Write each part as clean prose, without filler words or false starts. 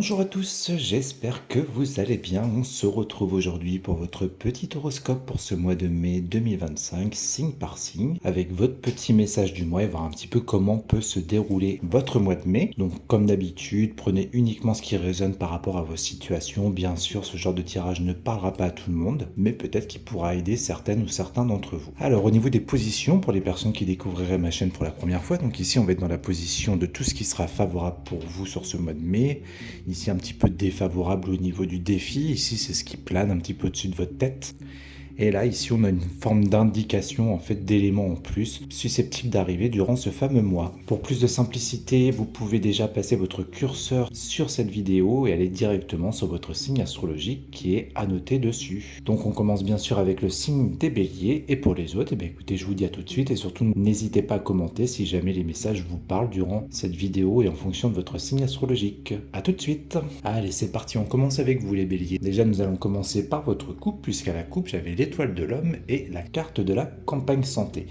Bonjour à tous, j'espère que vous allez bien. On se retrouve aujourd'hui pour votre petit horoscope pour ce mois de mai 2025, signe par signe, avec votre petit message du mois et voir un petit peu comment peut se dérouler votre mois de mai. Donc comme d'habitude, prenez uniquement ce qui résonne par rapport à vos situations. Bien sûr, ce genre de tirage ne parlera pas à tout le monde, mais peut-être qu'il pourra aider certaines ou certains d'entre vous. Alors au niveau des positions, pour les personnes qui découvriraient ma chaîne pour la première fois, donc ici on va être dans la position de tout ce qui sera favorable pour vous sur ce mois de mai. Ici un petit peu défavorable au niveau du défi, ici c'est ce qui plane un petit peu au-dessus de votre tête. Et là, ici, on a une forme d'indication, en fait, d'éléments en plus susceptibles d'arriver durant ce fameux mois. Pour plus de simplicité, vous pouvez déjà passer votre curseur sur cette vidéo et aller directement sur votre signe astrologique qui est annoté dessus. Donc, on commence bien sûr avec le signe des béliers. Et pour les autres, eh bien, écoutez, je vous dis à tout de suite et surtout, n'hésitez pas à commenter si jamais les messages vous parlent durant cette vidéo et en fonction de votre signe astrologique. A tout de suite. Allez, c'est parti, on commence avec vous les béliers. Déjà, nous allons commencer par votre coupe, puisqu'à la coupe, j'avais l'étoile de l'homme et la carte de la campagne santé.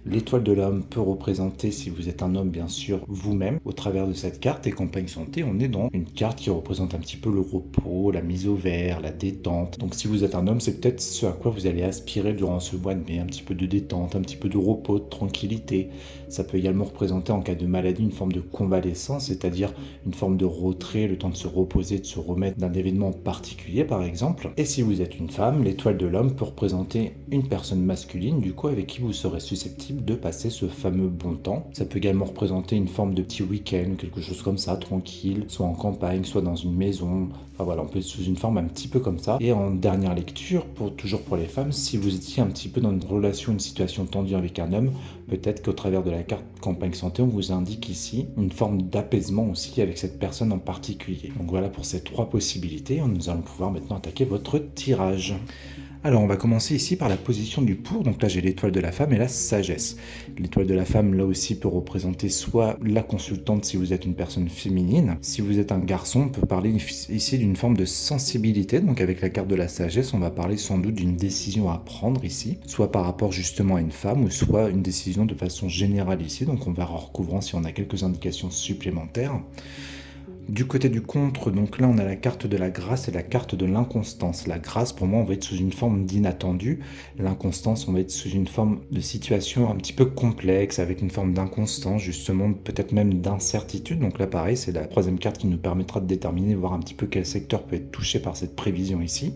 L'étoile de l'homme peut représenter, si vous êtes un homme bien sûr, vous-même au travers de cette carte. Et campagne santé, on est dans une carte qui représente un petit peu le repos, la mise au vert, la détente. Donc si vous êtes un homme, c'est peut-être ce à quoi vous allez aspirer durant ce mois de mai, un petit peu de détente, un petit peu de repos, de tranquillité. Ça peut également représenter en cas de maladie une forme de convalescence, c'est-à-dire une forme de retrait, le temps de se reposer, de se remettre d'un événement particulier par exemple. Et si vous êtes une femme, l'étoile de l'homme peut représenter une personne masculine, du coup avec qui vous serez susceptible de passer ce fameux bon temps. Ça peut également représenter une forme de petit week-end, quelque chose comme ça, tranquille, soit en campagne, soit dans une maison. Enfin voilà, on peut être sous une forme un petit peu comme ça. Et en dernière lecture, toujours pour les femmes, si vous étiez un petit peu dans une relation, une situation tendue avec un homme, peut-être qu'au travers de la carte campagne santé, on vous indique ici une forme d'apaisement aussi avec cette personne en particulier. Donc voilà pour ces trois possibilités. Nous allons pouvoir maintenant attaquer votre tirage. Alors on va commencer ici par la position du pour, donc là j'ai l'étoile de la femme et la sagesse. L'étoile de la femme là aussi peut représenter soit la consultante si vous êtes une personne féminine, si vous êtes un garçon on peut parler ici d'une forme de sensibilité, donc avec la carte de la sagesse on va parler sans doute d'une décision à prendre ici, soit par rapport justement à une femme ou soit une décision de façon générale ici, donc on verra en recouvrant si on a quelques indications supplémentaires. Du côté du contre, donc là on a la carte de la grâce et la carte de l'inconstance. La grâce pour moi on va être sous une forme d'inattendu, l'inconstance on va être sous une forme de situation un petit peu complexe avec une forme d'inconstance justement, peut-être même d'incertitude. Donc là pareil c'est la troisième carte qui nous permettra de déterminer, voir un petit peu quel secteur peut être touché par cette prévision ici.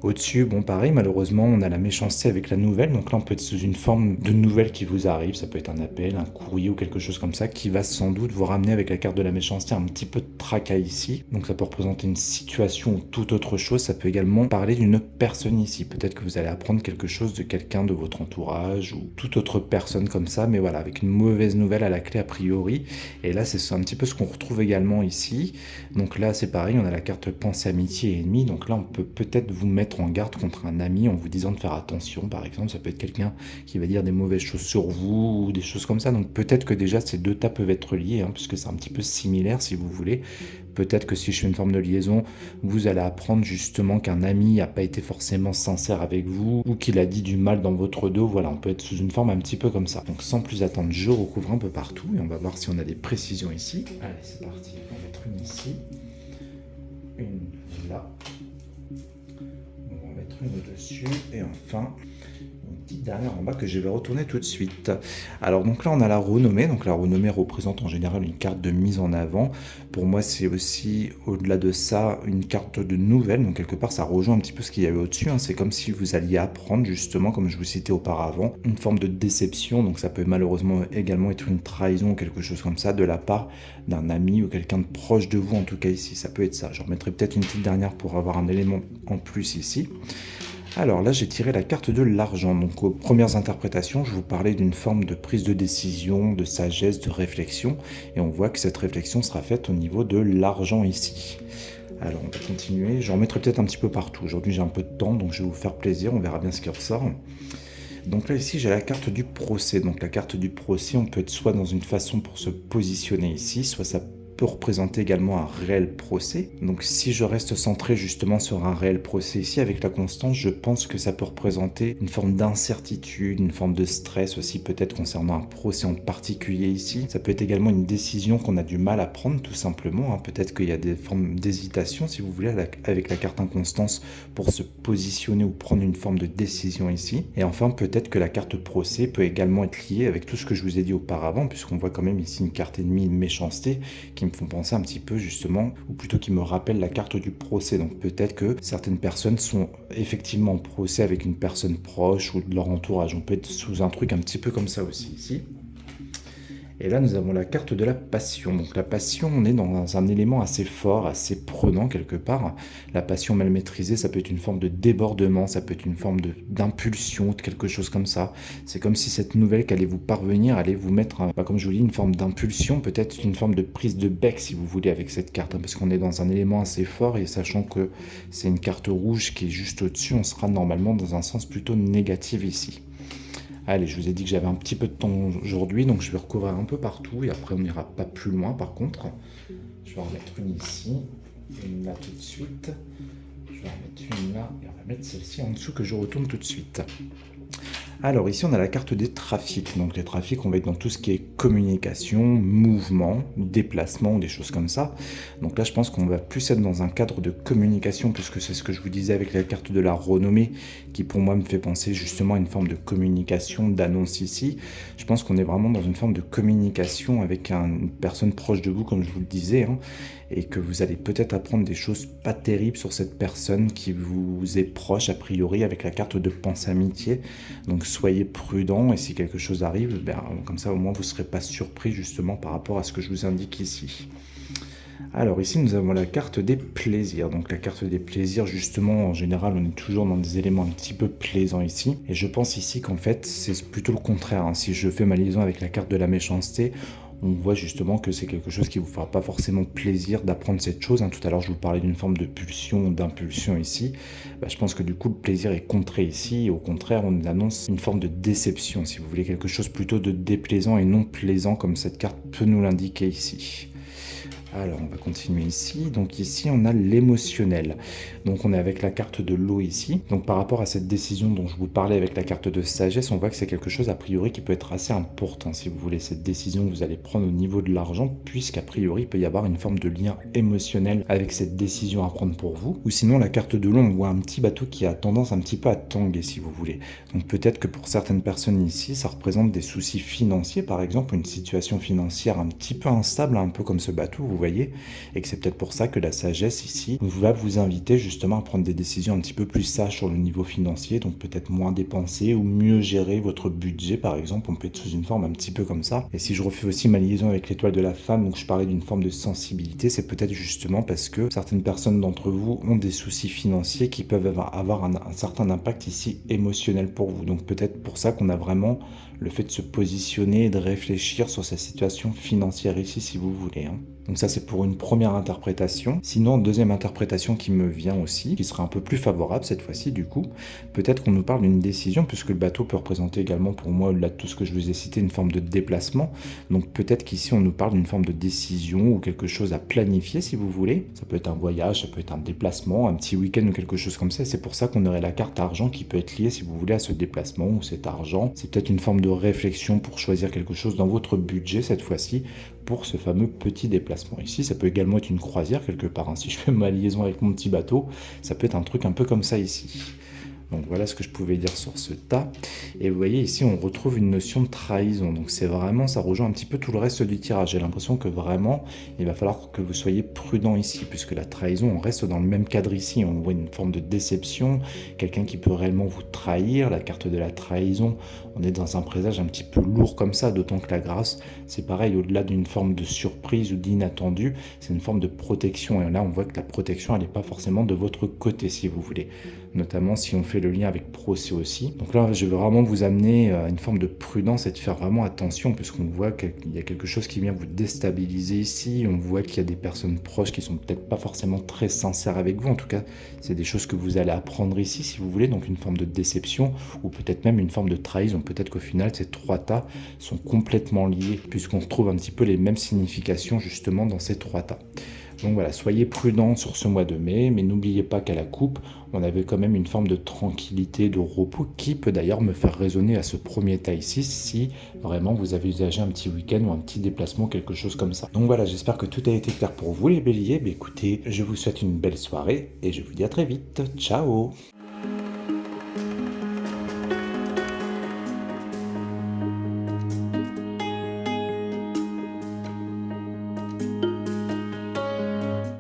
Au-dessus, bon pareil, malheureusement, on a la méchanceté avec la nouvelle, donc là on peut être sous une forme de nouvelle qui vous arrive, ça peut être un appel, un courrier ou quelque chose comme ça, qui va sans doute vous ramener avec la carte de la méchanceté un petit peu de tracas ici, donc ça peut représenter une situation ou toute autre chose, ça peut également parler d'une personne ici, peut-être que vous allez apprendre quelque chose de quelqu'un de votre entourage ou toute autre personne comme ça, mais voilà, avec une mauvaise nouvelle à la clé a priori, et là c'est un petit peu ce qu'on retrouve également ici, donc là c'est pareil, on a la carte pensée, amitié et ennemi, donc là on peut peut-être vous mettre en garde contre un ami en vous disant de faire attention, par exemple, ça peut être quelqu'un qui va dire des mauvaises choses sur vous ou des choses comme ça, donc peut-être que déjà ces deux tas peuvent être liés, puisque c'est un petit peu similaire si vous voulez. Peut-être que si je fais une forme de liaison, vous allez apprendre justement qu'un ami n'a pas été forcément sincère avec vous ou qu'il a dit du mal dans votre dos, voilà, on peut être sous une forme un petit peu comme ça. Donc sans plus attendre, je recouvre un peu partout et on va voir si on a des précisions ici. Allez, c'est parti, on va mettre une ici, une là, une dessus et enfin une petite dernière en bas que je vais retourner tout de suite. Alors donc là on a la renommée, donc la renommée représente en général une carte de mise en avant. Pour moi c'est aussi au-delà de ça une carte de nouvelle, donc quelque part ça rejoint un petit peu ce qu'il y avait au-dessus, c'est comme si vous alliez apprendre justement, comme je vous citais auparavant, une forme de déception, donc ça peut malheureusement également être une trahison ou quelque chose comme ça de la part d'un ami ou quelqu'un de proche de vous, en tout cas ici ça peut être ça. Je remettrai peut-être une petite dernière pour avoir un élément en plus ici. Alors là, j'ai tiré la carte de l'argent. Donc aux premières interprétations, je vous parlais d'une forme de prise de décision, de sagesse, de réflexion. Et on voit que cette réflexion sera faite au niveau de l'argent ici. Alors on va continuer. J'en remettrai peut-être un petit peu partout. Aujourd'hui, j'ai un peu de temps, donc je vais vous faire plaisir. On verra bien ce qui ressort. Donc là, ici, j'ai la carte du procès. Donc la carte du procès, on peut être soit dans une façon pour se positionner ici, soit ça peut représenter également un réel procès. Donc si je reste centré justement sur un réel procès ici avec la constance, je pense que ça peut représenter une forme d'incertitude, une forme de stress aussi peut-être concernant un procès en particulier ici. Ça peut être également une décision qu'on a du mal à prendre tout simplement, hein. Peut-être qu'il y a des formes d'hésitation si vous voulez avec la carte inconstance pour se positionner ou prendre une forme de décision ici. Et enfin peut-être que la carte procès peut également être liée avec tout ce que je vous ai dit auparavant, puisqu'on voit quand même ici une carte ennemie, une méchanceté, qui me font penser un petit peu justement, ou plutôt qui me rappelle la carte du procès. Donc peut-être que certaines personnes sont effectivement en procès avec une personne proche ou de leur entourage. On peut être sous un truc un petit peu comme ça aussi ici. Et là, nous avons la carte de la passion. Donc la passion, on est dans un élément assez fort, assez prenant quelque part. La passion mal maîtrisée, ça peut être une forme de débordement, ça peut être une forme d'impulsion, de quelque chose comme ça. C'est comme si cette nouvelle qui allait vous parvenir allait vous mettre, comme je vous dis, une forme d'impulsion, peut-être une forme de prise de bec, si vous voulez, avec cette carte. Parce qu'on est dans un élément assez fort, et sachant que c'est une carte rouge qui est juste au-dessus, on sera normalement dans un sens plutôt négatif ici. Allez, je vous ai dit que j'avais un petit peu de temps aujourd'hui, donc je vais recouvrir un peu partout et après on n'ira pas plus loin par contre. Je vais en mettre une ici, une là tout de suite. Je vais en mettre une là et on va mettre celle-ci en dessous que je retourne tout de suite. Alors ici on a la carte des trafics, donc les trafics on va être dans tout ce qui est communication, mouvement, déplacement, des choses comme ça. Donc là je pense qu'on va plus être dans un cadre de communication puisque c'est ce que je vous disais avec la carte de la renommée qui pour moi me fait penser justement à une forme de communication, d'annonce ici. Je pense qu'on est vraiment dans une forme de communication avec une personne proche de vous comme je vous le disais, hein, et que vous allez peut-être apprendre des choses pas terribles sur cette personne qui vous est proche a priori avec la carte de pense-amitié. Donc soyez prudent et si quelque chose arrive, comme ça au moins vous ne serez pas surpris justement par rapport à ce que je vous indique ici. Alors ici nous avons la carte des plaisirs. Donc la carte des plaisirs justement en général on est toujours dans des éléments un petit peu plaisants ici. Et je pense ici qu'en fait c'est plutôt le contraire, hein. Si je fais ma liaison avec la carte de la méchanceté, on voit justement que c'est quelque chose qui ne vous fera pas forcément plaisir d'apprendre cette chose, hein. Tout à l'heure, je vous parlais d'une forme de pulsion, d'impulsion ici. Je pense que du coup, le plaisir est contré ici. Et au contraire, on nous annonce une forme de déception, si vous voulez, quelque chose plutôt de déplaisant et non plaisant, comme cette carte peut nous l'indiquer ici. Alors, on va continuer ici. Donc ici, on a l'émotionnel. Donc on est avec la carte de l'eau ici. Donc par rapport à cette décision dont je vous parlais avec la carte de sagesse, on voit que c'est quelque chose a priori qui peut être assez important, si vous voulez, cette décision que vous allez prendre au niveau de l'argent, puisqu'a priori, il peut y avoir une forme de lien émotionnel avec cette décision à prendre pour vous. Ou sinon, la carte de l'eau, on voit un petit bateau qui a tendance un petit peu à tanguer, si vous voulez. Donc peut-être que pour certaines personnes ici, ça représente des soucis financiers, par exemple, une situation financière un petit peu instable, un peu comme ce bateau, vous voyez, et que c'est peut-être pour ça que la sagesse ici va vous inviter justement à prendre des décisions un petit peu plus sages sur le niveau financier, donc peut-être moins dépenser ou mieux gérer votre budget par exemple, on peut être sous une forme un petit peu comme ça. Et si je refais aussi ma liaison avec l'étoile de la femme, donc je parlais d'une forme de sensibilité, c'est peut-être justement parce que certaines personnes d'entre vous ont des soucis financiers qui peuvent avoir un certain impact ici émotionnel pour vous, donc peut-être pour ça qu'on a vraiment le fait de se positionner et de réfléchir sur sa situation financière ici si vous voulez, hein. Donc ça c'est pour une première interprétation. Sinon, deuxième interprétation qui me vient aussi, qui sera un peu plus favorable cette fois-ci du coup, peut-être qu'on nous parle d'une décision, puisque le bateau peut représenter également pour moi, au-delà de tout ce que je vous ai cité, une forme de déplacement. Donc peut-être qu'ici on nous parle d'une forme de décision ou quelque chose à planifier si vous voulez. Ça peut être un voyage, ça peut être un déplacement, un petit week-end ou quelque chose comme ça. C'est pour ça qu'on aurait la carte argent qui peut être liée si vous voulez à ce déplacement ou cet argent. C'est peut-être une forme de réflexion pour choisir quelque chose dans votre budget cette fois-ci, pour ce fameux petit déplacement ici. Ça peut également être une croisière quelque part, hein. Si je fais ma liaison avec mon petit bateau, ça peut être un truc un peu comme ça ici. Donc voilà ce que je pouvais dire sur ce tas. Et vous voyez ici on retrouve une notion de trahison. Donc c'est vraiment, ça rejoint un petit peu tout le reste du tirage. J'ai l'impression que vraiment il va falloir que vous soyez prudent ici, puisque la trahison, on reste dans le même cadre ici. On voit une forme de déception, quelqu'un qui peut réellement vous trahir. La carte de la trahison, on est dans un présage un petit peu lourd comme ça, d'autant que la grâce, c'est pareil, au-delà d'une forme de surprise ou d'inattendu, c'est une forme de protection. Et là on voit que la protection elle n'est pas forcément de votre côté si vous voulez. notamment si on fait le lien avec procès aussi. Donc là, je veux vraiment vous amener à une forme de prudence et de faire vraiment attention, puisqu'on voit qu'il y a quelque chose qui vient vous déstabiliser ici. On voit qu'il y a des personnes proches qui sont peut-être pas forcément très sincères avec vous. En tout cas, c'est des choses que vous allez apprendre ici, si vous voulez, donc une forme de déception ou peut-être même une forme de trahison. Peut-être qu'au final, ces 3 tas sont complètement liés, puisqu'on retrouve un petit peu les mêmes significations justement dans ces 3 tas. Donc voilà, soyez prudents sur ce mois de mai, mais n'oubliez pas qu'à la coupe, on avait quand même une forme de tranquillité, de repos, qui peut d'ailleurs me faire raisonner à ce premier tas ici, si vraiment vous avez usagé un petit week-end ou un petit déplacement, quelque chose comme ça. Donc voilà, j'espère que tout a été clair pour vous les béliers. Mais écoutez, je vous souhaite une belle soirée et je vous dis à très vite. Ciao!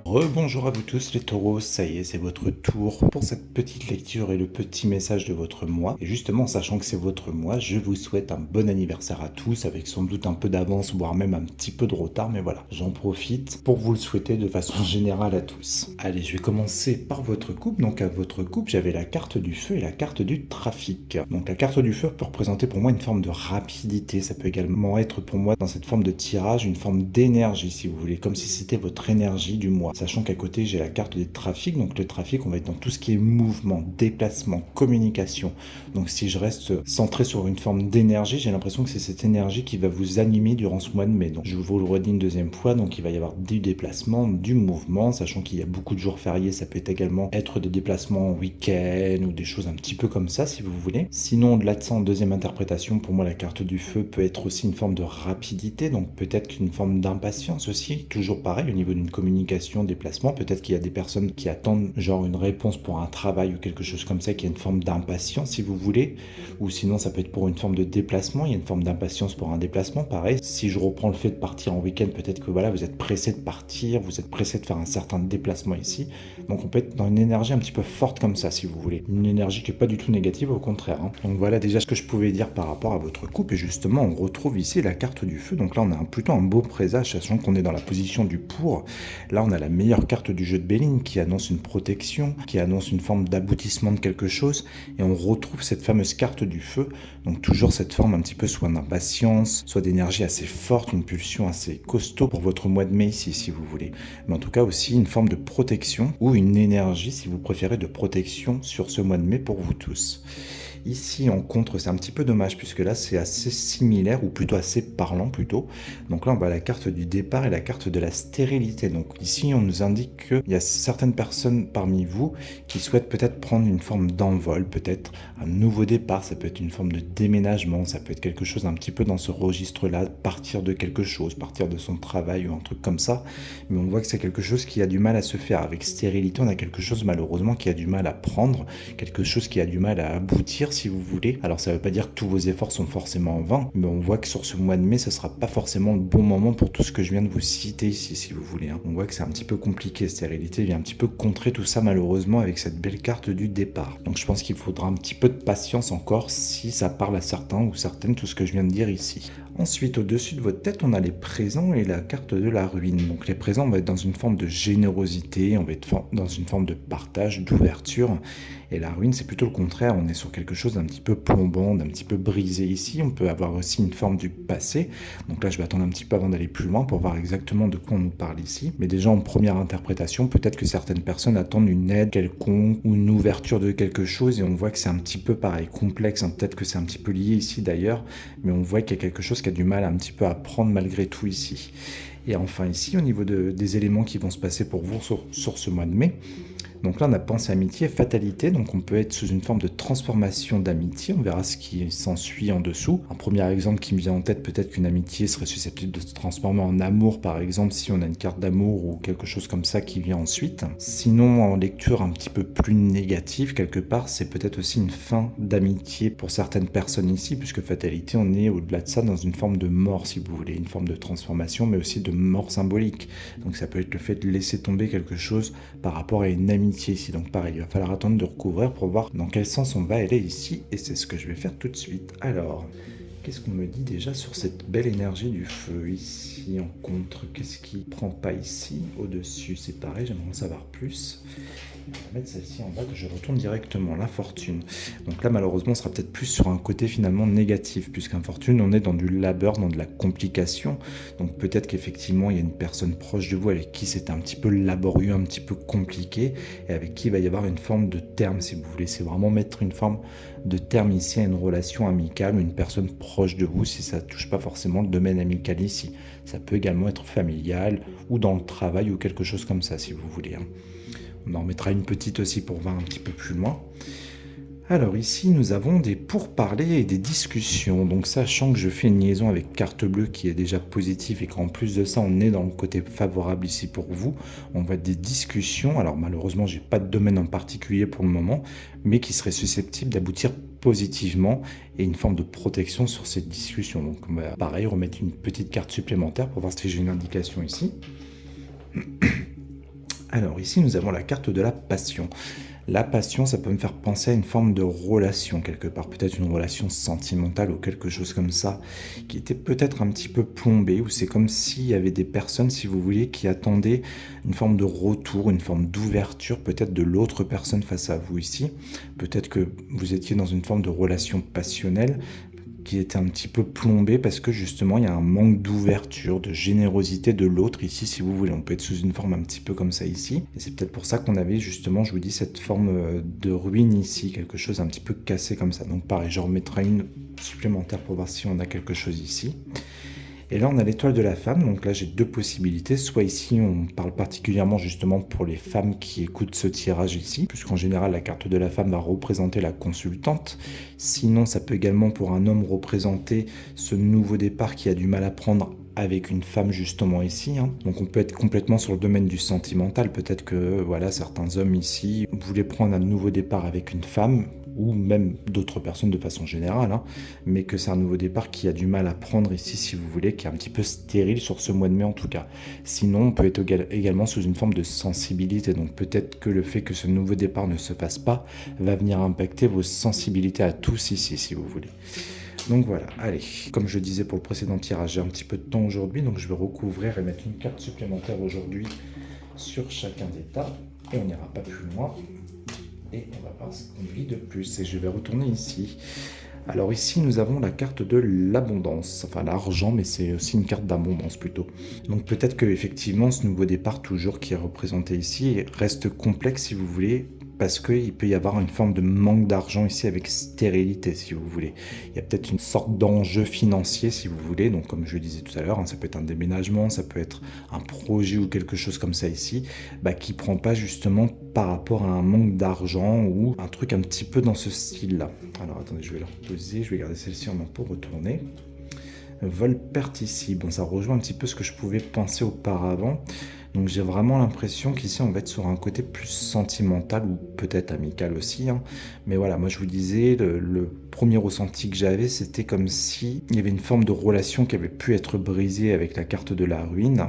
Rebonjour à vous tous les taureaux, ça y est, c'est votre tour pour cette petite lecture et le petit message de votre mois. Et justement, sachant que c'est votre mois, je vous souhaite un bon anniversaire à tous, avec sans doute un peu d'avance, voire même un petit peu de retard, mais voilà, j'en profite pour vous le souhaiter de façon générale à tous. Allez, je vais commencer par votre coupe. Donc à votre coupe, j'avais la carte du feu et la carte du trafic. Donc la carte du feu peut représenter pour moi une forme de rapidité, ça peut également être pour moi dans cette forme de tirage, une forme d'énergie si vous voulez, comme si c'était votre énergie du mois. Sachant qu'à côté, j'ai la carte des trafics. Donc le trafic, on va être dans tout ce qui est mouvement, déplacement, communication. Donc si je reste centré sur une forme d'énergie, j'ai l'impression que c'est cette énergie qui va vous animer durant ce mois de mai. Donc je vous le redis une deuxième fois. Donc il va y avoir du déplacement, du mouvement, sachant qu'il y a beaucoup de jours fériés. Ça peut également être des déplacements en week-end ou des choses un petit peu comme ça, si vous voulez. Sinon, au-delà de ça, en deuxième interprétation, pour moi, la carte du feu peut être aussi une forme de rapidité. Donc peut-être qu'une forme d'impatience aussi. Toujours pareil, au niveau d'une communication, déplacement. Peut-être qu'il y a des personnes qui attendent genre une réponse pour un travail ou quelque chose comme ça, qui a une forme d'impatience si vous voulez, ou sinon ça peut être pour une forme de déplacement, il y a une forme d'impatience pour un déplacement, pareil. Si je reprends le fait de partir en week-end, peut-être que voilà, vous êtes pressé de partir, vous êtes pressé de faire un certain déplacement ici, donc on peut être dans une énergie un petit peu forte comme ça si vous voulez, une énergie qui est pas du tout négative, au contraire, hein. Donc voilà déjà ce que je pouvais dire par rapport à votre coupe, et justement on retrouve ici la carte du feu, donc là on a plutôt un beau présage, sachant qu'on est dans la position du pour. Là on a la meilleure carte du jeu de Béline qui annonce une protection, qui annonce une forme d'aboutissement de quelque chose, et on retrouve cette fameuse carte du feu, donc toujours cette forme un petit peu soit d'impatience, soit d'énergie assez forte, une pulsion assez costaud pour votre mois de mai ici si vous voulez, mais en tout cas aussi une forme de protection ou une énergie si vous préférez de protection sur ce mois de mai pour vous tous. Ici en contre c'est un petit peu dommage puisque là c'est assez similaire ou plutôt assez parlant plutôt. Donc là on voit la carte du départ et la carte de la stérilité. Donc ici on nous indique qu'il y a certaines personnes parmi vous qui souhaitent peut-être prendre une forme d'envol, peut-être un nouveau départ, ça peut être une forme de déménagement, ça peut être quelque chose un petit peu dans ce registre-là, partir de quelque chose, partir de son travail ou un truc comme ça. Mais on voit que c'est quelque chose qui a du mal à se faire. Avec stérilité on a quelque chose malheureusement qui a du mal à prendre, quelque chose qui a du mal à aboutir si vous voulez. Alors ça veut pas dire que tous vos efforts sont forcément en vain, mais on voit que sur ce mois de mai, ce sera pas forcément le bon moment pour tout ce que je viens de vous citer ici, si vous voulez, hein. On voit que c'est un petit peu compliqué, stérilité vient un petit peu contrer tout ça malheureusement avec cette belle carte du départ. Donc je pense qu'il faudra un petit peu de patience encore si ça parle à certains ou certaines, tout ce que je viens de dire ici. Ensuite, au-dessus de votre tête, on a les présents et la carte de la ruine. Donc les présents, on va être dans une forme de générosité, on va être dans une forme de partage, d'ouverture. Et la ruine, c'est plutôt le contraire, on est sur quelque chose d'un petit peu plombant, d'un petit peu brisé ici. On peut avoir aussi une forme du passé. Donc là, je vais attendre un petit peu avant d'aller plus loin pour voir exactement de quoi on nous parle ici. Mais déjà, en première interprétation, peut-être que certaines personnes attendent une aide quelconque ou une ouverture de quelque chose et on voit que c'est un petit peu pareil, complexe, hein. Peut-être que c'est un petit peu lié ici d'ailleurs, mais on voit qu'il y a quelque chose qui a du mal un petit peu à prendre malgré tout ici. Et enfin ici, au niveau des éléments qui vont se passer pour vous sur ce mois de mai, donc là, on a pensée amitié, fatalité, donc on peut être sous une forme de transformation d'amitié, on verra ce qui s'ensuit en dessous. Un premier exemple qui me vient en tête, peut-être qu'une amitié serait susceptible de se transformer en amour, par exemple, si on a une carte d'amour ou quelque chose comme ça qui vient ensuite. Sinon, en lecture un petit peu plus négative, quelque part, c'est peut-être aussi une fin d'amitié pour certaines personnes ici, puisque fatalité, on est au-delà de ça dans une forme de mort, si vous voulez, une forme de transformation, mais aussi de mort symbolique. Donc ça peut être le fait de laisser tomber quelque chose par rapport à une amitié ici. Donc pareil, il va falloir attendre de recouvrir pour voir dans quel sens on va aller ici, et c'est ce que je vais faire tout de suite. Alors, qu'est-ce qu'on me dit déjà sur cette belle énergie du feu ici en contre? Qu'est-ce qui prend pas ici? Au-dessus, c'est pareil, j'aimerais en savoir plus. On va mettre celle-ci en bas que je retourne directement, la fortune. Donc là, malheureusement, on sera peut-être plus sur un côté finalement négatif, puisqu'un fortune, on est dans du labeur, dans de la complication. Donc peut-être qu'effectivement, il y a une personne proche de vous avec qui c'est un petit peu laborieux, un petit peu compliqué, et avec qui il va y avoir une forme de terme, si vous voulez. C'est vraiment mettre une forme de terme ici à une relation amicale ou une personne proche de vous, si ça ne touche pas forcément le domaine amical ici. Ça peut également être familial ou dans le travail ou quelque chose comme ça, si vous voulez. On en remettra une petite aussi pour voir un petit peu plus loin. Alors ici, nous avons des pourparlers et des discussions. Donc sachant que je fais une liaison avec carte bleue qui est déjà positive et qu'en plus de ça, on est dans le côté favorable ici pour vous, on va des discussions. Alors malheureusement, j'ai pas de domaine en particulier pour le moment, mais qui serait susceptible d'aboutir positivement et une forme de protection sur cette discussion. Donc on va pareil remettre une petite carte supplémentaire pour voir si j'ai une indication ici. Alors ici, nous avons la carte de la passion. La passion, ça peut me faire penser à une forme de relation quelque part, peut-être une relation sentimentale ou quelque chose comme ça, qui était peut-être un petit peu plombée, ou c'est comme s'il y avait des personnes, si vous voulez, qui attendaient une forme de retour, une forme d'ouverture peut-être de l'autre personne face à vous ici. Peut-être que vous étiez dans une forme de relation passionnelle, qui était un petit peu plombé parce que justement il y a un manque d'ouverture, de générosité de l'autre ici si vous voulez. On peut être sous une forme un petit peu comme ça ici. Et c'est peut-être pour ça qu'on avait justement, je vous dis, cette forme de ruine ici, quelque chose un petit peu cassé comme ça. Donc pareil, je remettrai une supplémentaire pour voir si on a quelque chose ici. Et là, on a l'étoile de la femme. Donc là, j'ai deux possibilités. Soit ici, on parle particulièrement justement pour les femmes qui écoutent ce tirage ici, puisqu'en général, la carte de la femme va représenter la consultante. Sinon, ça peut également pour un homme représenter ce nouveau départ qui a du mal à prendre avec une femme justement ici. Donc on peut être complètement sur le domaine du sentimental. Peut-être que voilà, certains hommes ici voulaient prendre un nouveau départ avec une femme, ou même d'autres personnes de façon générale, mais que c'est un nouveau départ qui a du mal à prendre ici, si vous voulez, qui est un petit peu stérile sur ce mois de mai en tout cas. Sinon, on peut être également sous une forme de sensibilité, donc peut-être que le fait que ce nouveau départ ne se fasse pas va venir impacter vos sensibilités à tous ici, si vous voulez. Donc voilà, allez, comme je disais pour le précédent tirage, j'ai un petit peu de temps aujourd'hui, donc je vais recouvrir et mettre une carte supplémentaire aujourd'hui sur chacun des tas, et on n'ira pas plus loin. Et on va voir ce qu'on vit de plus. Et je vais retourner ici. Alors ici, nous avons la carte de l'abondance. Enfin, l'argent, mais c'est aussi une carte d'abondance plutôt. Donc peut-être que effectivement, ce nouveau départ toujours qui est représenté ici reste complexe si vous voulez, parce qu'il peut y avoir une forme de manque d'argent ici avec stérilité, si vous voulez. Il y a peut-être une sorte d'enjeu financier, si vous voulez. Donc, comme je le disais tout à l'heure, ça peut être un déménagement, ça peut être un projet ou quelque chose comme ça ici, qui ne prend pas justement par rapport à un manque d'argent ou un truc un petit peu dans ce style-là. Alors, attendez, je vais le reposer, je vais garder celle-ci en main pour retourner. Vol perte ici. Bon, ça rejoint un petit peu ce que je pouvais penser auparavant. Donc j'ai vraiment l'impression qu'ici on va être sur un côté plus sentimental ou peut-être amical aussi. Mais voilà, moi je vous disais, le premier ressenti que j'avais, c'était comme si il y avait une forme de relation qui avait pu être brisée avec la carte de la ruine.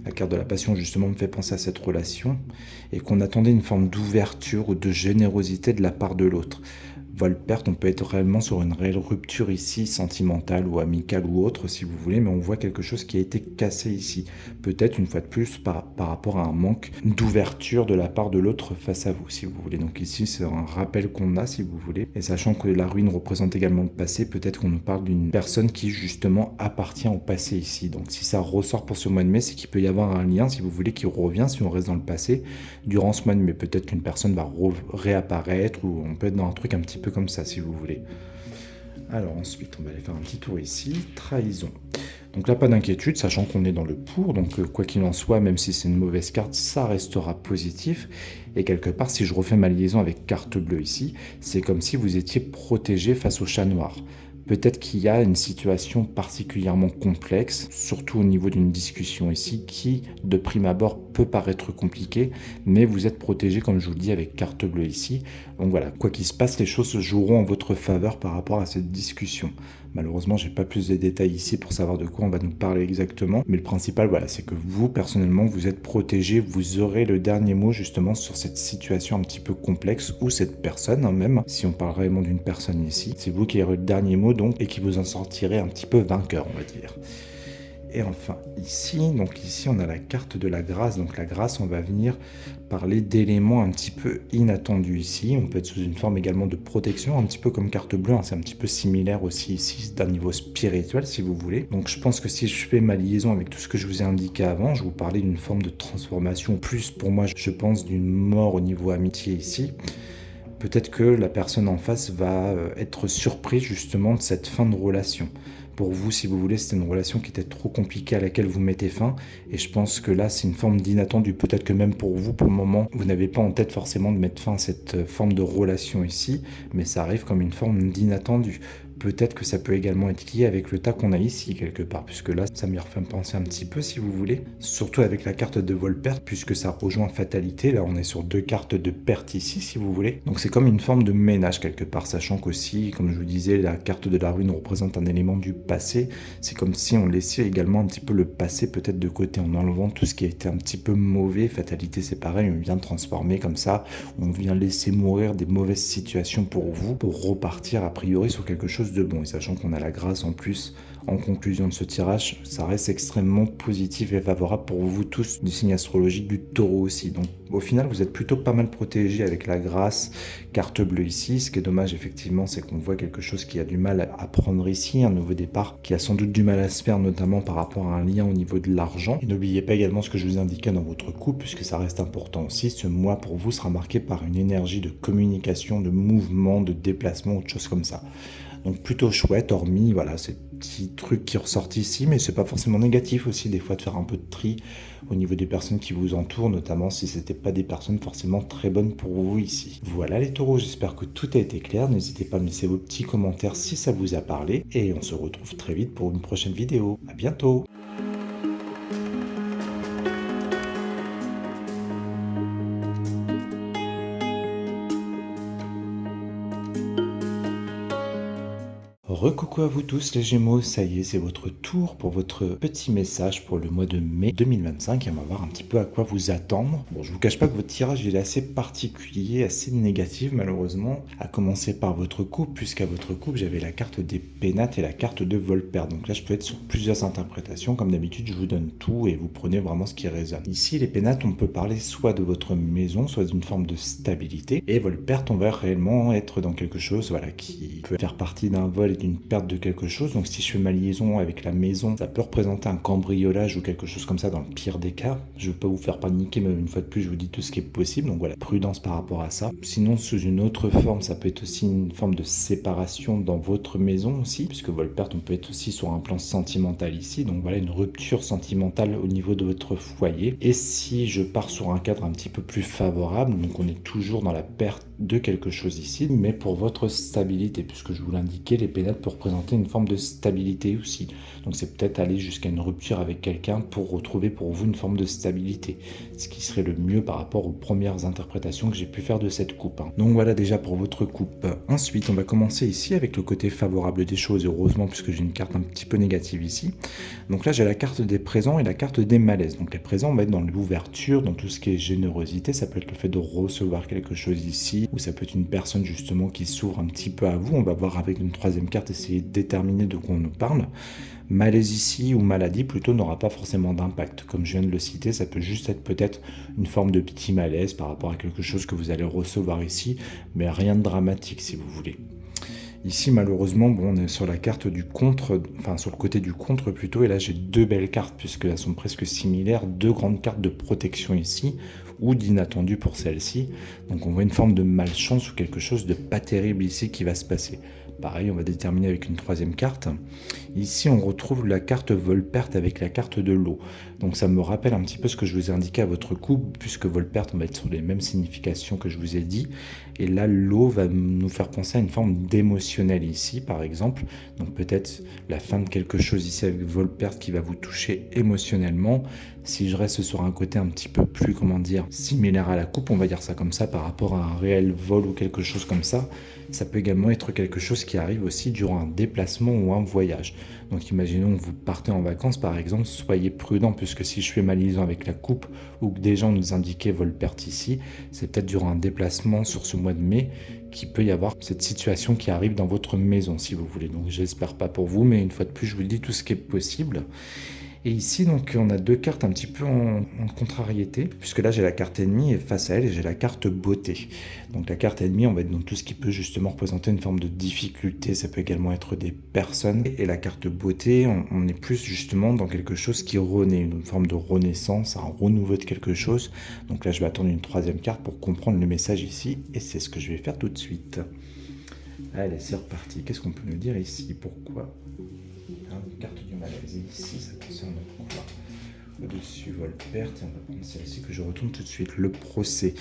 La carte de la passion justement me fait penser à cette relation et qu'on attendait une forme d'ouverture ou de générosité de la part de l'autre. Vol-perte, on peut être réellement sur une réelle rupture ici, sentimentale ou amicale ou autre si vous voulez, mais on voit quelque chose qui a été cassé ici. Peut-être une fois de plus par rapport à un manque d'ouverture de la part de l'autre face à vous si vous voulez. Donc ici c'est un rappel qu'on a si vous voulez. Et sachant que la ruine représente également le passé, peut-être qu'on nous parle d'une personne qui justement appartient au passé ici. Donc si ça ressort pour ce mois de mai, c'est qu'il peut y avoir un lien si vous voulez qui revient si on reste dans le passé durant ce mois de mai. Peut-être qu'une personne va réapparaître ou on peut être dans un truc un petit peu comme ça si vous voulez. Alors ensuite on va aller faire un petit tour ici, trahison. Donc là pas d'inquiétude, sachant qu'on est dans le pour, donc quoi qu'il en soit, même si c'est une mauvaise carte, ça restera positif. Et quelque part, si je refais ma liaison avec carte bleue ici, c'est comme si vous étiez protégé face au chat noir. Peut-être qu'il y a une situation particulièrement complexe, surtout au niveau d'une discussion ici, qui, de prime abord, peut paraître compliquée, mais vous êtes protégé, comme je vous le dis, avec carte bleue ici. Donc voilà, quoi qu'il se passe, les choses se joueront en votre faveur par rapport à cette discussion. Malheureusement, j'ai pas plus de détails ici pour savoir de quoi on va nous parler exactement, mais le principal, voilà, c'est que vous, personnellement, vous êtes protégé, vous aurez le dernier mot justement sur cette situation un petit peu complexe, ou cette personne, même, si on parle réellement d'une personne ici, c'est vous qui aurez le dernier mot donc, et qui vous en sortirez un petit peu vainqueur, on va dire. Et enfin ici on a la carte de la grâce. Donc la grâce, on va venir parler d'éléments un petit peu inattendus ici. On peut être sous une forme également de protection, un petit peu comme carte bleue, hein. C'est un petit peu similaire aussi ici d'un niveau spirituel si vous voulez. Donc je pense que si je fais ma liaison avec tout ce que je vous ai indiqué avant, je vous parlais d'une forme de transformation, plus pour moi je pense d'une mort au niveau amitié ici. Peut-être que la personne en face va être surprise justement de cette fin de relation. Pour vous, si vous voulez, c'était une relation qui était trop compliquée à laquelle vous mettez fin. Et je pense que là, c'est une forme d'inattendu. Peut-être que même pour vous, pour le moment, vous n'avez pas en tête forcément de mettre fin à cette forme de relation ici. Mais ça arrive comme une forme d'inattendu. Peut-être que ça peut également être lié avec le tas qu'on a ici, quelque part, puisque là, ça m'y refait penser un petit peu, si vous voulez. Surtout avec la carte de vol-perte, puisque ça rejoint fatalité. Là, on est sur deux cartes de perte ici, si vous voulez. Donc, c'est comme une forme de ménage, quelque part, sachant qu'aussi, comme je vous disais, la carte de la ruine représente un élément du passé. C'est comme si on laissait également un petit peu le passé peut-être de côté, en enlevant tout ce qui a été un petit peu mauvais. Fatalité, c'est pareil, on vient transformer comme ça, on vient laisser mourir des mauvaises situations pour vous, pour repartir a priori sur quelque chose de bon. Et sachant qu'on a la grâce en plus, en conclusion de ce tirage, ça reste extrêmement positif et favorable pour vous tous du signe astrologique du taureau aussi. Donc au final, vous êtes plutôt pas mal protégé avec la grâce, carte bleue ici. Ce qui est dommage effectivement, c'est qu'on voit quelque chose qui a du mal à prendre ici, un nouveau départ qui a sans doute du mal à se faire, notamment par rapport à un lien au niveau de l'argent. Et n'oubliez pas également ce que je vous indiquais dans votre couple, puisque ça reste important aussi. Ce mois pour vous sera marqué par une énergie de communication, de mouvement, de déplacement, autre chose comme ça. Donc plutôt chouette, hormis voilà, ces petits trucs qui ressortent ici, mais c'est pas forcément négatif aussi des fois de faire un peu de tri au niveau des personnes qui vous entourent, notamment si c'était pas des personnes forcément très bonnes pour vous ici. Voilà les taureaux, j'espère que tout a été clair, n'hésitez pas à me laisser vos petits commentaires si ça vous a parlé, et on se retrouve très vite pour une prochaine vidéo. À bientôt! Recoucou à vous tous les Gémeaux, ça y est, c'est votre tour pour votre petit message pour le mois de mai 2025 et on va voir un petit peu à quoi vous attendre. Bon, je vous cache pas que votre tirage il est assez particulier, assez négatif malheureusement, à commencer par votre couple, puisqu'à votre couple j'avais la carte des pénates et la carte de vol-perte. Donc là je peux être sur plusieurs interprétations, comme d'habitude je vous donne tout et vous prenez vraiment ce qui résonne. Ici les pénates on peut parler soit de votre maison, soit d'une forme de stabilité, et vol-perte on va réellement être dans quelque chose voilà, qui peut faire partie d'un vol et d'une perte de quelque chose. Donc si je fais ma liaison avec la maison, ça peut représenter un cambriolage ou quelque chose comme ça dans le pire des cas. Je ne veux pas vous faire paniquer, mais une fois de plus je vous dis tout ce qui est possible, donc voilà, prudence par rapport à ça. Sinon sous une autre forme, ça peut être aussi une forme de séparation dans votre maison aussi, puisque vol-perte on peut être aussi sur un plan sentimental ici, donc voilà une rupture sentimentale au niveau de votre foyer. Et si je pars sur un cadre un petit peu plus favorable, donc on est toujours dans la perte de quelque chose ici, mais pour votre stabilité, puisque je vous l'indiquais, les pénates peuvent représenter une forme de stabilité aussi. Donc c'est peut-être aller jusqu'à une rupture avec quelqu'un pour retrouver pour vous une forme de stabilité, ce qui serait le mieux par rapport aux premières interprétations que j'ai pu faire de cette coupe. Donc voilà déjà pour votre coupe. Ensuite, on va commencer ici avec le côté favorable des choses, heureusement, puisque j'ai une carte un petit peu négative ici. Donc là, j'ai la carte des présents et la carte des malaises. Donc les présents, on va être dans l'ouverture, dans tout ce qui est générosité. Ça peut être le fait de recevoir quelque chose ici, ou ça peut être une personne justement qui s'ouvre un petit peu à vous. On va voir avec une troisième carte, essayer de déterminer de quoi on nous parle. Malaise ici ou maladie plutôt n'aura pas forcément d'impact. Comme je viens de le citer, ça peut juste être peut-être une forme de petit malaise par rapport à quelque chose que vous allez recevoir ici, mais rien de dramatique si vous voulez. Ici, malheureusement, bon, on est sur la carte du contre, enfin sur le côté du contre plutôt, et là j'ai deux belles cartes puisqu'elles sont presque similaires, deux grandes cartes de protection ici, ou d'inattendu pour celle-ci. Donc on voit une forme de malchance ou quelque chose de pas terrible ici qui va se passer. Pareil, on va déterminer avec une troisième carte. Ici, on retrouve la carte vol-perte avec la carte de l'eau. Donc ça me rappelle un petit peu ce que je vous ai indiqué à votre couple, puisque vol-perte, on va être sur les mêmes significations que je vous ai dit. Et là, l'eau va nous faire penser à une forme d'émotionnel ici, par exemple. Donc peut-être la fin de quelque chose ici avec vol-perte qui va vous toucher émotionnellement. Si je reste sur un côté un petit peu plus, comment dire, similaire à la coupe, on va dire ça comme ça, par rapport à un réel vol ou quelque chose comme ça, ça peut également être quelque chose qui arrive aussi durant un déplacement ou un voyage. Donc imaginons que vous partez en vacances par exemple, soyez prudent puisque si je fais ma liaison avec la coupe ou que des gens nous indiquaient vol-perte ici, c'est peut-être durant un déplacement sur ce mois de mai qu'il peut y avoir cette situation qui arrive dans votre maison si vous voulez. Donc j'espère pas pour vous, mais une fois de plus je vous dis tout ce qui est possible. Et ici, donc, on a deux cartes un petit peu en contrariété, puisque là, j'ai la carte ennemie et face à elle, j'ai la carte beauté. Donc, la carte ennemie, on va être dans tout ce qui peut justement représenter une forme de difficulté. Ça peut également être des personnes. Et la carte beauté, on est plus justement dans quelque chose qui renaît, une forme de renaissance, un renouveau de quelque chose. Donc là, je vais attendre une troisième carte pour comprendre le message ici, et c'est ce que je vais faire tout de suite. Allez, c'est reparti. Qu'est-ce qu'on peut nous dire ici? Pourquoi une carte du malaise. Et ici, ça concerne quoi? Au-dessus, vol perte. Et on va prendre celle-ci que je retourne tout de suite. Le procès.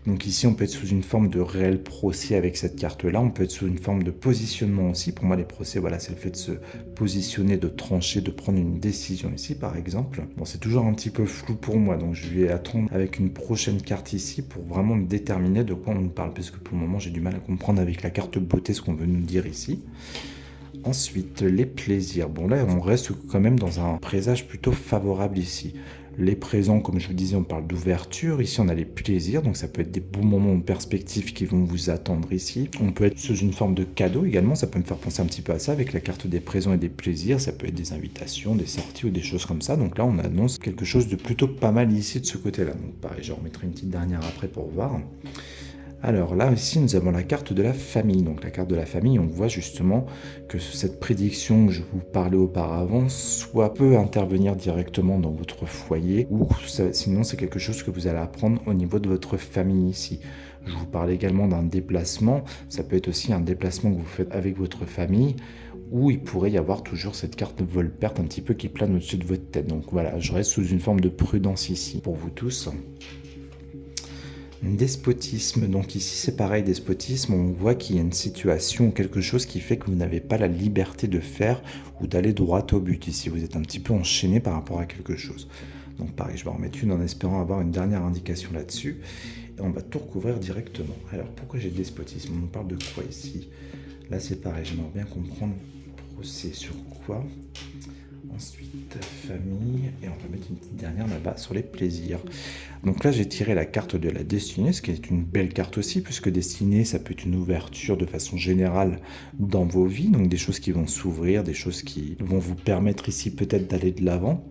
Donc ici, on peut être sous une forme de réel procès avec cette carte-là. On peut être sous une forme de positionnement aussi. Pour moi, les procès, voilà, c'est le fait de se positionner, de trancher, de prendre une décision ici, par exemple. Bon, c'est toujours un petit peu flou pour moi. Donc je vais attendre avec une prochaine carte ici pour vraiment déterminer de quoi on nous parle. Parce que pour le moment, j'ai du mal à comprendre avec la carte beauté ce qu'on veut nous dire ici. Ensuite, les plaisirs. Bon, là, on reste quand même dans un présage plutôt favorable ici. Les présents, comme je vous disais, on parle d'ouverture. Ici, on a les plaisirs, donc ça peut être des beaux moments de perspective qui vont vous attendre ici. On peut être sous une forme de cadeau également, ça peut me faire penser un petit peu à ça avec la carte des présents et des plaisirs. Ça peut être des invitations, des sorties ou des choses comme ça. Donc là, on annonce quelque chose de plutôt pas mal ici de ce côté-là. Donc pareil, je remettrai une petite dernière après pour voir. Alors là, ici, nous avons la carte de la famille. Donc la carte de la famille, on voit justement que cette prédiction que je vous parlais auparavant soit peut intervenir directement dans votre foyer ou sinon c'est quelque chose que vous allez apprendre au niveau de votre famille ici. Je vous parlais également d'un déplacement. Ça peut être aussi un déplacement que vous faites avec votre famille où il pourrait y avoir toujours cette carte vol-perte un petit peu qui plane au-dessus de votre tête. Donc voilà, je reste sous une forme de prudence ici pour vous tous. Despotisme, donc ici c'est pareil, despotisme, on voit qu'il y a une situation ou quelque chose qui fait que vous n'avez pas la liberté de faire ou d'aller droit au but. Ici vous êtes un petit peu enchaîné par rapport à quelque chose. Donc pareil, je vais en remettre une en espérant avoir une dernière indication là-dessus. Et on va tout recouvrir directement. Alors pourquoi j'ai despotisme? On nous parle de quoi ici? Là c'est pareil, j'aimerais bien comprendre procès sur quoi. Ensuite, famille, et on va mettre une petite dernière là-bas sur les plaisirs. Donc là, j'ai tiré la carte de la destinée, ce qui est une belle carte aussi, puisque destinée, ça peut être une ouverture de façon générale dans vos vies, donc des choses qui vont s'ouvrir, des choses qui vont vous permettre ici peut-être d'aller de l'avant.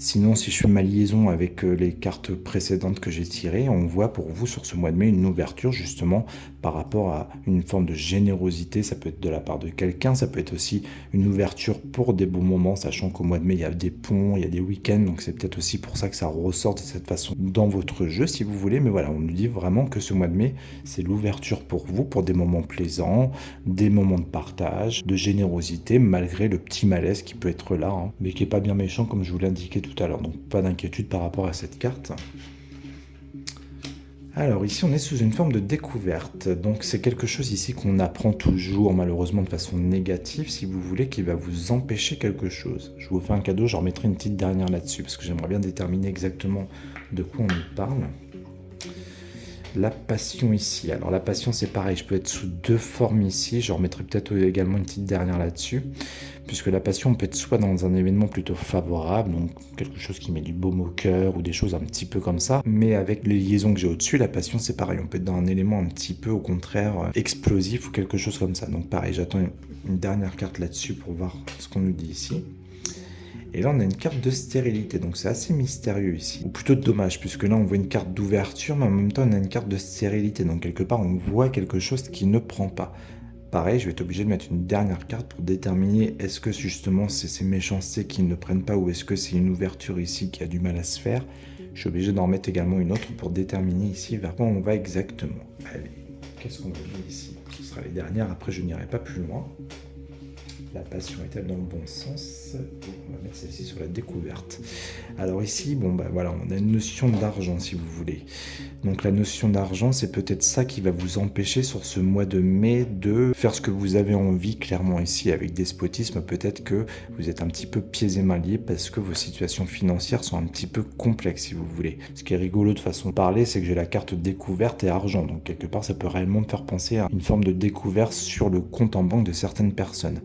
Sinon, si je fais ma liaison avec les cartes précédentes que j'ai tirées, on voit pour vous sur ce mois de mai une ouverture justement par rapport à une forme de générosité. Ça peut être de la part de quelqu'un, ça peut être aussi une ouverture pour des beaux moments, sachant qu'au mois de mai, il y a des ponts, il y a des week-ends, donc c'est peut-être aussi pour ça que ça ressort de cette façon dans votre jeu, si vous voulez. Mais voilà, on nous dit vraiment que ce mois de mai, c'est l'ouverture pour vous, pour des moments plaisants, des moments de partage, de générosité, malgré le petit malaise qui peut être là, hein, mais qui n'est pas bien méchant comme je vous l'indiquais tout à l'heure. Donc pas d'inquiétude par rapport à cette carte. Alors ici on est sous une forme de découverte, donc c'est quelque chose ici qu'on apprend toujours malheureusement de façon négative si vous voulez, qui va vous empêcher quelque chose. Je vous fais un cadeau, j'en remettrai une petite dernière là-dessus parce que j'aimerais bien déterminer exactement de quoi on nous parle. La passion ici, alors la passion c'est pareil, je peux être sous deux formes ici, je remettrai peut-être également une petite dernière là-dessus, puisque la passion peut être soit dans un événement plutôt favorable, donc quelque chose qui met du baume au cœur ou des choses un petit peu comme ça, mais avec les liaisons que j'ai au-dessus, la passion c'est pareil, on peut être dans un élément un petit peu au contraire explosif ou quelque chose comme ça. Donc pareil, j'attends une dernière carte là-dessus pour voir ce qu'on nous dit ici. Et là, on a une carte de stérilité, donc c'est assez mystérieux ici. Ou plutôt dommage, puisque là, on voit une carte d'ouverture, mais en même temps, on a une carte de stérilité. Donc quelque part, on voit quelque chose qui ne prend pas. Pareil, je vais être obligé de mettre une dernière carte pour déterminer est-ce que justement c'est ces méchancetés qui ne prennent pas ou est-ce que c'est une ouverture ici qui a du mal à se faire. Je suis obligé d'en remettre également une autre pour déterminer ici vers quoi on va exactement. Allez, qu'est-ce qu'on va dire ici? Ce sera les dernières, après je n'irai pas plus loin. La passion est-elle dans le bon sens? On va mettre celle-ci sur la découverte. Alors ici, bon bah voilà, on a une notion d'argent si vous voulez. Donc la notion d'argent, c'est peut-être ça qui va vous empêcher sur ce mois de mai de faire ce que vous avez envie clairement ici avec despotisme. Peut-être que vous êtes un petit peu pieds et mains liés parce que vos situations financières sont un petit peu complexes si vous voulez. Ce qui est rigolo de façon de parler, c'est que j'ai la carte découverte et argent. Donc quelque part, ça peut réellement me faire penser à une forme de découverte sur le compte en banque de certaines personnes.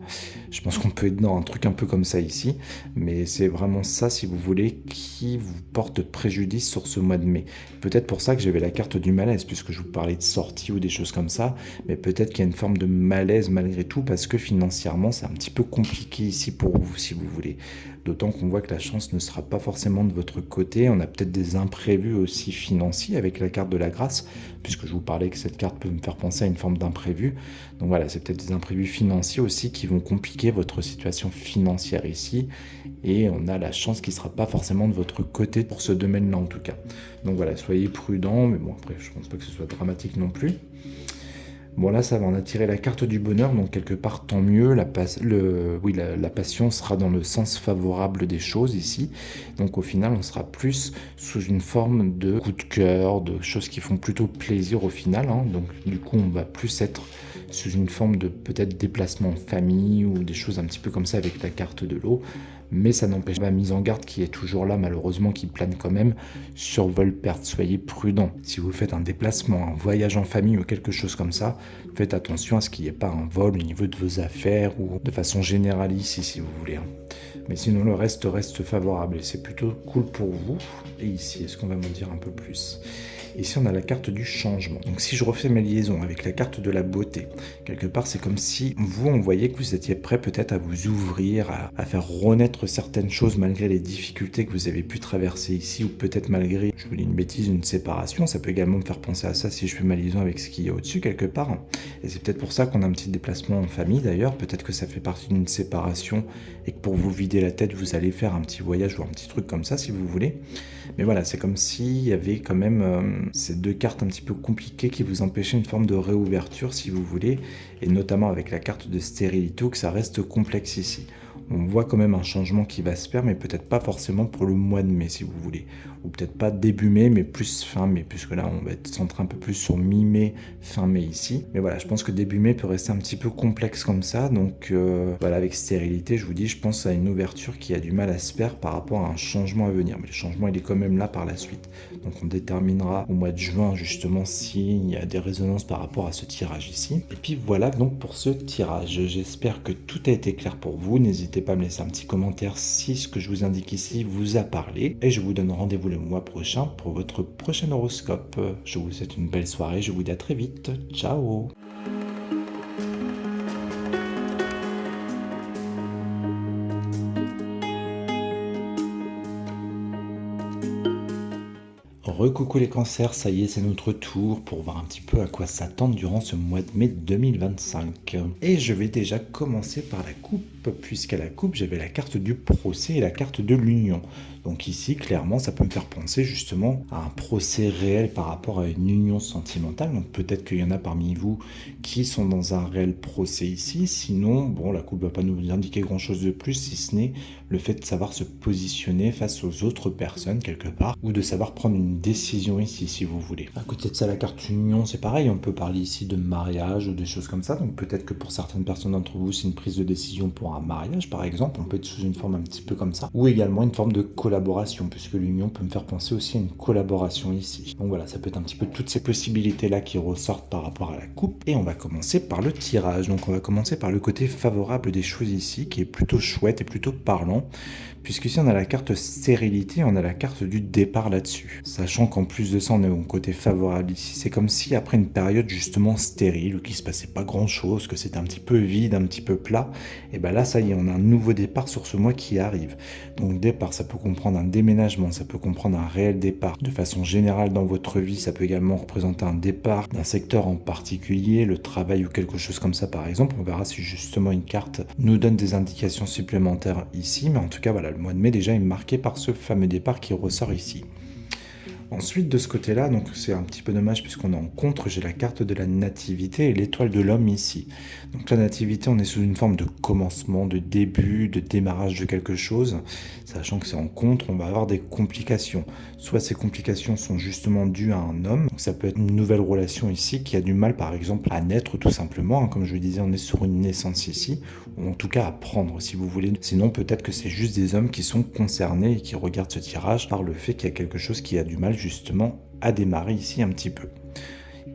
Je pense qu'on peut être dans un truc un peu comme ça ici, mais c'est vraiment ça, si vous voulez, qui vous porte préjudice sur ce mois de mai. Peut-être pour ça que j'avais la carte du malaise, puisque je vous parlais de sortie ou des choses comme ça, mais peut-être qu'il y a une forme de malaise malgré tout, parce que financièrement, c'est un petit peu compliqué ici pour vous, si vous voulez. d'autant qu'on voit que la chance ne sera pas forcément de votre côté. On a peut-être des imprévus aussi financiers avec la carte de la grâce, puisque je vous parlais que cette carte peut me faire penser à une forme d'imprévu. Donc voilà, c'est peut-être des imprévus financiers aussi qui vont compliquer votre situation financière ici, et on a la chance qui ne sera pas forcément de votre côté pour ce domaine-là en tout cas. Donc voilà, soyez prudents, mais bon après je pense pas que ce soit dramatique non plus. Bon là ça va, on a tiré la carte du bonheur, donc quelque part tant mieux, la passion sera dans le sens favorable des choses ici, donc au final on sera plus sous une forme de coup de cœur, de choses qui font plutôt plaisir au final, hein. Donc du coup on va plus être sous une forme de peut-être déplacement en famille ou des choses un petit peu comme ça avec la carte de l'eau, mais ça n'empêche pas la mise en garde qui est toujours là malheureusement, qui plane quand même, survol perte, soyez prudents. Si vous faites un déplacement, un voyage en famille ou quelque chose comme ça, faites attention à ce qu'il n'y ait pas un vol au niveau de vos affaires ou de façon générale ici si vous voulez. Mais sinon le reste reste favorable et c'est plutôt cool pour vous. Et ici, est-ce qu'on va m'en dire un peu plus ? Ici, on a la carte du changement. Donc, si je refais ma liaison avec la carte de la beauté, quelque part, c'est comme si vous, on voyait que vous étiez prêt peut-être à vous ouvrir, à faire renaître certaines choses malgré les difficultés que vous avez pu traverser ici, ou peut-être malgré, je vous dis une bêtise, une séparation. Ça peut également me faire penser à ça si je fais ma liaison avec ce qu'il y a au-dessus quelque part. Et c'est peut-être pour ça qu'on a un petit déplacement en famille d'ailleurs. Peut-être que ça fait partie d'une séparation et que pour vous vider la tête, vous allez faire un petit voyage ou un petit truc comme ça si vous voulez. Mais voilà, c'est comme s'il y avait quand même ces deux cartes un petit peu compliquées qui vous empêchaient une forme de réouverture si vous voulez, et notamment avec la carte de stérilité, que ça reste complexe ici. On voit quand même un changement qui va se faire, mais peut-être pas forcément pour le mois de mai si vous voulez, ou peut-être pas début mai, mais plus fin mai, puisque là on va être centré un peu plus sur mi-mai, fin mai ici. Mais voilà, je pense que début mai peut rester un petit peu complexe comme ça, donc voilà, avec stérilité, je vous dis, je pense à une ouverture qui a du mal à se faire par rapport à un changement à venir, mais le changement il est quand même là par la suite. Donc on déterminera au mois de juin justement s'il y a des résonances par rapport à ce tirage ici. Et puis voilà donc pour ce tirage, j'espère que tout a été clair pour vous. N'hésitez pas à me laisser un petit commentaire si ce que je vous indique ici vous a parlé, et je vous donne rendez-vous le mois prochain pour votre prochain horoscope. Je vous souhaite une belle soirée, je vous dis à très vite, ciao. Recoucou les cancers, ça y est, c'est notre tour pour voir un petit peu à quoi s'attendre durant ce mois de mai 2025. Et je vais déjà commencer par la coupe, puisqu'à la coupe, j'avais la carte du procès et la carte de l'union. Donc ici, clairement, ça peut me faire penser justement à un procès réel par rapport à une union sentimentale. Donc peut-être qu'il y en a parmi vous qui sont dans un réel procès ici. Sinon, bon, la coupe ne va pas nous indiquer grand-chose de plus, si ce n'est le fait de savoir se positionner face aux autres personnes quelque part, ou de savoir prendre une décision ici, si vous voulez. À côté de ça, la carte union, c'est pareil, on peut parler ici de mariage ou des choses comme ça. Donc peut-être que pour certaines personnes d'entre vous, c'est une prise de décision pour un mariage, par exemple. On peut être sous une forme un petit peu comme ça, ou également une forme de collaboration, puisque l'union peut me faire penser aussi à une collaboration ici. Donc voilà, ça peut être un petit peu toutes ces possibilités-là qui ressortent par rapport à la coupe. Et on va commencer par le tirage. Donc on va commencer par le côté favorable des choses ici, qui est plutôt chouette et plutôt parlant, puisqu'ici on a la carte stérilité, on a la carte du départ là-dessus. Sachant qu'en plus de ça, on est au côté favorable ici. C'est comme si après une période justement stérile, où il ne se passait pas grand-chose, que c'était un petit peu vide, un petit peu plat, et bien là, ça y est, on a un nouveau départ sur ce mois qui arrive. Donc départ, ça peut comprendre un déménagement, ça peut comprendre un réel départ. De façon générale dans votre vie, ça peut également représenter un départ d'un secteur en particulier, le travail ou quelque chose comme ça par exemple. On verra si justement une carte nous donne des indications supplémentaires ici, mais en tout cas voilà, le mois de mai déjà est marqué par ce fameux départ qui ressort ici. Ensuite, de ce côté-là, donc c'est un petit peu dommage puisqu'on est en contre, j'ai la carte de la nativité et l'étoile de l'homme ici. Donc la nativité, on est sous une forme de commencement, de début, de démarrage de quelque chose. Sachant que c'est en contre, on va avoir des complications. Soit ces complications sont justement dues à un homme, donc ça peut être une nouvelle relation ici qui a du mal par exemple à naître tout simplement. Comme je le disais, on est sur une naissance ici, ou en tout cas à prendre si vous voulez. Sinon peut-être que c'est juste des hommes qui sont concernés et qui regardent ce tirage par le fait qu'il y a quelque chose qui a du mal justement à démarrer ici un petit peu.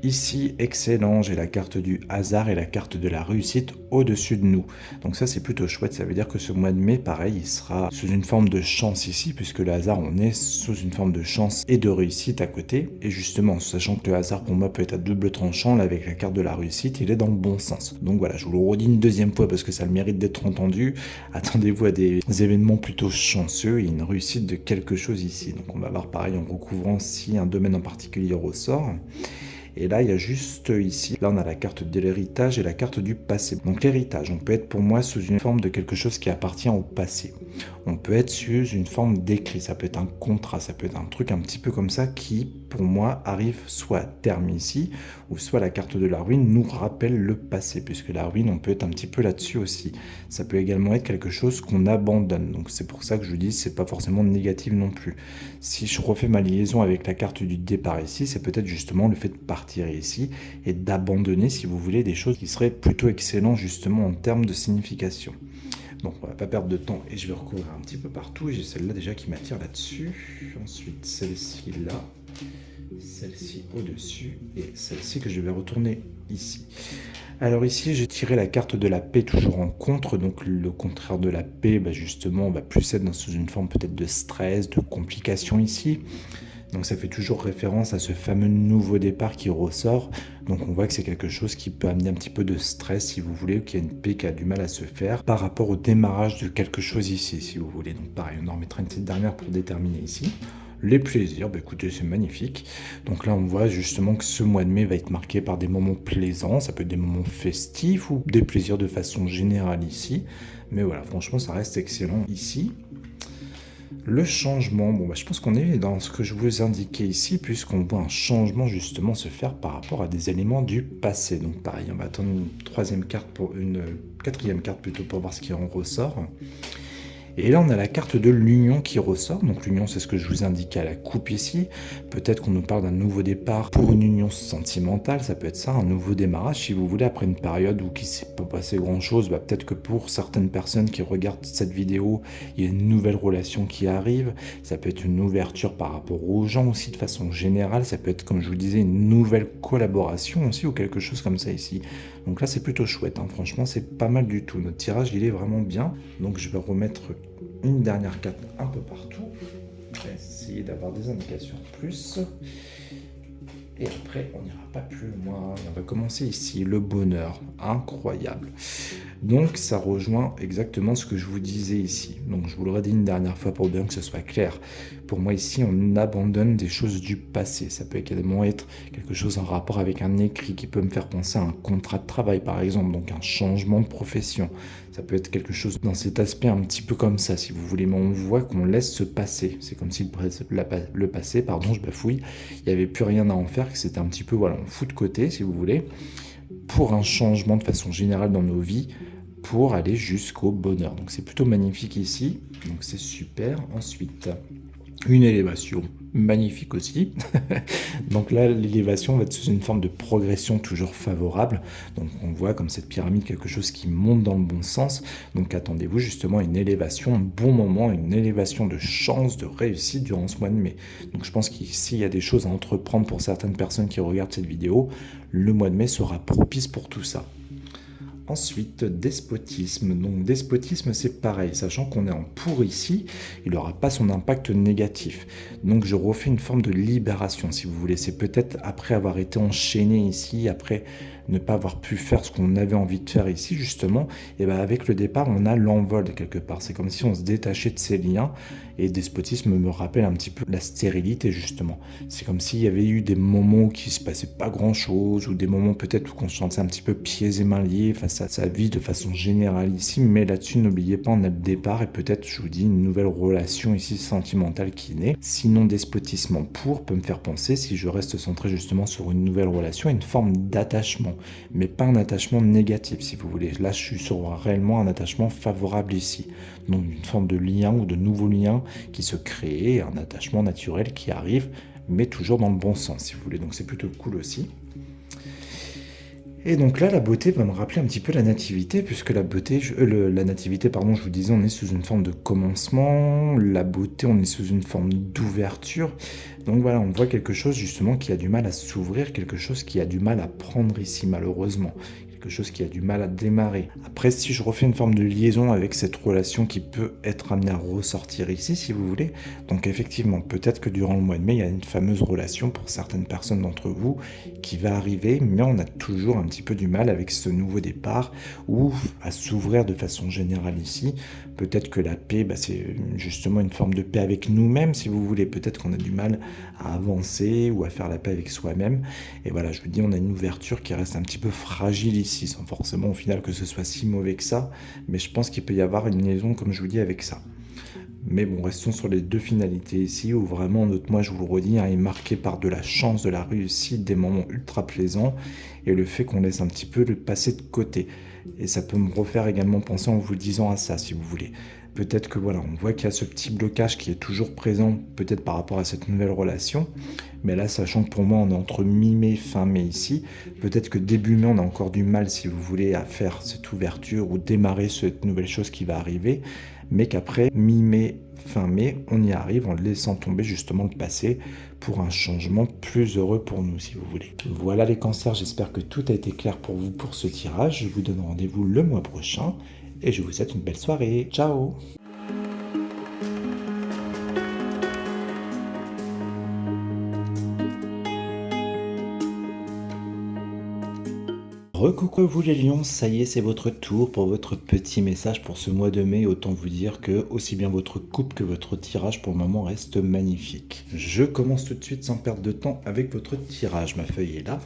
Ici, excellent, j'ai la carte du hasard et la carte de la réussite au-dessus de nous. Donc ça, c'est plutôt chouette. Ça veut dire que ce mois de mai, pareil, il sera sous une forme de chance ici, puisque le hasard, on est sous une forme de chance et de réussite à côté. Et justement, sachant que le hasard, pour moi, peut être à double tranchant, là, avec la carte de la réussite, il est dans le bon sens. Donc voilà, je vous le redis une deuxième fois parce que ça a le mérite d'être entendu. Attendez-vous à des événements plutôt chanceux et une réussite de quelque chose ici. Donc on va voir pareil en recouvrant si un domaine en particulier ressort. Et là, il y a juste ici, là on a la carte de l'héritage et la carte du passé. Donc l'héritage, on peut être pour moi sous une forme de quelque chose qui appartient au passé. On peut être sous une forme d'écrit, ça peut être un contrat, ça peut être un truc un petit peu comme ça qui, pour moi, arrive soit à terme ici, ou soit la carte de la ruine nous rappelle le passé, puisque la ruine, on peut être un petit peu là-dessus aussi. Ça peut également être quelque chose qu'on abandonne, donc c'est pour ça que je dis c'est pas forcément négatif non plus. Si je refais ma liaison avec la carte du départ ici, c'est peut-être justement le fait de partir ici et d'abandonner, si vous voulez, des choses qui seraient plutôt excellentes justement en termes de signification. Donc on va pas perdre de temps et je vais recouvrir un petit peu partout. J'ai celle-là déjà qui m'attire là-dessus. Ensuite celle-ci là, celle-ci au-dessus et celle-ci que je vais retourner ici. Alors ici j'ai tiré la carte de la paix toujours en contre, donc le contraire de la paix, justement on va plus être sous une forme peut-être de stress, de complication ici. Donc ça fait toujours référence à ce fameux nouveau départ qui ressort. Donc on voit que c'est quelque chose qui peut amener un petit peu de stress si vous voulez, ou qu'il y a une paix qui a du mal à se faire par rapport au démarrage de quelque chose ici si vous voulez. Donc pareil, on en remettra une petite dernière pour déterminer ici. Les plaisirs, écoutez, c'est magnifique. Donc là, on voit justement que ce mois de mai va être marqué par des moments plaisants. Ça peut être des moments festifs ou des plaisirs de façon générale ici. Mais voilà, franchement, ça reste excellent ici. Le changement, je pense qu'on est dans ce que je vous indiquais ici, puisqu'on voit un changement justement se faire par rapport à des éléments du passé. Donc pareil, on va attendre une quatrième carte plutôt pour voir ce qui en ressort. Et là, on a la carte de l'union qui ressort. Donc l'union, c'est ce que je vous indiquais à la coupe ici. Peut-être qu'on nous parle d'un nouveau départ pour une union sentimentale. Ça peut être ça, un nouveau démarrage, si vous voulez, après une période où il ne s'est pas passé grand-chose. Peut-être que pour certaines personnes qui regardent cette vidéo, il y a une nouvelle relation qui arrive. Ça peut être une ouverture par rapport aux gens aussi de façon générale. Ça peut être, comme je vous disais, une nouvelle collaboration aussi ou quelque chose comme ça ici. Donc là, c'est plutôt chouette. Franchement, c'est pas mal du tout. Notre tirage, il est vraiment bien. Donc je vais remettre une dernière carte un peu partout. Je vais essayer d'avoir des indications en plus. Et après, on n'ira pas plus loin. Et on va commencer ici. Le bonheur. Incroyable. Donc, ça rejoint exactement ce que je vous disais ici. Donc, je vous le redis une dernière fois pour bien que ce soit clair. Pour moi, ici, on abandonne des choses du passé. Ça peut également être quelque chose en rapport avec un écrit qui peut me faire penser à un contrat de travail, par exemple. Donc, un changement de profession. Ça peut être quelque chose dans cet aspect un petit peu comme ça, si vous voulez. Mais on voit qu'on laisse se passer. C'est comme si le passé, je bafouille, il n'y avait plus rien à en faire, que c'était un petit peu, on fout de côté, si vous voulez, pour un changement de façon générale dans nos vies, pour aller jusqu'au bonheur. Donc c'est plutôt magnifique ici, donc c'est super. Ensuite, une élévation, magnifique aussi. Donc là, l'élévation va être sous une forme de progression toujours favorable. Donc on voit comme cette pyramide quelque chose qui monte dans le bon sens. Donc attendez-vous justement à une élévation, un bon moment, une élévation de chance, de réussite durant ce mois de mai. Donc je pense qu'ici, il y a des choses à entreprendre pour certaines personnes qui regardent cette vidéo. Le mois de mai sera propice pour tout ça. Ensuite, despotisme. Donc despotisme, c'est pareil, sachant qu'on est en pour ici, il n'aura pas son impact négatif. Donc je refais une forme de libération, si vous voulez. C'est peut-être après avoir été enchaîné ici, après ne pas avoir pu faire ce qu'on avait envie de faire ici, justement, et avec le départ, on a l'envol quelque part. C'est comme si on se détachait de ces liens, et despotisme me rappelle un petit peu la stérilité, justement. C'est comme s'il y avait eu des moments où il ne se passait pas grand-chose, ou des moments peut-être où on se sentait un petit peu pieds et mains liés face à sa vie de façon générale ici, mais là-dessus, n'oubliez pas, on a le départ, et peut-être, je vous dis, une nouvelle relation ici sentimentale qui naît. Sinon, despotisme en pour peut me faire penser, si je reste centré justement sur une nouvelle relation, une forme d'attachement, mais pas un attachement négatif, si vous voulez. Là, je suis sur réellement un attachement favorable ici. Donc, une forme de lien ou de nouveau lien qui se crée, un attachement naturel qui arrive, mais toujours dans le bon sens, si vous voulez. Donc, c'est plutôt cool aussi. Et donc là, la beauté va me rappeler un petit peu la nativité, puisque la beauté, la nativité, pardon, je vous disais, on est sous une forme de commencement, la beauté, on est sous une forme d'ouverture. Donc voilà, on voit quelque chose justement qui a du mal à s'ouvrir, quelque chose qui a du mal à prendre ici, malheureusement. Quelque chose qui a du mal à démarrer. Après, si je refais une forme de liaison avec cette relation qui peut être amenée à ressortir ici, si vous voulez, donc effectivement, peut-être que durant le mois de mai, il y a une fameuse relation pour certaines personnes d'entre vous qui va arriver, mais on a toujours un petit peu du mal avec ce nouveau départ ou à s'ouvrir de façon générale ici. Peut-être que la paix, c'est justement une forme de paix avec nous-mêmes, si vous voulez. Peut-être qu'on a du mal à avancer ou à faire la paix avec soi-même. Et voilà, je vous dis, on a une ouverture qui reste un petit peu fragile ici, sans forcément au final que ce soit si mauvais que ça. Mais je pense qu'il peut y avoir une liaison, comme je vous dis, avec ça. Mais bon, restons sur les deux finalités ici, où vraiment notre moi, je vous le redis, est marqué par de la chance, de la réussite, des moments ultra plaisants, et le fait qu'on laisse un petit peu le passé de côté. Et ça peut me refaire également penser en vous disant à ça, si vous voulez. Peut-être que voilà, on voit qu'il y a ce petit blocage qui est toujours présent, peut-être par rapport à cette nouvelle relation. Mais là, sachant que pour moi, on est entre mi-mai, fin mai ici, peut-être que début mai, on a encore du mal, si vous voulez, à faire cette ouverture ou démarrer cette nouvelle chose qui va arriver. Mais qu'après, mi-mai, fin mai, on y arrive en laissant tomber justement le passé pour un changement plus heureux pour nous, si vous voulez. Voilà les cancers, j'espère que tout a été clair pour vous pour ce tirage. Je vous donne rendez-vous le mois prochain et je vous souhaite une belle soirée. Ciao! Recoucou vous les lions, ça y est, c'est votre tour pour votre petit message pour ce mois de mai. Autant vous dire que aussi bien votre coupe que votre tirage pour le moment reste magnifique. Je commence tout de suite sans perdre de temps avec votre tirage. Ma feuille est là.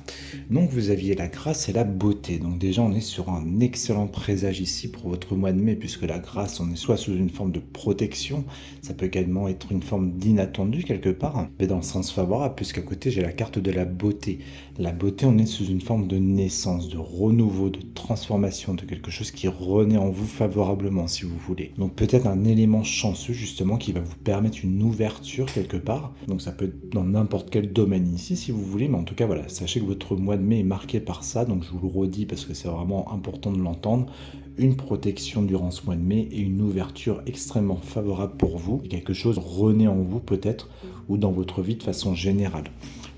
Donc vous aviez la grâce et la beauté. Donc déjà on est sur un excellent présage ici pour votre mois de mai, puisque la grâce, on est soit sous une forme de protection, ça peut également être une forme d'inattendu quelque part, mais dans le sens favorable, puisqu'à côté j'ai la carte de la beauté. La beauté, on est sous une forme de naissance, de renouveau, de transformation, de quelque chose qui renaît en vous favorablement, si vous voulez. Donc peut-être un élément chanceux, justement, qui va vous permettre une ouverture quelque part. Donc ça peut être dans n'importe quel domaine ici, si vous voulez, mais en tout cas, voilà, sachez que votre mois de mai est marqué par ça, donc je vous le redis parce que c'est vraiment important de l'entendre. Une protection durant ce mois de mai et une ouverture extrêmement favorable pour vous. Quelque chose renaît en vous peut-être, ou dans votre vie de façon générale.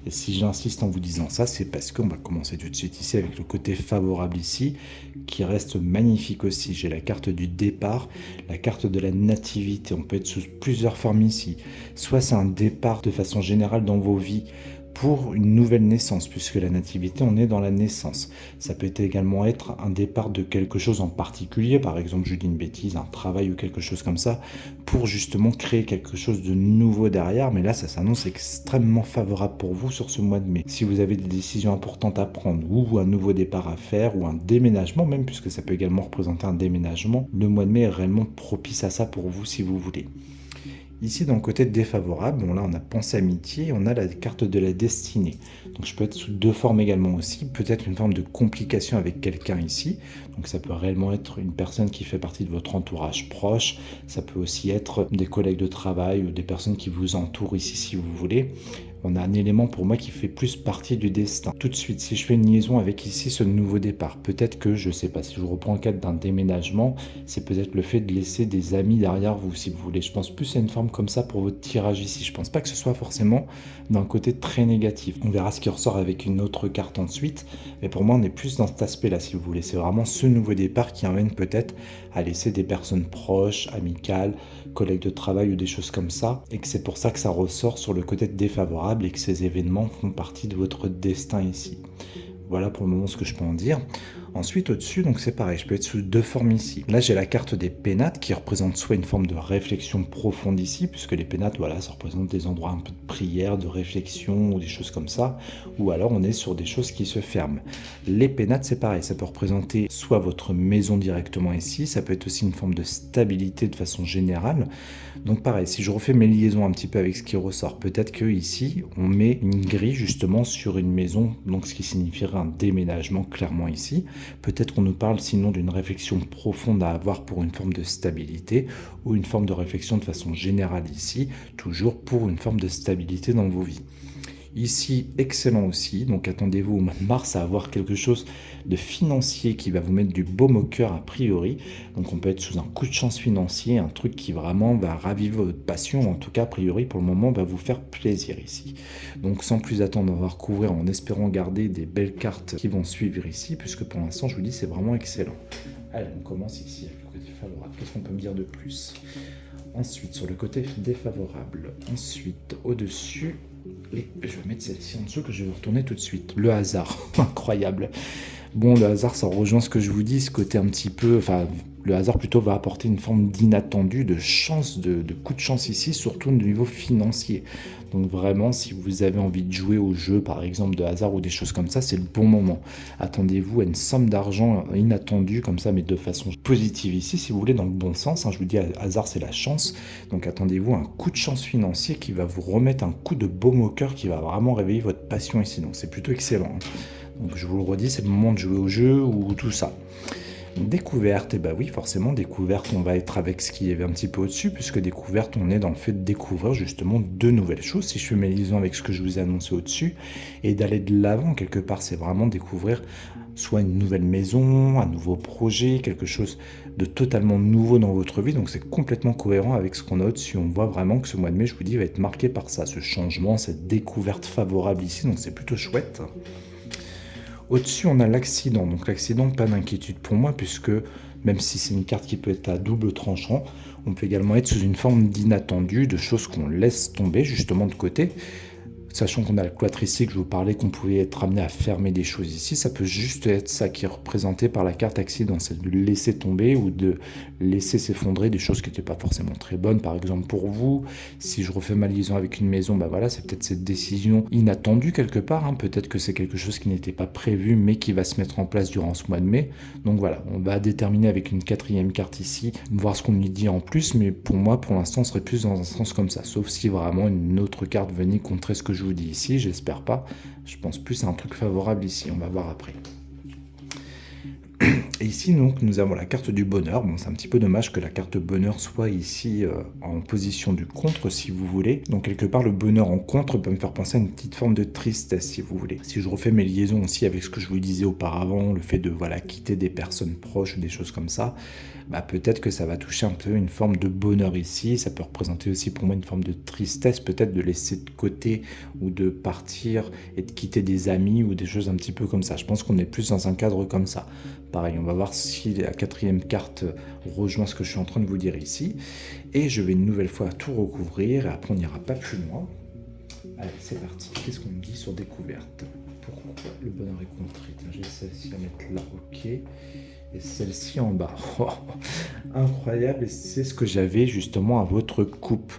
Et si j'insiste en vous disant ça, c'est parce qu'on va commencer tout de suite ici avec le côté favorable ici, qui reste magnifique aussi. J'ai la carte du départ, la carte de la nativité. On peut être sous plusieurs formes ici. Soit c'est un départ de façon générale dans vos vies pour une nouvelle naissance, puisque la nativité, on est dans la naissance. Ça peut également être un départ de quelque chose en particulier, par exemple, je dis une bêtise, un travail ou quelque chose comme ça, pour justement créer quelque chose de nouveau derrière, mais là, ça s'annonce extrêmement favorable pour vous sur ce mois de mai. Si vous avez des décisions importantes à prendre, ou un nouveau départ à faire, ou un déménagement même, puisque ça peut également représenter un déménagement, le mois de mai est réellement propice à ça pour vous, si vous voulez. Ici, dans le côté défavorable, bon là on a pensée amitié, on a la carte de la destinée. Donc je peux être sous deux formes également aussi, peut-être une forme de complication avec quelqu'un ici. Donc ça peut réellement être une personne qui fait partie de votre entourage proche, ça peut aussi être des collègues de travail ou des personnes qui vous entourent ici si vous voulez. On a un élément pour moi qui fait plus partie du destin. Tout de suite, si je fais une liaison avec ici ce nouveau départ, peut-être que, je sais pas, si je reprends le cadre d'un déménagement, c'est peut-être le fait de laisser des amis derrière vous, si vous voulez. Je pense plus à une forme comme ça pour votre tirage ici. Je pense pas que ce soit forcément d'un côté très négatif. On verra ce qui ressort avec une autre carte ensuite, mais pour moi, on est plus dans cet aspect-là, si vous voulez. C'est vraiment ce nouveau départ qui amène peut-être à laisser des personnes proches, amicales, collègues de travail ou des choses comme ça, et que c'est pour ça que ça ressort sur le côté défavorable et que ces événements font partie de votre destin ici. Voilà pour le moment ce que je peux en dire. Ensuite, au-dessus, donc c'est pareil, je peux être sous deux formes ici. Là, j'ai la carte des pénates qui représente soit une forme de réflexion profonde ici, puisque les pénates, voilà, ça représente des endroits un peu de prière, de réflexion ou des choses comme ça, ou alors on est sur des choses qui se ferment. Les pénates, c'est pareil, ça peut représenter soit votre maison directement ici, ça peut être aussi une forme de stabilité de façon générale. Donc pareil, si je refais mes liaisons un petit peu avec ce qui ressort, peut-être que ici, on met une grille justement sur une maison, donc ce qui signifierait un déménagement clairement ici. Peut-être qu'on nous parle sinon d'une réflexion profonde à avoir pour une forme de stabilité ou une forme de réflexion de façon générale ici, toujours pour une forme de stabilité dans vos vies. Ici, excellent aussi, donc attendez-vous au mois de mars à avoir quelque chose de financier qui va vous mettre du baume au cœur a priori. Donc on peut être sous un coup de chance financier, un truc qui vraiment va raviver votre passion, en tout cas a priori pour le moment va vous faire plaisir ici. Donc sans plus attendre, on va recouvrir en espérant garder des belles cartes qui vont suivre ici, puisque pour l'instant je vous dis c'est vraiment excellent. Allez, on commence ici avec le côté favorable, qu'est-ce qu'on peut me dire de plus? Ensuite sur le côté défavorable, ensuite au-dessus, et je vais mettre celle-ci en dessous que je vais retourner tout de suite. Le hasard, incroyable. Bon, le hasard, ça rejoint ce que je vous dis, ce côté un petit peu... Enfin, le hasard plutôt va apporter une forme d'inattendu, de chance, de coup de chance ici, surtout au niveau financier. Donc vraiment, si vous avez envie de jouer au jeu, par exemple, de hasard ou des choses comme ça, c'est le bon moment. Attendez-vous à une somme d'argent inattendue, comme ça, mais de façon positive ici, si vous voulez, dans le bon sens. Hein. Je vous dis, hasard, c'est la chance. Donc attendez-vous à un coup de chance financier qui va vous remettre un coup de baume au cœur, qui va vraiment réveiller votre passion ici. Donc c'est plutôt excellent. Hein. Donc je vous le redis, c'est le moment de jouer au jeu ou tout ça. Découverte, et bah oui, forcément, découverte, on va être avec ce qui est un petit peu au-dessus, puisque découverte, on est dans le fait de découvrir justement de nouvelles choses. Si je fais mes liaisons avec ce que je vous ai annoncé au-dessus, et d'aller de l'avant quelque part, c'est vraiment découvrir soit une nouvelle maison, un nouveau projet, quelque chose de totalement nouveau dans votre vie. Donc c'est complètement cohérent avec ce qu'on a au-dessus. On voit vraiment que ce mois de mai, je vous dis, va être marqué par ça, ce changement, cette découverte favorable ici. Donc c'est plutôt chouette. Au-dessus, on a l'accident. Donc l'accident, pas d'inquiétude pour moi, puisque même si c'est une carte qui peut être à double tranchant, on peut également être sous une forme d'inattendu, de choses qu'on laisse tomber justement de côté. Sachant qu'on a le cloître ici, que je vous parlais qu'on pouvait être amené à fermer des choses ici, ça peut juste être ça qui est représenté par la carte accident, c'est de laisser tomber ou de laisser s'effondrer des choses qui n'étaient pas forcément très bonnes. Par exemple pour vous, si je refais ma liaison avec une maison, bah voilà, c'est peut-être cette décision inattendue quelque part, hein. Peut-être que c'est quelque chose qui n'était pas prévu mais qui va se mettre en place durant ce mois de mai. Donc voilà, on va déterminer avec une quatrième carte ici, voir ce qu'on lui dit en plus, mais pour moi, pour l'instant, on serait plus dans un sens comme ça, sauf si vraiment une autre carte venait contrer ce que je vous dis ici, j'espère pas. Je pense plus à un truc favorable ici, on va voir après. Et ici, donc, nous avons la carte du bonheur. Bon, c'est un petit peu dommage que la carte bonheur soit ici en position du contre, si vous voulez. Donc, quelque part, le bonheur en contre peut me faire penser à une petite forme de tristesse, si vous voulez. Si je refais mes liaisons aussi avec ce que je vous disais auparavant, le fait de voilà quitter des personnes proches ou des choses comme ça, bah, peut-être que ça va toucher un peu une forme de bonheur ici. Ça peut représenter aussi pour moi une forme de tristesse, peut-être de laisser de côté ou de partir et de quitter des amis ou des choses un petit peu comme ça. Je pense qu'on est plus dans un cadre comme ça. Pareil, on va voir si la quatrième carte rejoint ce que je suis en train de vous dire ici. Et je vais une nouvelle fois tout recouvrir et après on n'ira pas plus loin. Allez, c'est parti. Qu'est-ce qu'on me dit sur découverte? Pourquoi le bonheur est contré? J'ai celle-ci à mettre là, ok. Et celle-ci en bas. Oh, incroyable, et c'est ce que j'avais justement à votre coupe.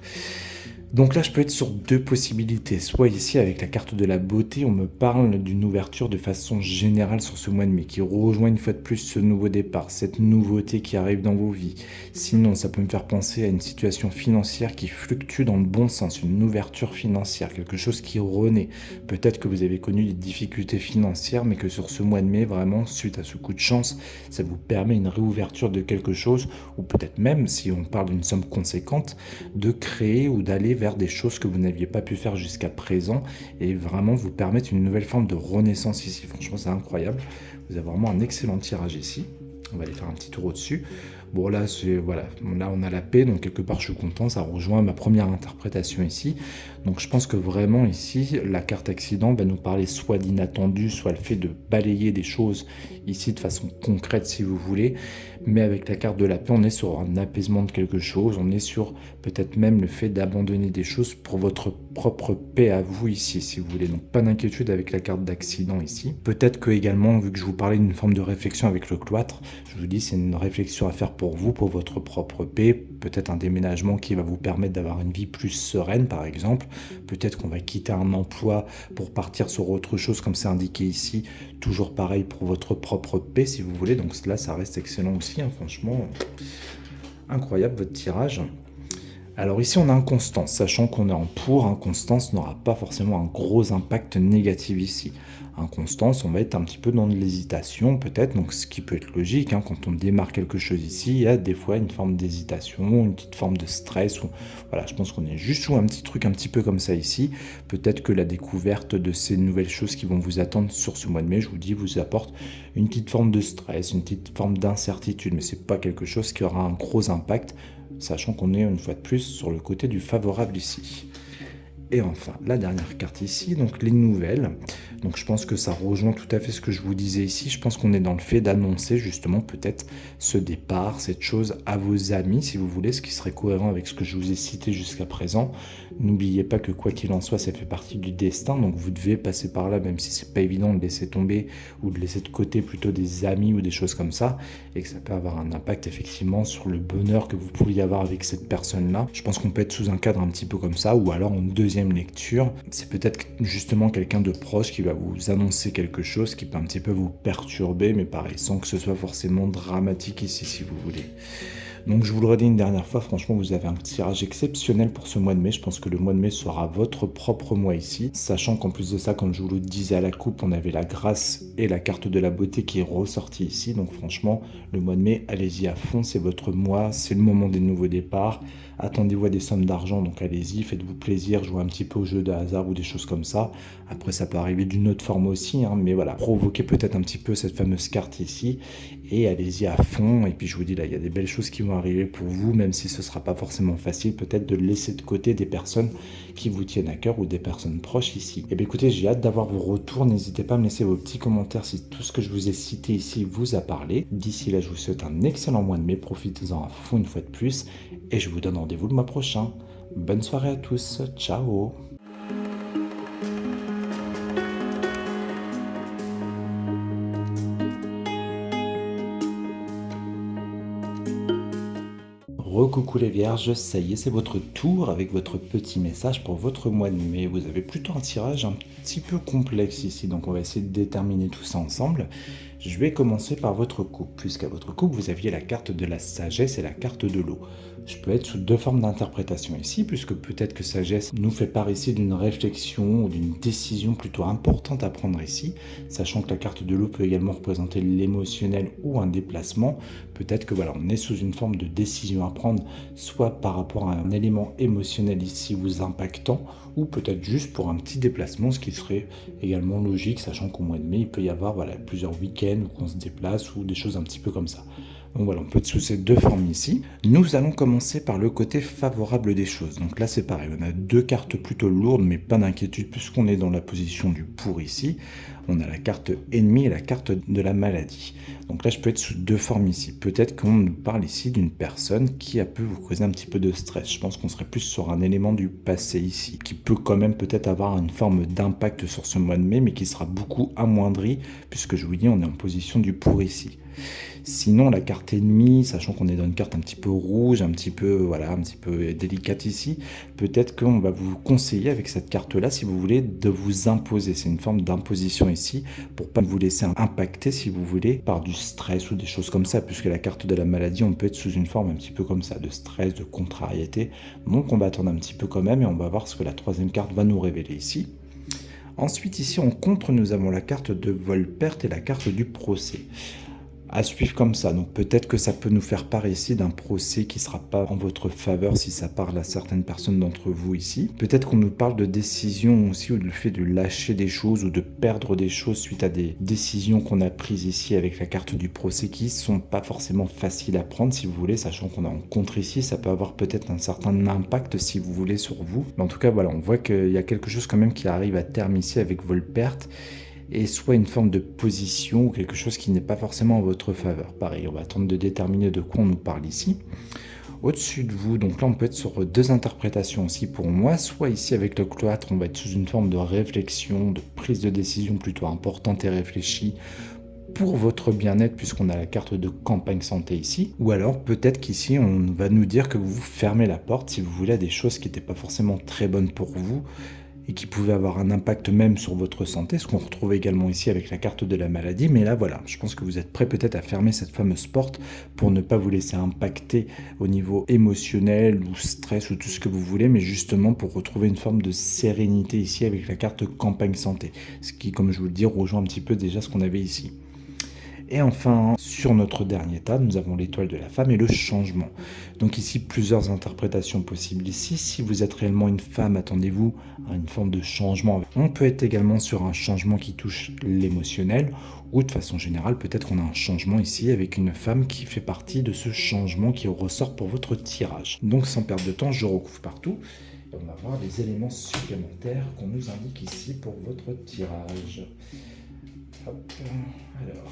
Donc là, je peux être sur deux possibilités. Soit ici, avec la carte de la beauté, on me parle d'une ouverture de façon générale sur ce mois de mai, qui rejoint une fois de plus ce nouveau départ, cette nouveauté qui arrive dans vos vies. Sinon, ça peut me faire penser à une situation financière qui fluctue dans le bon sens, une ouverture financière, quelque chose qui renaît. Peut-être que vous avez connu des difficultés financières, mais que sur ce mois de mai, vraiment, suite à ce coup de chance, ça vous permet une réouverture de quelque chose, ou peut-être même, si on parle d'une somme conséquente, de créer ou d'aller vers des choses que vous n'aviez pas pu faire jusqu'à présent et vraiment vous permettre une nouvelle forme de renaissance ici. Franchement, c'est incroyable. Vous avez vraiment un excellent tirage ici. On va aller faire un petit tour au-dessus. Bon, là, voilà. Là, on a la paix, donc quelque part, je suis content. Ça rejoint ma première interprétation ici. Donc, je pense que vraiment, ici, la carte accident va nous parler soit d'inattendu, soit le fait de balayer des choses ici de façon concrète, si vous voulez. Mais avec la carte de la paix, on est sur un apaisement de quelque chose. On est sur peut-être même le fait d'abandonner des choses pour votre propre paix à vous ici, si vous voulez. Donc, pas d'inquiétude avec la carte d'accident ici. Peut-être que également, vu que je vous parlais d'une forme de réflexion avec le cloître, je vous dis, c'est une réflexion à faire pour vous, pour votre propre paix, peut-être un déménagement qui va vous permettre d'avoir une vie plus sereine par exemple, peut-être qu'on va quitter un emploi pour partir sur autre chose comme c'est indiqué ici, toujours pareil pour votre propre paix si vous voulez, donc là ça reste excellent aussi, hein, franchement, incroyable votre tirage. Alors ici, on a inconstance, sachant qu'on est en pour, inconstance n'aura pas forcément un gros impact négatif ici. Inconstance, on va être un petit peu dans de l'hésitation peut-être, donc ce qui peut être logique, hein, quand on démarre quelque chose ici, il y a des fois une forme d'hésitation, une petite forme de stress, ou voilà, je pense qu'on est juste sur un petit truc un petit peu comme ça ici. Peut-être que la découverte de ces nouvelles choses qui vont vous attendre sur ce mois de mai, je vous dis, vous apporte une petite forme de stress, une petite forme d'incertitude, mais c'est pas quelque chose qui aura un gros impact, sachant qu'on est une fois de plus sur le côté du favorable ici. Et enfin, la dernière carte ici, donc les nouvelles. Donc je pense que ça rejoint tout à fait ce que je vous disais ici. Je pense qu'on est dans le fait d'annoncer justement peut-être ce départ, cette chose à vos amis, si vous voulez, ce qui serait cohérent avec ce que je vous ai cité jusqu'à présent. N'oubliez pas que quoi qu'il en soit, ça fait partie du destin, donc vous devez passer par là, même si c'est pas évident de laisser tomber ou de laisser de côté plutôt des amis ou des choses comme ça, et que ça peut avoir un impact effectivement sur le bonheur que vous pourriez avoir avec cette personne-là. Je pense qu'on peut être sous un cadre un petit peu comme ça, ou alors en deuxième lecture, c'est peut-être justement quelqu'un de proche qui va vous annoncer quelque chose qui peut un petit peu vous perturber, mais pareil, sans que ce soit forcément dramatique ici, si vous voulez. Donc je vous le redis une dernière fois, franchement vous avez un tirage exceptionnel pour ce mois de mai. Je pense que le mois de mai sera votre propre mois ici, sachant qu'en plus de ça, comme je vous le disais à la coupe, on avait la grâce et la carte de la beauté qui est ressortie ici. Donc franchement, le mois de mai, allez-y à fond, c'est votre mois, c'est le moment des nouveaux départs. Attendez-vous à des sommes d'argent, donc allez-y, faites-vous plaisir, jouez un petit peu au jeu de hasard ou des choses comme ça. Après ça peut arriver d'une autre forme aussi, hein, mais voilà, provoquez peut-être un petit peu cette fameuse carte ici et allez-y à fond. Et puis je vous dis là, il y a des belles choses qui vont arriver pour vous, même si ce ne sera pas forcément facile, peut-être de laisser de côté des personnes qui vous tiennent à cœur ou des personnes proches ici. Et bien écoutez, j'ai hâte d'avoir vos retours, n'hésitez pas à me laisser vos petits commentaires si tout ce que je vous ai cité ici vous a parlé. D'ici là, je vous souhaite un excellent mois de mai, profitez-en à fond une fois de plus, et je vous donne rendez-vous le mois prochain. Bonne soirée à tous, ciao. Recoucou les vierges, ça y est, c'est votre tour avec votre petit message pour votre mois de mai. Vous avez plutôt un tirage un petit peu complexe ici, donc on va essayer de déterminer tout ça ensemble. Je vais commencer par votre couple, puisqu'à votre couple, vous aviez la carte de la sagesse et la carte de l'eau. Je peux être sous deux formes d'interprétation ici, puisque peut-être que sagesse nous fait part ici d'une réflexion ou d'une décision plutôt importante à prendre ici, sachant que la carte de l'eau peut également représenter l'émotionnel ou un déplacement. Peut-être que voilà, on est sous une forme de décision à prendre, soit par rapport à un élément émotionnel ici vous impactant, ou peut-être juste pour un petit déplacement, ce qui serait également logique, sachant qu'au mois de mai, il peut y avoir voilà, plusieurs week-ends où on se déplace ou des choses un petit peu comme ça. Donc voilà, on peut être sous ces deux formes ici. Nous allons commencer par le côté favorable des choses. Donc là, c'est pareil, on a deux cartes plutôt lourdes, mais pas d'inquiétude puisqu'on est dans la position du pour ici. On a la carte ennemie et la carte de la maladie. Donc là, je peux être sous deux formes ici. Peut-être qu'on nous parle ici d'une personne qui a pu vous causer un petit peu de stress. Je pense qu'on serait plus sur un élément du passé ici, qui peut quand même peut-être avoir une forme d'impact sur ce mois de mai, mais qui sera beaucoup amoindri, puisque je vous dis, on est en position du pour ici. Sinon, la carte ennemie, sachant qu'on est dans une carte un petit peu rouge, un petit peu délicate ici, peut-être qu'on va vous conseiller avec cette carte-là, si vous voulez, de vous imposer. C'est une forme d'imposition ici, pour pas vous laisser impacter, si vous voulez, par du stress ou des choses comme ça, puisque la carte de la maladie, on peut être sous une forme un petit peu comme ça, de stress, de contrariété. Donc on va attendre un petit peu quand même, et on va voir ce que la troisième carte va nous révéler ici. Ensuite, ici en contre, nous avons la carte de vol-perte et la carte du procès. À suivre comme ça, donc peut-être que ça peut nous faire part ici d'un procès qui ne sera pas en votre faveur si ça parle à certaines personnes d'entre vous ici. Peut-être qu'on nous parle de décision aussi, ou du fait de lâcher des choses ou de perdre des choses suite à des décisions qu'on a prises ici avec la carte du procès qui ne sont pas forcément faciles à prendre si vous voulez, sachant qu'on est en contre ici, ça peut avoir peut-être un certain impact si vous voulez sur vous. Mais en tout cas voilà, on voit qu'il y a quelque chose quand même qui arrive à terme ici avec vol-perte, et soit une forme de position ou quelque chose qui n'est pas forcément en votre faveur. Pareil, on va attendre de déterminer de quoi on nous parle ici. Au-dessus de vous, donc là on peut être sur deux interprétations aussi pour moi, soit ici avec le cloître, on va être sous une forme de réflexion, de prise de décision plutôt importante et réfléchie pour votre bien-être, puisqu'on a la carte de campagne santé ici, ou alors peut-être qu'ici on va nous dire que vous fermez la porte si vous voulez à des choses qui n'étaient pas forcément très bonnes pour vous, et qui pouvaient avoir un impact même sur votre santé, ce qu'on retrouve également ici avec la carte de la maladie. Mais là, voilà, je pense que vous êtes prêt peut-être à fermer cette fameuse porte pour ne pas vous laisser impacter au niveau émotionnel ou stress ou tout ce que vous voulez, mais justement pour retrouver une forme de sérénité ici avec la carte campagne santé, ce qui, comme je vous le dis, rejoint un petit peu déjà ce qu'on avait ici. Et enfin, sur notre dernier tas, nous avons l'étoile de la femme et le changement. Donc ici, plusieurs interprétations possibles ici. Si vous êtes réellement une femme, attendez-vous à une forme de changement. On peut être également sur un changement qui touche l'émotionnel, ou de façon générale, peut-être qu'on a un changement ici avec une femme qui fait partie de ce changement qui ressort pour votre tirage. Donc sans perdre de temps, je recouvre partout. Et on va voir les éléments supplémentaires qu'on nous indique ici pour votre tirage. Hop, alors...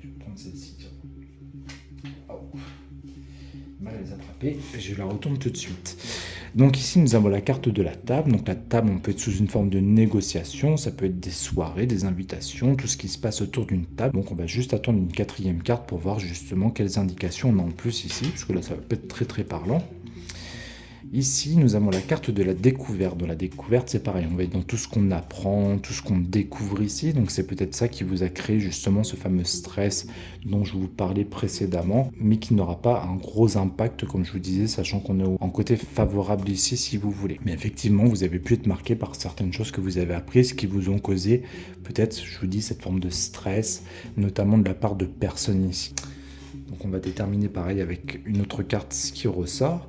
je vais prendre celle-ci. Oh. Mal à les attraper, je la retourne tout de suite. Donc ici, nous avons la carte de la table. Donc la table, on peut être sous une forme de négociation. Ça peut être des soirées, des invitations, tout ce qui se passe autour d'une table. Donc on va juste attendre une quatrième carte pour voir justement quelles indications on a en plus ici. Parce que là, ça va peut être très très parlant. Ici, nous avons la carte de la découverte. Dans la découverte, c'est pareil, on va être dans tout ce qu'on apprend, tout ce qu'on découvre ici. Donc c'est peut-être ça qui vous a créé justement ce fameux stress dont je vous parlais précédemment, mais qui n'aura pas un gros impact, comme je vous disais, sachant qu'on est en côté favorable ici, si vous voulez. Mais effectivement, vous avez pu être marqué par certaines choses que vous avez apprises, qui vous ont causé, peut-être, je vous dis, cette forme de stress, notamment de la part de personnes ici. Donc on va déterminer pareil avec une autre carte ce qui ressort.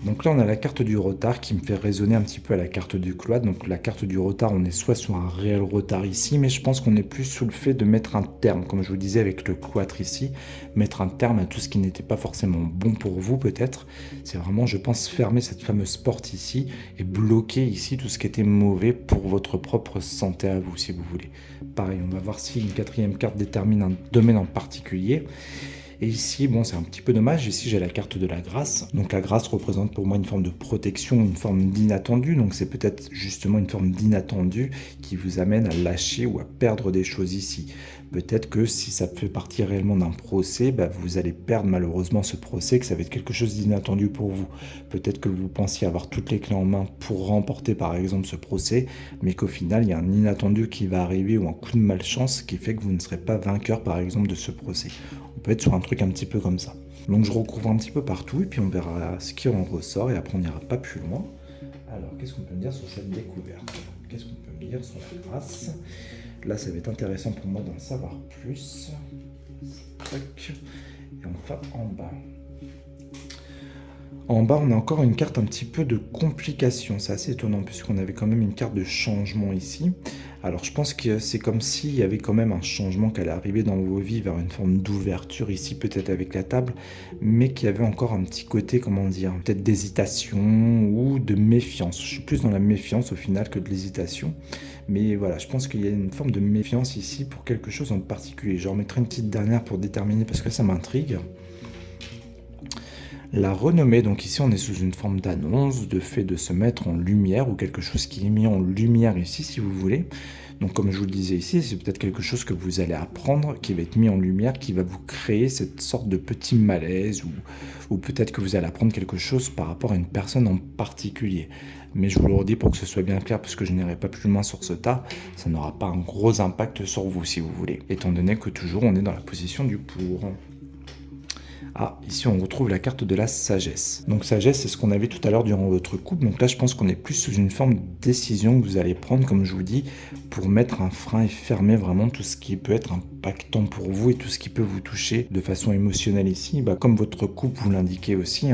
Donc là, on a la carte du retard qui me fait résonner un petit peu à la carte du cloître. Donc la carte du retard, on est soit sur un réel retard ici, mais je pense qu'on est plus sous le fait de mettre un terme, comme je vous disais avec le cloître ici, mettre un terme à tout ce qui n'était pas forcément bon pour vous peut-être. C'est vraiment, je pense, fermer cette fameuse porte ici et bloquer ici tout ce qui était mauvais pour votre propre santé à vous, si vous voulez. Pareil, on va voir si une quatrième carte détermine un domaine en particulier. Et ici, bon, c'est un petit peu dommage, ici j'ai la carte de la grâce. Donc la grâce représente pour moi une forme de protection, une forme d'inattendu. Donc c'est peut-être justement une forme d'inattendu qui vous amène à lâcher ou à perdre des choses ici. Peut-être que si ça fait partie réellement d'un procès, vous allez perdre malheureusement ce procès, que ça va être quelque chose d'inattendu pour vous. Peut-être que vous pensiez avoir toutes les clés en main pour remporter par exemple ce procès, mais qu'au final il y a un inattendu qui va arriver ou un coup de malchance qui fait que vous ne serez pas vainqueur par exemple de ce procès. On peut être sur un truc un petit peu comme ça. Donc je recouvre un petit peu partout et puis on verra ce qui en ressort et après on n'ira pas plus loin. Alors qu'est-ce qu'on peut me dire sur cette découverte? Qu'est-ce qu'on peut me dire sur la grâce? Là ça va être intéressant pour moi d'en savoir plus. Tac. Et enfin en bas. En bas, on a encore une carte un petit peu de complication. C'est assez étonnant puisqu'on avait quand même une carte de changement ici. Alors, je pense que c'est comme s'il y avait quand même un changement qui allait arriver dans vos vies vers une forme d'ouverture ici, peut-être avec la table, mais qui avait encore un petit côté, comment dire, peut-être d'hésitation ou de méfiance. Je suis plus dans la méfiance au final que de l'hésitation. Mais voilà, je pense qu'il y a une forme de méfiance ici pour quelque chose en particulier. Je remettrai une petite dernière pour déterminer parce que ça m'intrigue. La renommée, donc ici on est sous une forme d'annonce, de fait de se mettre en lumière ou quelque chose qui est mis en lumière ici si vous voulez. Donc comme je vous le disais ici, c'est peut-être quelque chose que vous allez apprendre, qui va être mis en lumière, qui va vous créer cette sorte de petit malaise ou peut-être que vous allez apprendre quelque chose par rapport à une personne en particulier. Mais je vous le redis pour que ce soit bien clair, parce que je n'irai pas plus loin sur ce tas, ça n'aura pas un gros impact sur vous si vous voulez, étant donné que toujours on est dans la position du pour. Ah, ici on retrouve la carte de la sagesse. Donc sagesse, c'est ce qu'on avait tout à l'heure durant votre couple. Donc là, je pense qu'on est plus sous une forme de décision que vous allez prendre, comme je vous dis, pour mettre un frein et fermer vraiment tout ce qui peut être impactant pour vous et tout ce qui peut vous toucher de façon émotionnelle ici. Comme votre couple vous l'indiquait aussi,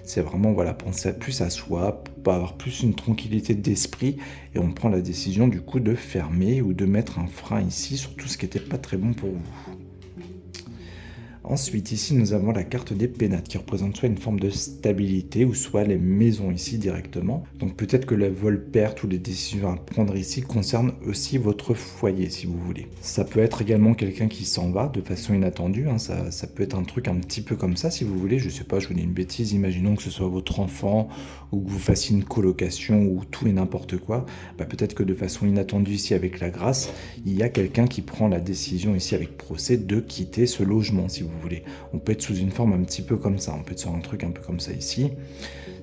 c'est vraiment penser plus à soi, pour avoir plus une tranquillité d'esprit et on prend la décision du coup de fermer ou de mettre un frein ici sur tout ce qui n'était pas très bon pour vous. Ensuite, ici, nous avons la carte des pénates qui représente soit une forme de stabilité ou soit les maisons ici directement. Donc peut-être que la vol-perte ou les décisions à prendre ici concernent aussi votre foyer si vous voulez. Ça peut être également quelqu'un qui s'en va de façon inattendue. Ça peut être un truc un petit peu comme ça si vous voulez. Je sais pas, je vous dis une bêtise. Imaginons que ce soit votre enfant ou que vous fassiez une colocation ou tout et n'importe quoi. Peut-être que de façon inattendue ici avec la grâce, il y a quelqu'un qui prend la décision ici avec procès de quitter ce logement si vous voulez. On peut être sous une forme un petit peu comme ça, on peut être sur un truc un peu comme ça ici.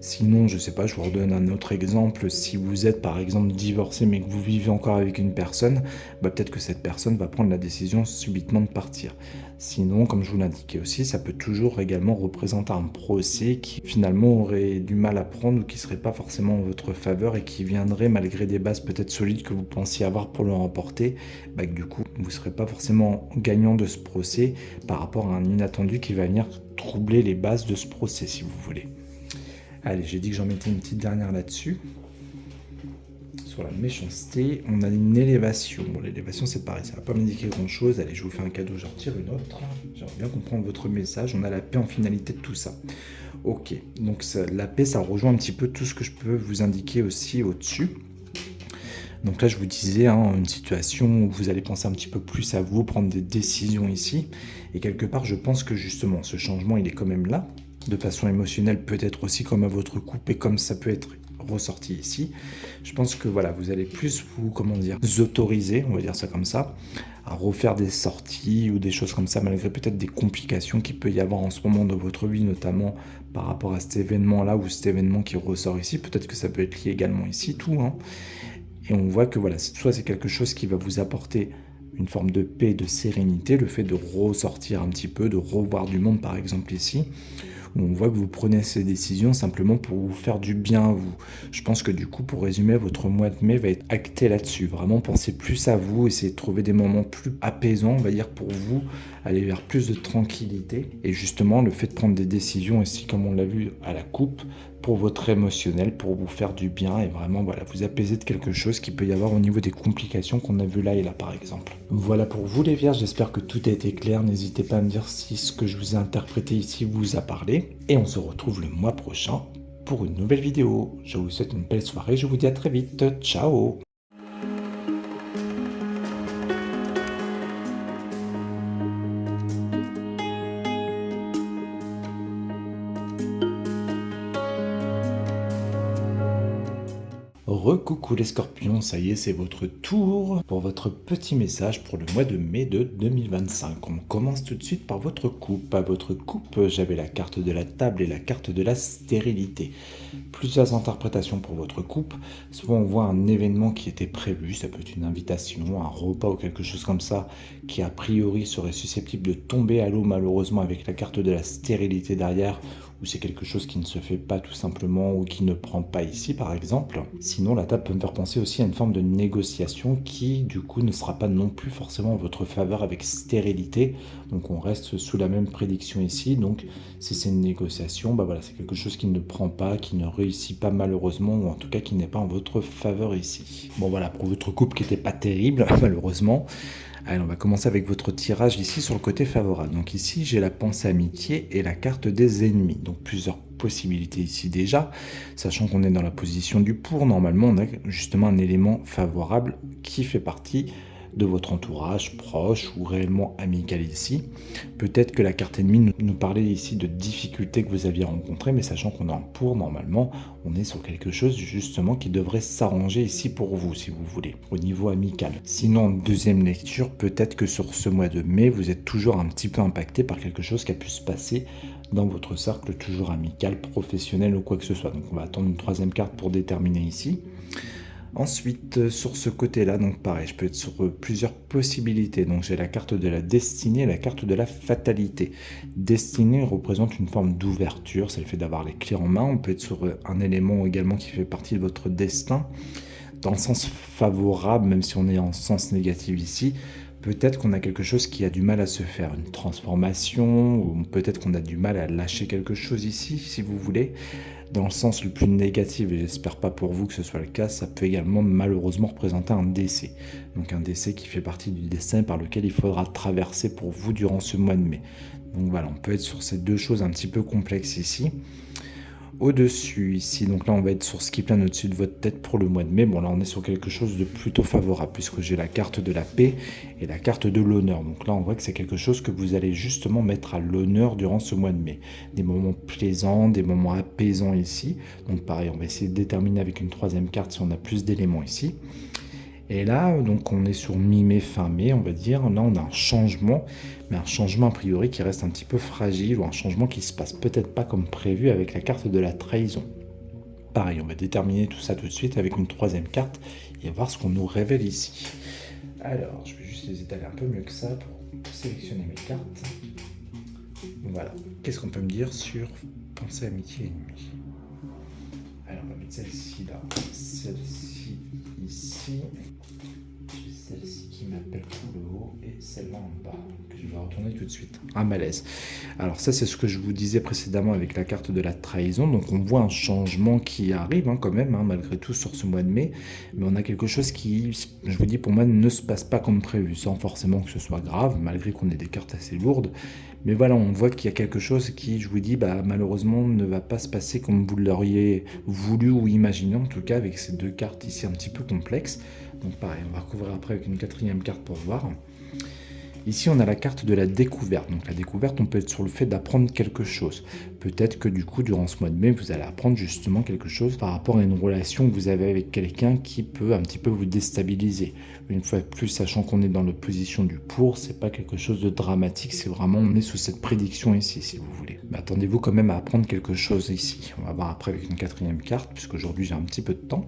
Sinon, je sais pas, je vous redonne un autre exemple. Si vous êtes par exemple divorcé mais que vous vivez encore avec une personne, peut-être que cette personne va prendre la décision subitement de partir. Sinon, comme je vous l'indiquais aussi, ça peut toujours également représenter un procès qui finalement aurait du mal à prendre ou qui serait pas forcément en votre faveur et qui viendrait malgré des bases peut-être solides que vous pensiez avoir pour le remporter, que du coup vous ne serez pas forcément gagnant de ce procès par rapport à un inattendu qui va venir troubler les bases de ce procès si vous voulez. Allez, j'ai dit que j'en mettais une petite dernière là-dessus. Sur la méchanceté, on a une élévation. Bon, l'élévation, c'est pareil, ça va pas m'indiquer grand-chose. Allez, je vous fais un cadeau, j'en retire une autre. J'aimerais bien comprendre votre message. On a la paix en finalité de tout ça. Ok, donc la paix, ça rejoint un petit peu tout ce que je peux vous indiquer aussi au-dessus. Donc là, je vous disais, une situation où vous allez penser un petit peu plus à vous, prendre des décisions ici. Et quelque part, je pense que justement, ce changement, il est quand même là. De façon émotionnelle, peut-être aussi comme à votre couple et comme ça peut être ressorti ici. Je pense que voilà, vous allez plus vous autoriser, on va dire ça comme ça, à refaire des sorties ou des choses comme ça, malgré peut-être des complications qu'il peut y avoir en ce moment dans votre vie, notamment par rapport à cet événement-là ou cet événement qui ressort ici. Peut-être que ça peut être lié également ici, tout. Et on voit que voilà, soit c'est quelque chose qui va vous apporter une forme de paix, de sérénité, le fait de ressortir un petit peu, de revoir du monde par exemple ici, où on voit que vous prenez ces décisions simplement pour vous faire du bien à vous. Je pense que du coup, pour résumer, votre mois de mai va être acté là-dessus. Vraiment, pensez plus à vous, essayez de trouver des moments plus apaisants, on va dire, pour vous, aller vers plus de tranquillité. Et justement, le fait de prendre des décisions ici, comme on l'a vu à la coupe, pour votre émotionnel, pour vous faire du bien et vraiment voilà, vous apaiser de quelque chose qui peut y avoir au niveau des complications qu'on a vu là et là par exemple. Voilà pour vous les vierges, j'espère que tout a été clair. N'hésitez pas à me dire si ce que je vous ai interprété ici vous a parlé. Et on se retrouve le mois prochain pour une nouvelle vidéo. Je vous souhaite une belle soirée, je vous dis à très vite. Ciao. Recoucou les scorpions, ça y est, c'est votre tour pour votre petit message pour le mois de mai de 2025. On commence tout de suite par votre coupe. À votre coupe, j'avais la carte de la table et la carte de la stérilité. Plusieurs interprétations pour votre coupe. Souvent on voit un événement qui était prévu, ça peut être une invitation, un repas ou quelque chose comme ça, qui a priori serait susceptible de tomber à l'eau malheureusement avec la carte de la stérilité derrière, ou c'est quelque chose qui ne se fait pas tout simplement ou qui ne prend pas ici par exemple. Sinon la table peut me faire penser aussi à une forme de négociation qui du coup ne sera pas non plus forcément en votre faveur avec stérilité. Donc on reste sous la même prédiction ici. Donc si c'est une négociation, voilà, c'est quelque chose qui ne prend pas, qui ne réussit pas malheureusement, ou en tout cas qui n'est pas en votre faveur ici. Bon voilà, pour votre couple qui n'était pas terrible malheureusement. Allez, on va commencer avec votre tirage ici sur le côté favorable. Donc ici, j'ai la pensée amitié et la carte des ennemis. Donc plusieurs possibilités ici déjà, sachant qu'on est dans la position du pour. Normalement, on a justement un élément favorable qui fait partie de votre entourage proche ou réellement amical ici. Peut-être que la carte ennemie nous parlait ici de difficultés que vous aviez rencontrées, mais sachant qu'on est en pour, normalement, on est sur quelque chose justement qui devrait s'arranger ici pour vous, si vous voulez, au niveau amical. Sinon, en deuxième lecture, peut-être que sur ce mois de mai, vous êtes toujours un petit peu impacté par quelque chose qui a pu se passer dans votre cercle, toujours amical, professionnel ou quoi que ce soit. Donc on va attendre une troisième carte pour déterminer ici. Ensuite, sur ce côté-là, donc pareil, je peux être sur plusieurs possibilités. Donc j'ai la carte de la destinée et la carte de la fatalité. Destinée représente une forme d'ouverture, c'est le fait d'avoir les clés en main. On peut être sur un élément également qui fait partie de votre destin, dans le sens favorable, même si on est en sens négatif ici. Peut-être qu'on a quelque chose qui a du mal à se faire, une transformation, ou peut-être qu'on a du mal à lâcher quelque chose ici, si vous voulez. Dans le sens le plus négatif, et j'espère pas pour vous que ce soit le cas, ça peut également malheureusement représenter un décès. Donc un décès qui fait partie du destin par lequel il faudra traverser pour vous durant ce mois de mai. Donc voilà, on peut être sur ces deux choses un petit peu complexes ici. Au-dessus ici, donc là on va être sur ce qui plane au-dessus de votre tête pour le mois de mai. Bon là on est sur quelque chose de plutôt favorable puisque j'ai la carte de la paix et la carte de l'honneur. Donc là on voit que c'est quelque chose que vous allez justement mettre à l'honneur durant ce mois de mai. Des moments plaisants, des moments apaisants ici. Donc pareil, on va essayer de déterminer avec une troisième carte si on a plus d'éléments ici. Et là, donc on est sur mi-mai, fin mai, on va dire. Là, on a un changement, mais un changement a priori qui reste un petit peu fragile, ou un changement qui se passe peut-être pas comme prévu avec la carte de la trahison. Pareil, on va déterminer tout ça tout de suite avec une troisième carte et voir ce qu'on nous révèle ici. Alors, je vais juste les étaler un peu mieux que ça pour sélectionner mes cartes. Voilà. Qu'est-ce qu'on peut me dire sur pensée, amitié et ennemi? Alors, on va mettre celle-ci là, celle-ci ici, celle-ci qui m'appelle pour le haut et celle-là en bas, que je vais retourner tout de suite. Un malaise. Alors ça, c'est ce que je vous disais précédemment avec la carte de la trahison. Donc on voit un changement qui arrive quand même, malgré tout, sur ce mois de mai. Mais on a quelque chose qui, je vous dis, pour moi, ne se passe pas comme prévu, sans forcément que ce soit grave, malgré qu'on ait des cartes assez lourdes. Mais voilà, on voit qu'il y a quelque chose qui, je vous dis, malheureusement, ne va pas se passer comme vous l'auriez voulu ou imaginé, en tout cas, avec ces deux cartes ici un petit peu complexes. Donc pareil, on va recouvrir après avec une quatrième carte pour voir. Ici, on a la carte de la découverte. Donc la découverte, on peut être sur le fait d'apprendre quelque chose. Peut-être que du coup, durant ce mois de mai, vous allez apprendre justement quelque chose par rapport à une relation que vous avez avec quelqu'un qui peut un petit peu vous déstabiliser. Une fois de plus, sachant qu'on est dans l'opposition du pour, c'est pas quelque chose de dramatique, c'est vraiment, on est sous cette prédiction ici, si vous voulez. Mais attendez-vous quand même à apprendre quelque chose ici. On va voir après avec une quatrième carte, puisqu'aujourd'hui j'ai un petit peu de temps.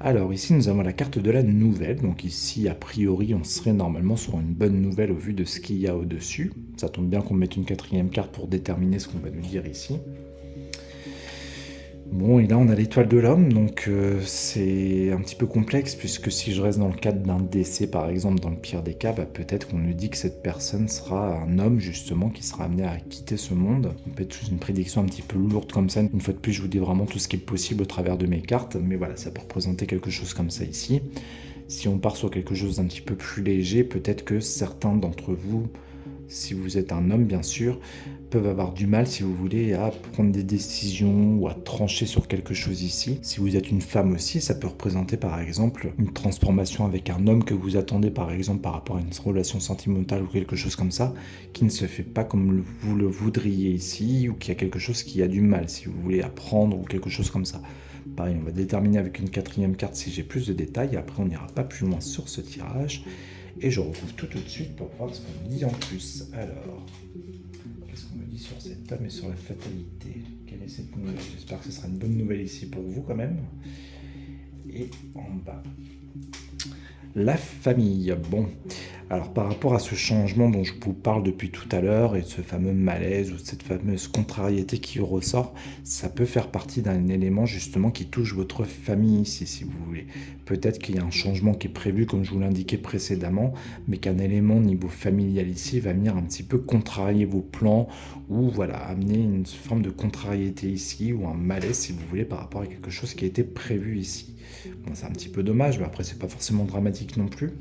Alors ici nous avons la carte de la nouvelle, donc ici a priori on serait normalement sur une bonne nouvelle au vu de ce qu'il y a au-dessus. Ça tombe bien qu'on mette une quatrième carte pour déterminer ce qu'on va nous dire ici. Bon, et là on a l'étoile de l'homme, donc c'est un petit peu complexe puisque si je reste dans le cadre d'un décès par exemple, dans le pire des cas, peut-être qu'on nous dit que cette personne sera un homme justement qui sera amené à quitter ce monde. On peut être sous une prédiction un petit peu lourde comme ça. Une fois de plus, je vous dis vraiment tout ce qui est possible au travers de mes cartes, mais voilà, ça peut représenter quelque chose comme ça ici. Si on part sur quelque chose d'un petit peu plus léger, peut-être que certains d'entre vous, si vous êtes un homme bien sûr, peuvent avoir du mal, si vous voulez, à prendre des décisions ou à trancher sur quelque chose ici. Si vous êtes une femme aussi, ça peut représenter par exemple une transformation avec un homme que vous attendez par exemple par rapport à une relation sentimentale ou quelque chose comme ça, qui ne se fait pas comme vous le voudriez ici, ou qui a quelque chose qui a du mal, si vous voulez apprendre ou quelque chose comme ça. Pareil, on va déterminer avec une quatrième carte si j'ai plus de détails, et après on n'ira pas plus loin sur ce tirage. Et je retrouve tout de suite pour voir ce qu'on me dit en plus. Alors, qu'est-ce qu'on me dit sur cet homme et sur la fatalité? Quelle est cette nouvelle? J'espère que ce sera une bonne nouvelle ici pour vous quand même. Et en bas, la famille. Bon, alors par rapport à ce changement dont je vous parle depuis tout à l'heure et de ce fameux malaise ou de cette fameuse contrariété qui ressort, ça peut faire partie d'un élément justement qui touche votre famille ici, si vous voulez. Peut-être qu'il y a un changement qui est prévu comme je vous l'indiquais précédemment, mais qu'un élément niveau familial ici va venir un petit peu contrarier vos plans ou voilà, amener une forme de contrariété ici ou un malaise si vous voulez par rapport à quelque chose qui a été prévu ici. Bon, c'est un petit peu dommage, mais après c'est pas forcément dramatique non plus.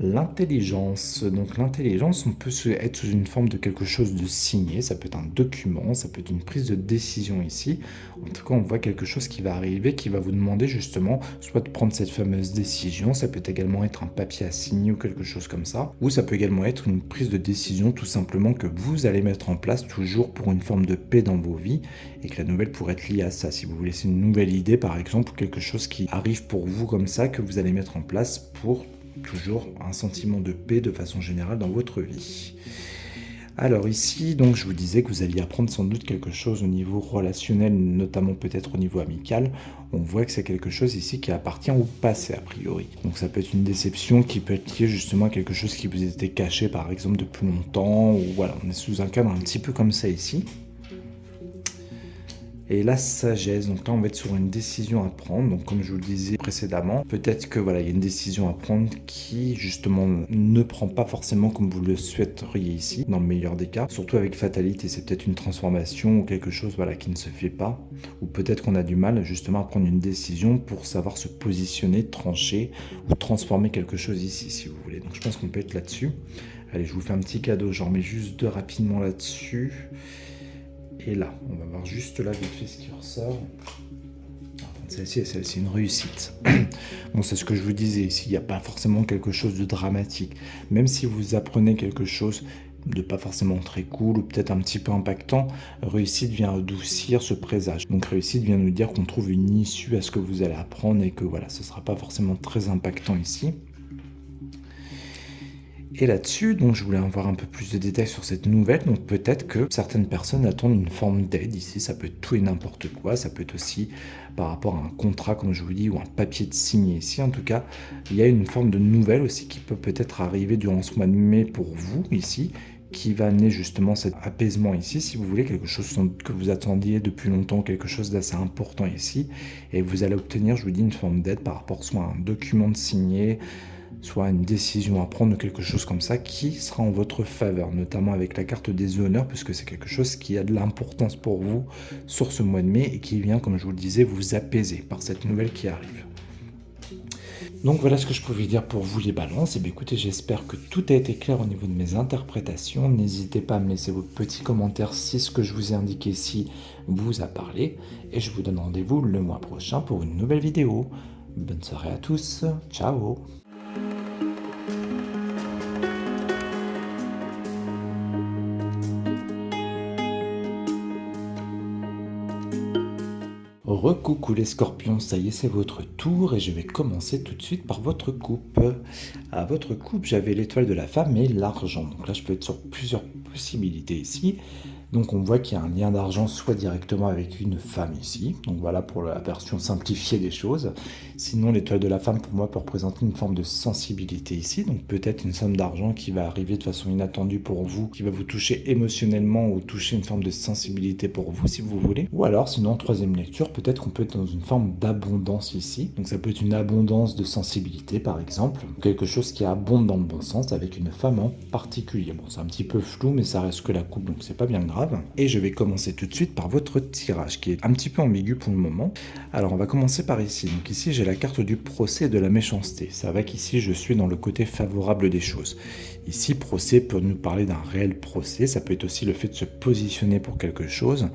L'intelligence. Donc l'intelligence, on peut être sous une forme de quelque chose de signé, ça peut être un document, ça peut être une prise de décision ici. En tout cas, on voit quelque chose qui va arriver, qui va vous demander justement soit de prendre cette fameuse décision, ça peut également être un papier à signer ou quelque chose comme ça, ou ça peut également être une prise de décision tout simplement que vous allez mettre en place toujours pour une forme de paix dans vos vies, et que la nouvelle pourrait être liée à ça. Si vous voulez, c'est une nouvelle idée par exemple, ou quelque chose qui arrive pour vous comme ça, que vous allez mettre en place pour toujours un sentiment de paix de façon générale dans votre vie. Alors ici, donc je vous disais que vous alliez apprendre sans doute quelque chose au niveau relationnel, notamment peut-être au niveau amical. On voit que c'est quelque chose ici qui appartient au passé a priori. Donc ça peut être une déception qui peut être liée justement à quelque chose qui vous était caché par exemple depuis longtemps, ou voilà, on est sous un cadre un petit peu comme ça ici. Et la sagesse, donc là on va être sur une décision à prendre, donc comme je vous le disais précédemment, peut-être que voilà, il y a une décision à prendre qui justement ne prend pas forcément comme vous le souhaiteriez ici, dans le meilleur des cas, surtout avec fatalité, c'est peut-être une transformation ou quelque chose voilà, qui ne se fait pas, ou peut-être qu'on a du mal justement à prendre une décision pour savoir se positionner, trancher ou transformer quelque chose ici si vous voulez, donc je pense qu'on peut être là-dessus. Allez, je vous fais un petit cadeau, j'en remets juste deux rapidement là-dessus. Et là, on va voir juste là vite fait ce qui ressort. Celle-ci, c'est une réussite. Bon, c'est ce que je vous disais, ici, il n'y a pas forcément quelque chose de dramatique. Même si vous apprenez quelque chose de pas forcément très cool ou peut-être un petit peu impactant, réussite vient adoucir ce présage. Donc réussite vient nous dire qu'on trouve une issue à ce que vous allez apprendre et que voilà, ce ne sera pas forcément très impactant ici. Et là-dessus, donc je voulais avoir un peu plus de détails sur cette nouvelle. Donc peut-être que certaines personnes attendent une forme d'aide ici. Ça peut être tout et n'importe quoi. Ça peut être aussi par rapport à un contrat, comme je vous dis, ou un papier de signé ici. En tout cas, il y a une forme de nouvelle aussi qui peut peut-être arriver durant ce mois de mai pour vous ici, qui va amener justement cet apaisement ici, si vous voulez, quelque chose que vous attendiez depuis longtemps, quelque chose d'assez important ici, et vous allez obtenir, je vous dis, une forme d'aide par rapport soit à un document de signé, soit une décision à prendre ou quelque chose comme ça qui sera en votre faveur, notamment avec la carte des honneurs, puisque c'est quelque chose qui a de l'importance pour vous sur ce mois de mai et qui vient, comme je vous le disais, vous apaiser par cette nouvelle qui arrive. Donc voilà ce que je pouvais dire pour vous les balances. Et bien écoutez, j'espère que tout a été clair au niveau de mes interprétations. N'hésitez pas à me laisser vos petits commentaires si ce que je vous ai indiqué ici vous a parlé. Et je vous donne rendez-vous le mois prochain pour une nouvelle vidéo. Bonne soirée à tous. Ciao. Recoucou les scorpions, ça y est, c'est votre tour et je vais commencer tout de suite par votre coupe. À votre coupe, j'avais l'étoile de la femme et l'argent. Donc là, je peux être sur plusieurs possibilités ici. Donc on voit qu'il y a un lien d'argent soit directement avec une femme ici. Donc voilà pour la version simplifiée des choses. Sinon, l'étoile de la femme pour moi peut représenter une forme de sensibilité ici. Donc peut-être une somme d'argent qui va arriver de façon inattendue pour vous, qui va vous toucher émotionnellement ou toucher une forme de sensibilité pour vous si vous voulez. Ou alors sinon, troisième lecture, peut-être qu'on peut être dans une forme d'abondance ici. Donc ça peut être une abondance de sensibilité par exemple. Quelque chose qui abonde dans le bon sens avec une femme en particulier. Bon, c'est un petit peu flou mais ça reste que la coupe donc c'est pas bien grave. Et je vais commencer tout de suite par votre tirage qui est un petit peu ambigu pour le moment. Alors on va commencer par ici. Donc ici j'ai la carte du procès et de la méchanceté. Ça va qu'ici je suis dans le côté favorable des choses. Ici procès peut nous parler d'un réel procès. Ça peut être aussi le fait de se positionner pour quelque chose.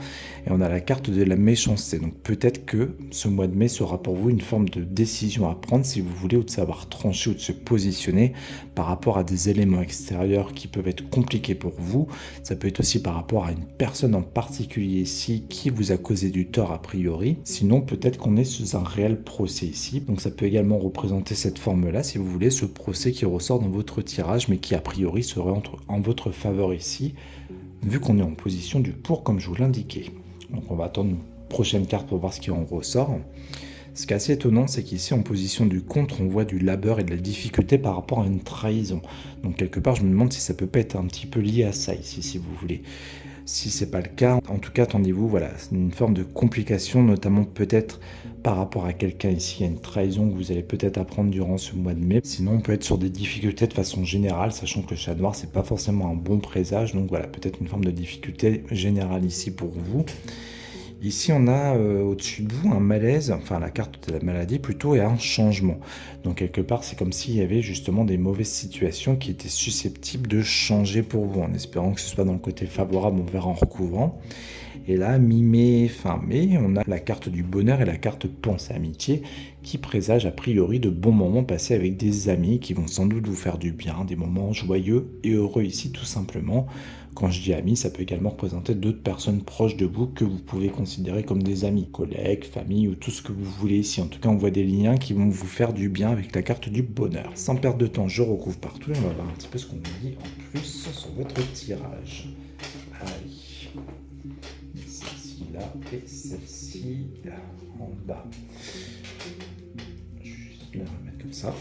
Et on a la carte de la méchanceté. Donc peut-être que ce mois de mai sera pour vous une forme de décision à prendre si vous voulez, ou de savoir trancher ou de se positionner par rapport à des éléments extérieurs qui peuvent être compliqués pour vous. Ça peut être aussi par rapport à une personne en particulier ici qui vous a causé du tort a priori. Sinon, peut-être qu'on est sous un réel procès ici. Donc ça peut également représenter cette forme-là, si vous voulez, ce procès qui ressort dans votre tirage, mais qui a priori serait en votre faveur ici, vu qu'on est en position du pour, comme je vous l'indiquais. Donc on va attendre une prochaine carte pour voir ce qui en ressort. Ce qui est assez étonnant, c'est qu'ici, en position du contre, on voit du labeur et de la difficulté par rapport à une trahison. Donc quelque part, je me demande si ça peut pas être un petit peu lié à ça ici, si vous voulez. Si c'est pas le cas, en tout cas, attendez-vous, voilà, c'est une forme de complication, notamment peut-être par rapport à quelqu'un ici, il y a une trahison que vous allez peut-être apprendre durant ce mois de mai. Sinon, on peut être sur des difficultés de façon générale, sachant que le chat noir, c'est pas forcément un bon présage, donc voilà, peut-être une forme de difficulté générale ici pour vous. Ici, on a au-dessus de vous un malaise, enfin la carte de la maladie plutôt, et un changement. Donc quelque part, c'est comme s'il y avait justement des mauvaises situations qui étaient susceptibles de changer pour vous, en espérant que ce soit dans le côté favorable, on verra en recouvrant. Et là, mi-mai, fin mai, on a la carte du bonheur et la carte pensée amitié qui présage a priori de bons moments passés avec des amis qui vont sans doute vous faire du bien, des moments joyeux et heureux ici tout simplement. Quand je dis amis, ça peut également représenter d'autres personnes proches de vous que vous pouvez considérer comme des amis, collègues, famille ou tout ce que vous voulez ici. En tout cas, on voit des liens qui vont vous faire du bien avec la carte du bonheur. Sans perdre de temps, je recouvre partout et on va voir un petit peu ce qu'on nous dit en plus sur votre tirage. Allez. Celle-ci là et celle-ci en bas. Juste la remettre comme ça.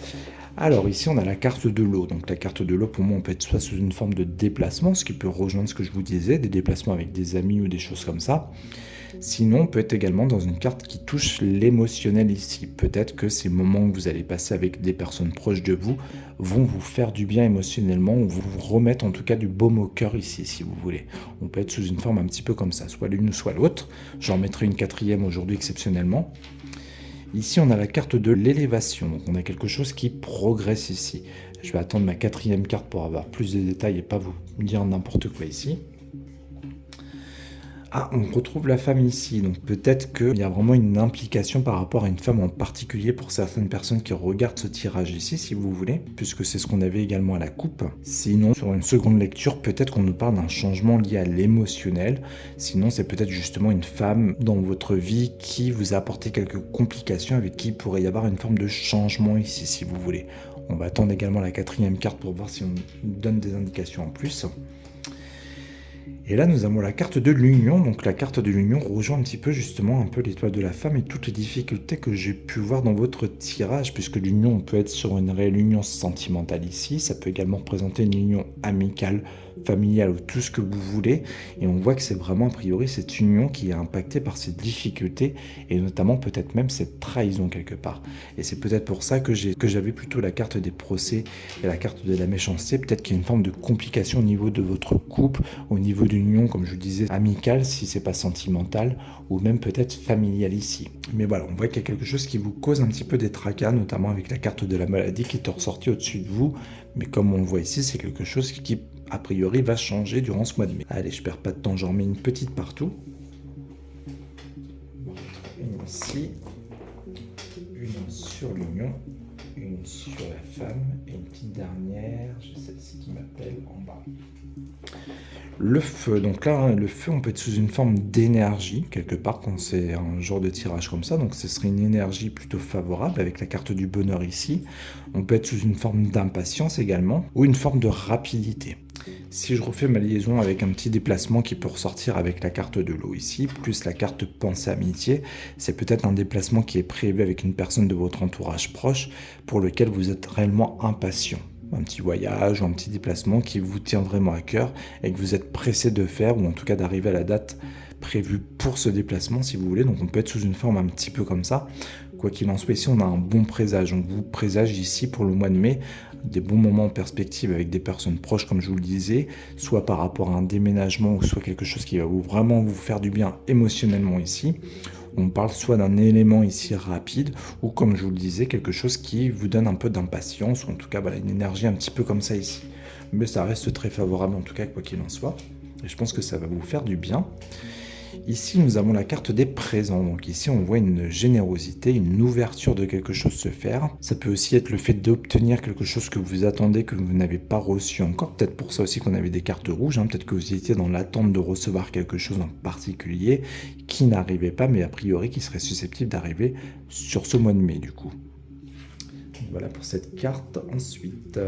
Alors ici on a la carte de l'eau, donc la carte de l'eau pour moi on peut être soit sous une forme de déplacement, ce qui peut rejoindre ce que je vous disais, des déplacements avec des amis ou des choses comme ça. Sinon on peut être également dans une carte qui touche l'émotionnel ici. Peut-être que ces moments que vous allez passer avec des personnes proches de vous vont vous faire du bien émotionnellement ou vous remettre en tout cas du baume au cœur ici si vous voulez. On peut être sous une forme un petit peu comme ça, soit l'une ou soit l'autre. J'en mettrai une quatrième aujourd'hui exceptionnellement. Ici, on a la carte de l'élévation, donc on a quelque chose qui progresse ici. Je vais attendre ma quatrième carte pour avoir plus de détails et pas vous dire n'importe quoi ici. Ah, on retrouve la femme ici, donc peut-être qu'il y a vraiment une implication par rapport à une femme en particulier pour certaines personnes qui regardent ce tirage ici, si vous voulez, puisque c'est ce qu'on avait également à la coupe. Sinon, sur une seconde lecture, peut-être qu'on nous parle d'un changement lié à l'émotionnel. Sinon, c'est peut-être justement une femme dans votre vie qui vous a apporté quelques complications avec qui il pourrait y avoir une forme de changement ici, si vous voulez. On va attendre également la quatrième carte pour voir si on donne des indications en plus. Et là, nous avons la carte de l'union. Donc la carte de l'union rejoint un petit peu justement un peu l'étoile de la femme et toutes les difficultés que j'ai pu voir dans votre tirage, puisque l'union peut être sur une réelle union sentimentale ici. Ça peut également représenter une union amicale, familiale ou tout ce que vous voulez. Et on voit que c'est vraiment a priori cette union qui est impactée par ces difficultés et notamment peut-être même cette trahison quelque part. Et c'est peut-être pour ça que j'avais plutôt la carte des procès et la carte de la méchanceté. Peut-être qu'il y a une forme de complication au niveau de votre couple, au niveau d'une union, comme je vous disais, amicale si c'est pas sentimental, ou même peut-être familiale ici. Mais voilà, on voit qu'il y a quelque chose qui vous cause un petit peu des tracas, notamment avec la carte de la maladie qui est ressortie au-dessus de vous. Mais comme on le voit ici, c'est quelque chose qui a priori va changer durant ce mois de mai. Allez, je perds pas de temps, j'en remets une petite partout. Une ici, une sur l'union, une sur la femme et une petite dernière, j'ai celle-ci qui m'appelle en bas. Le feu, donc là, le feu, on peut être sous une forme d'énergie, quelque part, quand c'est un genre de tirage comme ça, donc ce serait une énergie plutôt favorable, avec la carte du bonheur ici. On peut être sous une forme d'impatience également, ou une forme de rapidité. Si je refais ma liaison avec un petit déplacement qui peut ressortir avec la carte de l'eau ici, plus la carte pensée amitié, c'est peut-être un déplacement qui est prévu avec une personne de votre entourage proche, pour lequel vous êtes réellement impatient. Un petit voyage ou un petit déplacement qui vous tient vraiment à cœur et que vous êtes pressé de faire, ou en tout cas d'arriver à la date prévue pour ce déplacement si vous voulez. Donc on peut être sous une forme un petit peu comme ça. Quoi qu'il en soit, ici on a un bon présage. On vous présage ici pour le mois de mai des bons moments en perspective avec des personnes proches, comme je vous le disais, soit par rapport à un déménagement ou soit quelque chose qui va vraiment vous faire du bien émotionnellement ici. On parle soit d'un élément ici rapide, ou comme je vous le disais, quelque chose qui vous donne un peu d'impatience, ou en tout cas voilà, une énergie un petit peu comme ça ici. Mais ça reste très favorable en tout cas, quoi qu'il en soit. Et je pense que ça va vous faire du bien. Ici, nous avons la carte des présents. Donc ici, on voit une générosité, une ouverture de quelque chose se faire. Ça peut aussi être le fait d'obtenir quelque chose que vous attendez, que vous n'avez pas reçu encore. Peut-être pour ça aussi qu'on avait des cartes rouges. Peut-être que vous étiez dans l'attente de recevoir quelque chose en particulier qui n'arrivait pas, mais a priori qui serait susceptible d'arriver sur ce mois de mai du coup. Voilà pour cette carte. Ensuite,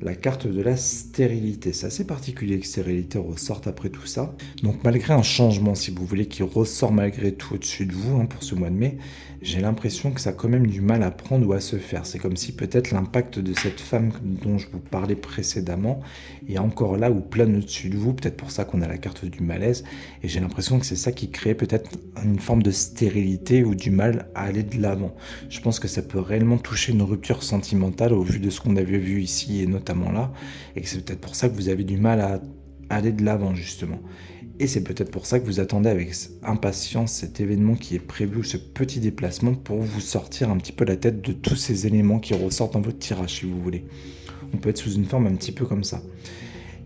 la carte de la stérilité. C'est assez particulier que stérilité ressorte après tout ça. Donc malgré un changement, si vous voulez, qui ressort malgré tout au-dessus de vous pour ce mois de mai, j'ai l'impression que ça a quand même du mal à prendre ou à se faire. C'est comme si peut-être l'impact de cette femme dont je vous parlais précédemment est encore là ou plane au-dessus de vous. Peut-être pour ça qu'on a la carte du malaise. Et j'ai l'impression que c'est ça qui crée peut-être une forme de stérilité ou du mal à aller de l'avant. Je pense que ça peut réellement toucher une rupture sentimentale au vu de ce qu'on avait vu ici et notamment là. Et que c'est peut-être pour ça que vous avez du mal à aller de l'avant justement. Et c'est peut-être pour ça que vous attendez avec impatience cet événement qui est prévu, ce petit déplacement, pour vous sortir un petit peu la tête de tous ces éléments qui ressortent dans votre tirage, si vous voulez. On peut être sous une forme un petit peu comme ça.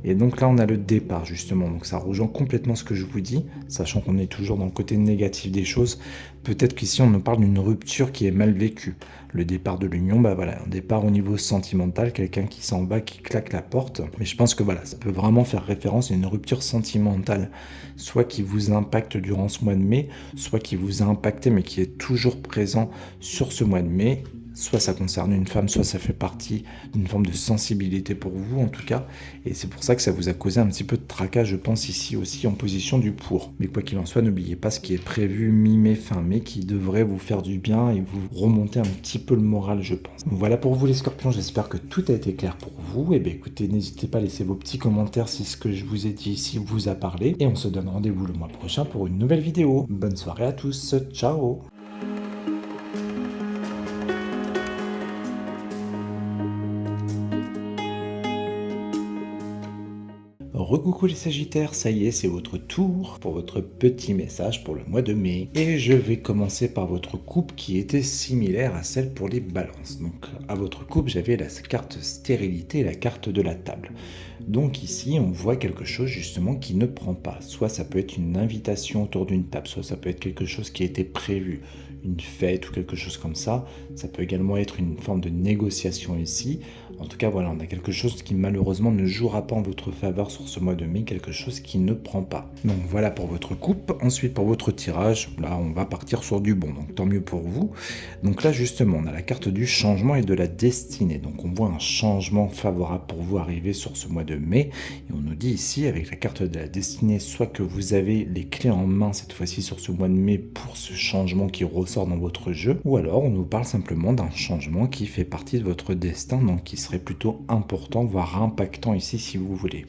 Et donc là, on a le départ, justement. Donc ça rejoint complètement ce que je vous dis, sachant qu'on est toujours dans le côté négatif des choses. Peut-être qu'ici, on nous parle d'une rupture qui est mal vécue. Le départ de l'union, voilà, un départ au niveau sentimental, quelqu'un qui s'en va, qui claque la porte. Mais je pense que voilà, ça peut vraiment faire référence à une rupture sentimentale, soit qui vous impacte durant ce mois de mai, soit qui vous a impacté, mais qui est toujours présent sur ce mois de mai. Soit ça concerne une femme, soit ça fait partie d'une forme de sensibilité pour vous en tout cas. Et c'est pour ça que ça vous a causé un petit peu de tracas, je pense, ici aussi en position du pour. Mais quoi qu'il en soit, n'oubliez pas ce qui est prévu mi-mai, fin mai, qui devrait vous faire du bien et vous remonter un petit peu le moral, je pense. Donc voilà pour vous les scorpions, j'espère que tout a été clair pour vous. Et bien écoutez, n'hésitez pas à laisser vos petits commentaires si ce que je vous ai dit ici vous a parlé. Et on se donne rendez-vous le mois prochain pour une nouvelle vidéo. Bonne soirée à tous, ciao. Recoucou les Sagittaires, ça y est, c'est votre tour pour votre petit message pour le mois de mai. Et je vais commencer par votre coupe qui était similaire à celle pour les balances. Donc à votre coupe, j'avais la carte stérilité et la carte de la table. Donc ici, on voit quelque chose justement qui ne prend pas. Soit ça peut être une invitation autour d'une table, soit ça peut être quelque chose qui a été prévu, une fête ou quelque chose comme ça. Ça peut également être une forme de négociation ici. En tout cas, voilà, on a quelque chose qui malheureusement ne jouera pas en votre faveur sur ce mois mois de mai quelque chose qui ne prend pas. Donc voilà pour votre coupe. Ensuite pour votre tirage, là on va partir sur du bon, donc tant mieux pour vous. Donc là justement on a la carte du changement et de la destinée. Donc on voit un changement favorable pour vous arriver sur ce mois de mai. Et on nous dit ici avec la carte de la destinée, soit que vous avez les clés en main cette fois-ci sur ce mois de mai pour ce changement qui ressort dans votre jeu, ou alors on nous parle simplement d'un changement qui fait partie de votre destin, donc qui serait plutôt important, voire impactant ici si vous voulez.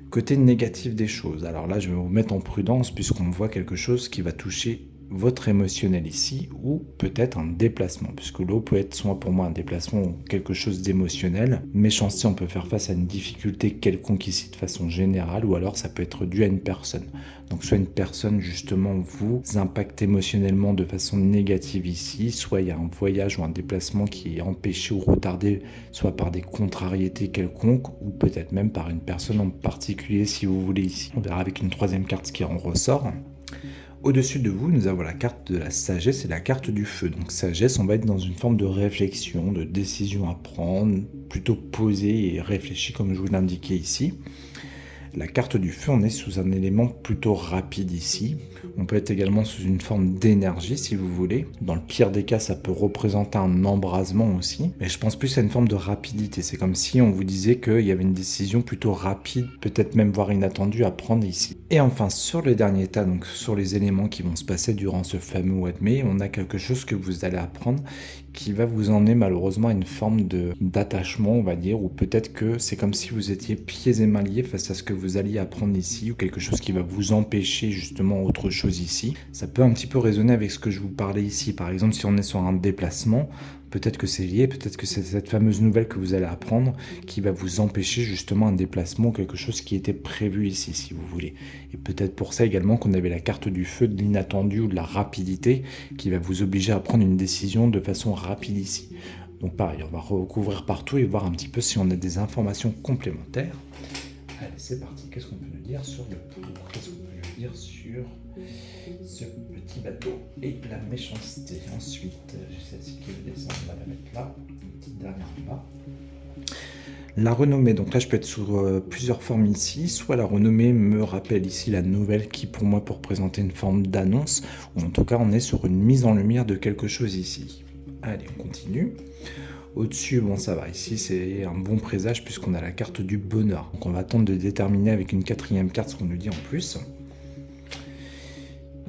Côté négatif des choses, alors là je vais vous mettre en prudence puisqu'on voit quelque chose qui va toucher votre émotionnel ici, ou peut-être un déplacement, puisque l'eau peut être soit pour moi un déplacement ou quelque chose d'émotionnel. Méchanceté, on peut faire face à une difficulté quelconque ici de façon générale, ou alors ça peut être dû à une personne. Donc soit une personne justement vous impacte émotionnellement de façon négative ici, soit il y a un voyage ou un déplacement qui est empêché ou retardé, soit par des contrariétés quelconques, ou peut-être même par une personne en particulier si vous voulez ici. On verra avec une troisième carte ce qui en ressort. Au-dessus de vous, nous avons la carte de la sagesse et la carte du feu. Donc sagesse, on va être dans une forme de réflexion, de décision à prendre, plutôt posée et réfléchie comme je vous l'indiquais ici. La carte du feu, on est sous un élément plutôt rapide ici. On peut être également sous une forme d'énergie si vous voulez. Dans le pire des cas, ça peut représenter un embrasement aussi. Mais je pense plus à une forme de rapidité. C'est comme si on vous disait qu'il y avait une décision plutôt rapide, peut-être même voire inattendue à prendre ici. Et enfin, sur le dernier état, donc sur les éléments qui vont se passer durant ce fameux mois de mai, on a quelque chose que vous allez apprendre qui va vous emmener malheureusement à une forme d'attachement, on va dire, ou peut-être que c'est comme si vous étiez pieds et mains liés face à ce que vous alliez apprendre ici, ou quelque chose qui va vous empêcher justement autre chose ici. Ça peut un petit peu résonner avec ce que je vous parlais ici. Par exemple, si on est sur un déplacement, peut-être que c'est lié, peut-être que c'est cette fameuse nouvelle que vous allez apprendre qui va vous empêcher justement un déplacement, quelque chose qui était prévu ici, si vous voulez. Et peut-être pour ça également qu'on avait la carte du feu, de l'inattendu ou de la rapidité, qui va vous obliger à prendre une décision de façon rapide ici. Donc pareil, on va recouvrir partout et voir un petit peu si on a des informations complémentaires. Allez, c'est parti. Qu'est-ce qu'on peut nous dire sur le pour? Qu'est-ce qu'on peut nous dire sur ce petit bateau et la méchanceté? Ensuite, j'ai celle-ci qui veut descendre, on va la mettre là, une petite dernière en bas. La renommée, donc là je peux être sur plusieurs formes ici, soit la renommée me rappelle ici la nouvelle qui pour moi peut représenter une forme d'annonce, ou en tout cas on est sur une mise en lumière de quelque chose ici. Allez, on continue. Au-dessus, bon ça va, ici c'est un bon présage puisqu'on a la carte du bonheur. Donc on va attendre de déterminer avec une quatrième carte ce qu'on nous dit en plus.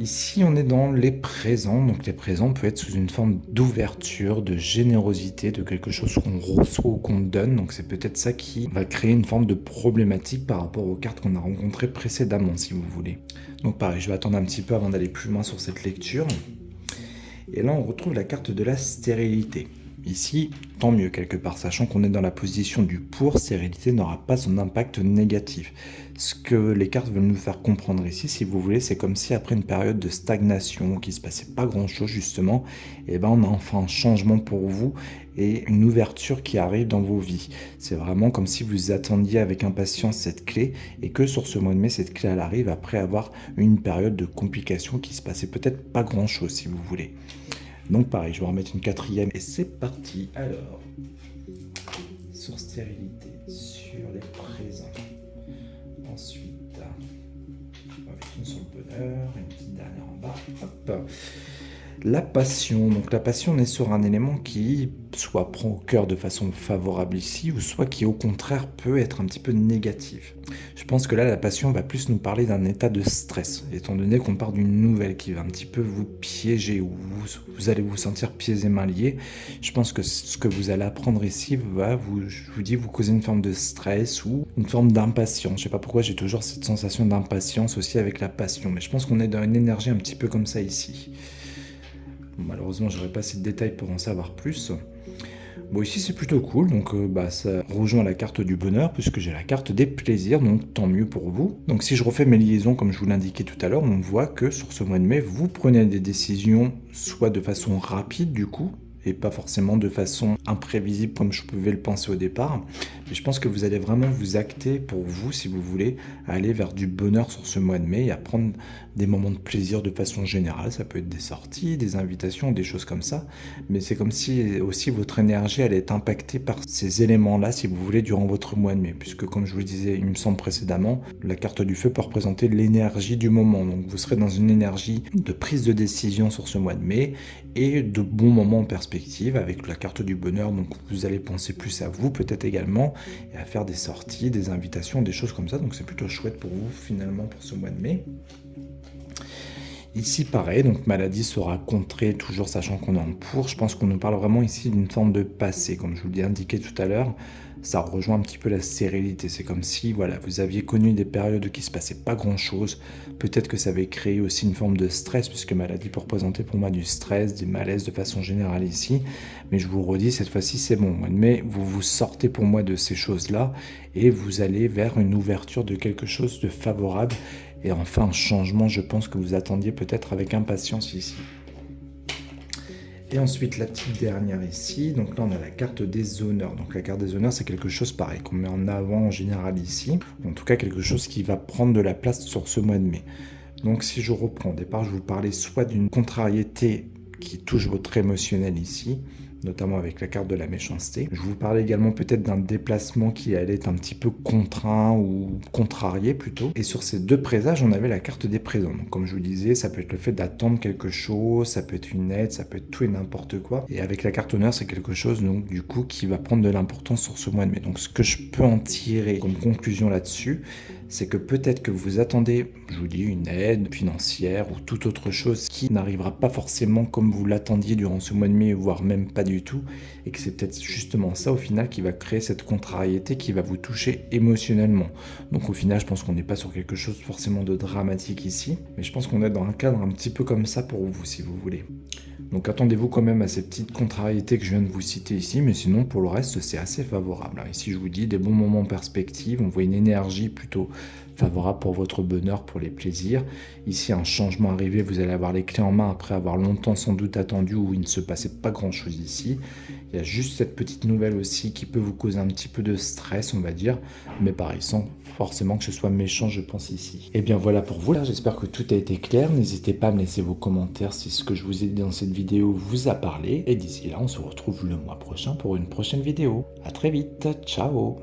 Ici, on est dans les présents, donc les présents peuvent être sous une forme d'ouverture, de générosité, de quelque chose qu'on reçoit ou qu'on donne, donc c'est peut-être ça qui va créer une forme de problématique par rapport aux cartes qu'on a rencontrées précédemment, si vous voulez. Donc pareil, je vais attendre un petit peu avant d'aller plus loin sur cette lecture. Et là, on retrouve la carte de la stérilité. Ici, tant mieux quelque part, sachant qu'on est dans la position du pour, stérilité n'aura pas son impact négatif. Ce que les cartes veulent nous faire comprendre ici, si vous voulez, c'est comme si après une période de stagnation, qui ne se passait pas grand-chose justement, et ben on a enfin un changement pour vous et une ouverture qui arrive dans vos vies. C'est vraiment comme si vous attendiez avec impatience cette clé et que sur ce mois de mai, cette clé elle arrive après avoir une période de complication qui se passait peut-être pas grand-chose si vous voulez. Donc pareil, je vais remettre une quatrième et c'est parti. Alors, sur stérilité, sur les présents. Ensuite, on va mettre une sur le bonheur, une petite dernière en bas. Hop. La passion. Donc la passion, on est sur un élément qui soit prend au cœur de façon favorable ici, ou soit qui au contraire peut être un petit peu négatif. Je pense que là, la passion va plus nous parler d'un état de stress, étant donné qu'on part d'une nouvelle qui va un petit peu vous piéger, ou vous allez vous sentir pieds et mains liés. Je pense que ce que vous allez apprendre ici va vous causer une forme de stress ou une forme d'impatience. Je sais pas pourquoi j'ai toujours cette sensation d'impatience aussi avec la passion, mais je pense qu'on est dans une énergie un petit peu comme ça ici. Malheureusement, j'aurais pas assez de détails pour en savoir plus. Bon, ici c'est plutôt cool, donc ça rejoint la carte du bonheur puisque j'ai la carte des plaisirs, donc tant mieux pour vous. Donc si je refais mes liaisons comme je vous l'indiquais tout à l'heure, on voit que sur ce mois de mai, vous prenez des décisions soit de façon rapide du coup, et pas forcément de façon imprévisible comme je pouvais le penser au départ. Mais je pense que vous allez vraiment vous acter pour vous, si vous voulez, à aller vers du bonheur sur ce mois de mai et à prendre des moments de plaisir de façon générale. Ça peut être des sorties, des invitations, des choses comme ça. Mais c'est comme si aussi votre énergie allait être impactée par ces éléments-là, si vous voulez, durant votre mois de mai. Puisque comme je vous le disais, il me semble précédemment, la carte du feu peut représenter l'énergie du moment. Donc vous serez dans une énergie de prise de décision sur ce mois de mai et de bons moments en perspective avec la carte du bonheur. Donc vous allez penser plus à vous peut-être également et à faire des sorties, des invitations, des choses comme ça. Donc c'est plutôt chouette pour vous finalement pour ce mois de mai. Ici pareil, donc maladie sera contrée, toujours sachant qu'on est en pour. Je pense qu'on nous parle vraiment ici d'une forme de passé, comme je vous l'ai indiqué tout à l'heure. Ça rejoint un petit peu la sérénité. C'est comme si voilà, vous aviez connu des périodes où il ne se passait pas grand-chose. Peut-être que ça avait créé aussi une forme de stress, puisque maladie peut représenter pour moi du stress, des malaises de façon générale ici. Mais je vous redis, cette fois-ci, c'est bon. Mais vous vous sortez pour moi de ces choses-là et vous allez vers une ouverture de quelque chose de favorable. Et enfin, un changement, je pense que vous attendiez peut-être avec impatience ici. Et ensuite, la petite dernière ici. Donc là, on a la carte des honneurs. Donc la carte des honneurs, c'est quelque chose pareil qu'on met en avant en général ici. En tout cas, quelque chose qui va prendre de la place sur ce mois de mai. Donc si je reprends, au départ, je vous parlais soit d'une contrariété qui touche votre émotionnel ici, notamment avec la carte de la méchanceté. Je vous parlais également peut-être d'un déplacement qui allait être un petit peu contraint ou contrarié plutôt. Et sur ces deux présages, on avait la carte des présents. Donc, comme je vous disais, ça peut être le fait d'attendre quelque chose, ça peut être une aide, ça peut être tout et n'importe quoi. Et avec la carte honneur, c'est quelque chose donc du coup qui va prendre de l'importance sur ce mois de mai. Donc ce que je peux en tirer comme conclusion là-dessus, c'est que peut-être que vous attendez, je vous dis, une aide financière ou toute autre chose qui n'arrivera pas forcément comme vous l'attendiez durant ce mois de mai, voire même pas du tout, et que c'est peut-être justement ça au final qui va créer cette contrariété qui va vous toucher émotionnellement. Donc au final, je pense qu'on n'est pas sur quelque chose forcément de dramatique ici, mais je pense qu'on est dans un cadre un petit peu comme ça pour vous, si vous voulez. Donc attendez-vous quand même à ces petites contrariétés que je viens de vous citer ici, mais sinon pour le reste c'est assez favorable. Ici je vous dis des bons moments en perspective, on voit une énergie plutôt favorable pour votre bonheur, pour les plaisirs. Ici un changement arrivé, vous allez avoir les clés en main après avoir longtemps sans doute attendu où il ne se passait pas grand chose ici. Il y a juste cette petite nouvelle aussi qui peut vous causer un petit peu de stress on va dire, mais pareil sans forcément que ce soit méchant je pense ici. Et bien voilà pour vous là, j'espère que tout a été clair, n'hésitez pas à me laisser vos commentaires si ce que je vous ai dit dans cette vidéo vous a parlé, et d'ici là on se retrouve le mois prochain pour une prochaine vidéo. A très vite, ciao.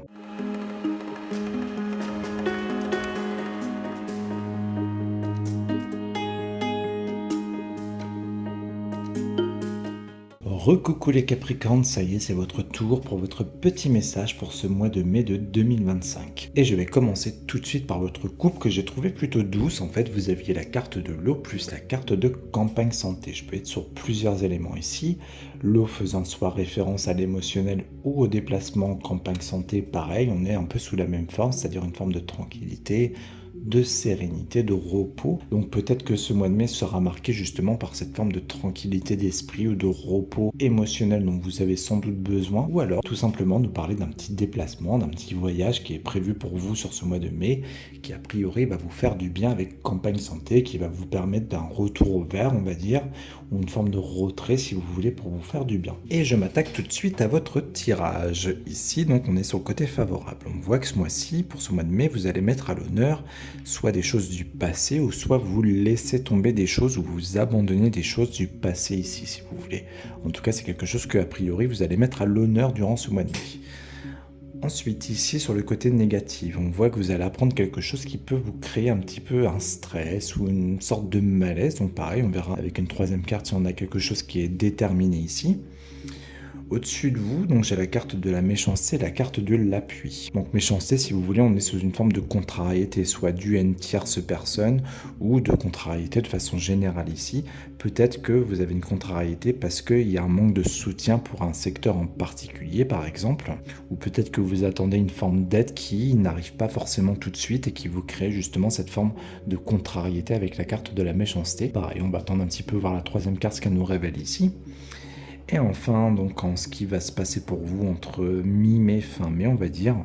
Recoucou les Capricornes, ça y est, c'est votre tour pour votre petit message pour ce mois de mai de 2025. Et je vais commencer tout de suite par votre couple que j'ai trouvé plutôt douce. En fait, vous aviez la carte de l'eau plus la carte de campagne santé. Je peux être sur plusieurs éléments ici. L'eau faisant soit référence à l'émotionnel ou au déplacement, campagne santé, pareil, on est un peu sous la même forme, c'est-à-dire une forme de tranquillité, de sérénité, de repos. Donc peut-être que ce mois de mai sera marqué justement par cette forme de tranquillité d'esprit ou de repos émotionnel dont vous avez sans doute besoin, ou alors tout simplement nous parler d'un petit déplacement, d'un petit voyage qui est prévu pour vous sur ce mois de mai, qui a priori va vous faire du bien avec campagne santé, qui va vous permettre d'un retour au vert on va dire, ou une forme de retrait si vous voulez pour vous faire du bien. Et je m'attaque tout de suite à votre tirage. Ici donc on est sur le côté favorable. On voit que ce mois-ci, pour ce mois de mai, vous allez mettre à l'honneur soit des choses du passé, ou soit vous laissez tomber des choses, ou vous abandonnez des choses du passé ici, si vous voulez. En tout cas, c'est quelque chose que, a priori, vous allez mettre à l'honneur durant ce mois de mai. Ensuite, ici, sur le côté négatif, on voit que vous allez apprendre quelque chose qui peut vous créer un petit peu un stress ou une sorte de malaise. Donc pareil, on verra avec une troisième carte si on a quelque chose qui est déterminé ici. Au-dessus de vous, donc j'ai la carte de la méchanceté et la carte de l'appui. Donc méchanceté, si vous voulez, on est sous une forme de contrariété, soit due à une tierce personne ou de contrariété de façon générale ici. Peut-être que vous avez une contrariété parce qu'il y a un manque de soutien pour un secteur en particulier, par exemple. Ou peut-être que vous attendez une forme d'aide qui n'arrive pas forcément tout de suite et qui vous crée justement cette forme de contrariété avec la carte de la méchanceté. Pareil, on va attendre un petit peu voir la troisième carte, ce qu'elle nous révèle ici. Et enfin, donc en ce qui va se passer pour vous entre mi-mai, fin mai, on va dire.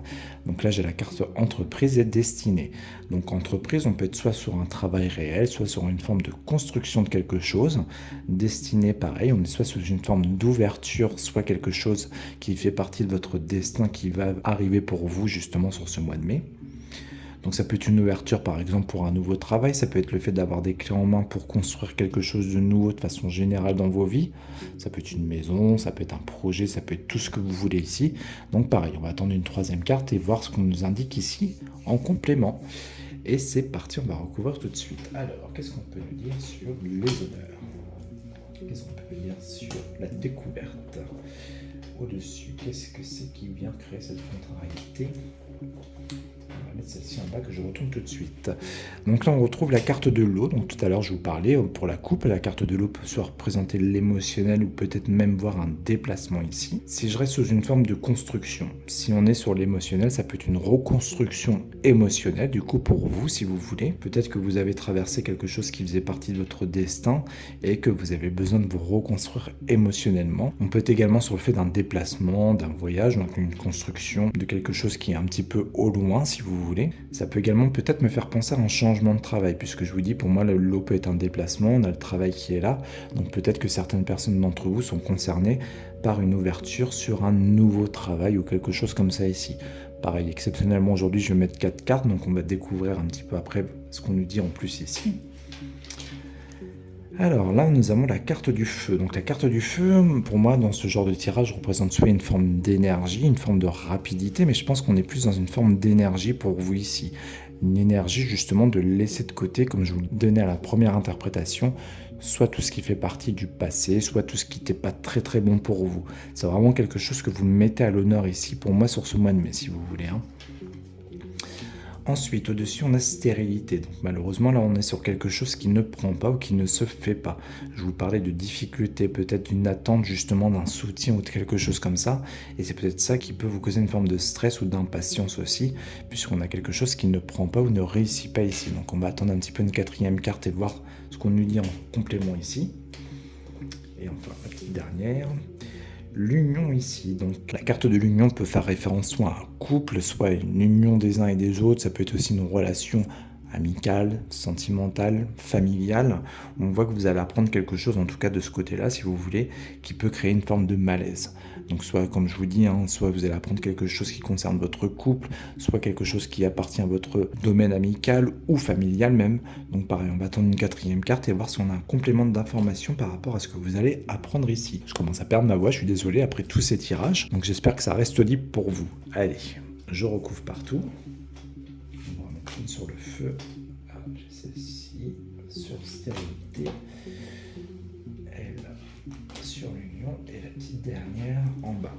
Donc là, j'ai la carte entreprise et destinée. Donc entreprise, on peut être soit sur un travail réel, soit sur une forme de construction de quelque chose. Destinée, pareil, on est soit sous une forme d'ouverture, soit quelque chose qui fait partie de votre destin qui va arriver pour vous justement sur ce mois de mai. Donc ça peut être une ouverture par exemple pour un nouveau travail, ça peut être le fait d'avoir des clés en main pour construire quelque chose de nouveau de façon générale dans vos vies. Ça peut être une maison, ça peut être un projet, ça peut être tout ce que vous voulez ici. Donc pareil, on va attendre une troisième carte et voir ce qu'on nous indique ici en complément. Et c'est parti, on va recouvrir tout de suite. Alors, qu'est-ce qu'on peut nous dire sur les honneurs? Qu'est-ce qu'on peut dire sur la découverte? Au-dessus, qu'est-ce que c'est qui vient créer cette contrariété? On va mettre celle-ci en bas que je retourne tout de suite. Donc là, on retrouve la carte de l'eau. Donc tout à l'heure, je vous parlais pour la coupe. La carte de l'eau peut soit représenter l'émotionnel ou peut-être même voir un déplacement ici. Si je reste sous une forme de construction, si on est sur l'émotionnel, ça peut être une reconstruction émotionnelle. Du coup, pour vous, si vous voulez, peut-être que vous avez traversé quelque chose qui faisait partie de votre destin et que vous avez besoin de vous reconstruire émotionnellement. On peut être également sur le fait d'un déplacement, d'un voyage, donc une construction de quelque chose qui est un petit peu au loin, si vous voulez. Ça peut également peut-être me faire penser à un changement de travail, puisque je vous dis, pour moi, l'eau peut être un déplacement, on a le travail qui est là, donc peut-être que certaines personnes d'entre vous sont concernées par une ouverture sur un nouveau travail ou quelque chose comme ça ici. Pareil, exceptionnellement aujourd'hui, je vais mettre 4 cartes, donc on va découvrir un petit peu après ce qu'on nous dit en plus ici. Alors là, nous avons la carte du feu. Donc la carte du feu, pour moi, dans ce genre de tirage, représente soit une forme d'énergie, une forme de rapidité, mais je pense qu'on est plus dans une forme d'énergie pour vous ici. Une énergie justement de laisser de côté, comme je vous le donnais à la première interprétation, soit tout ce qui fait partie du passé, soit tout ce qui n'était pas très très bon pour vous. C'est vraiment quelque chose que vous mettez à l'honneur ici pour moi sur ce mois de mai, si vous voulez. Ensuite, au-dessus, on a stérilité. Donc malheureusement, là, on est sur quelque chose qui ne prend pas ou qui ne se fait pas. Je vous parlais de difficulté, peut-être d'une attente justement d'un soutien ou de quelque chose comme ça. Et c'est peut-être ça qui peut vous causer une forme de stress ou d'impatience aussi, puisqu'on a quelque chose qui ne prend pas ou ne réussit pas ici. Donc on va attendre un petit peu une quatrième carte et voir ce qu'on nous dit en complément ici. Et enfin, la petite dernière. L'union ici, donc la carte de l'union peut faire référence soit à un couple, soit à une union des uns et des autres, ça peut être aussi une relation amicale, sentimentale, familiale. On voit que vous allez apprendre quelque chose, en tout cas de ce côté-là, si vous voulez, qui peut créer une forme de malaise. Donc soit, comme je vous dis, soit vous allez apprendre quelque chose qui concerne votre couple, soit quelque chose qui appartient à votre domaine amical ou familial même. Donc pareil, on va attendre une quatrième carte et voir si on a un complément d'information par rapport à ce que vous allez apprendre ici. Je commence à perdre ma voix, je suis désolé, après tous ces tirages. Donc j'espère que ça reste libre pour vous. Allez, je recouvre partout. On va mettre une sur le feu. Ah, j'ai celle-ci sur stérilité. Elle sur l'union et la petite dernière en bas.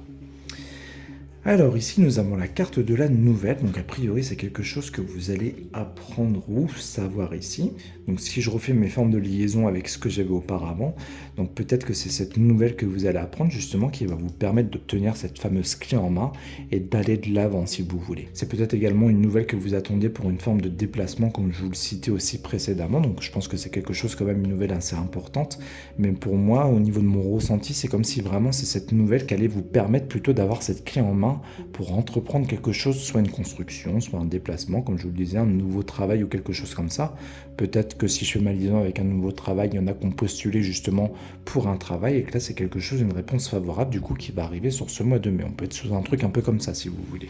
Alors ici nous avons la carte de la nouvelle, donc a priori c'est quelque chose que vous allez apprendre ou savoir ici. Donc si je refais mes formes de liaison avec ce que j'avais auparavant, donc peut-être que c'est cette nouvelle que vous allez apprendre justement qui va vous permettre d'obtenir cette fameuse clé en main et d'aller de l'avant si vous voulez. C'est peut-être également une nouvelle que vous attendiez pour une forme de déplacement comme je vous le citais aussi précédemment, donc je pense que c'est quelque chose quand même une nouvelle assez importante, mais pour moi au niveau de mon ressenti c'est comme si vraiment c'est cette nouvelle qui allait vous permettre plutôt d'avoir cette clé en main pour entreprendre quelque chose, soit une construction, soit un déplacement, comme je vous le disais, un nouveau travail ou quelque chose comme ça. Peut-être que si je fais ma liaison avec un nouveau travail, il y en a qui ont postulé justement pour un travail et que là c'est quelque chose, une réponse favorable du coup qui va arriver sur ce mois de mai. On peut être sous un truc un peu comme ça si vous voulez.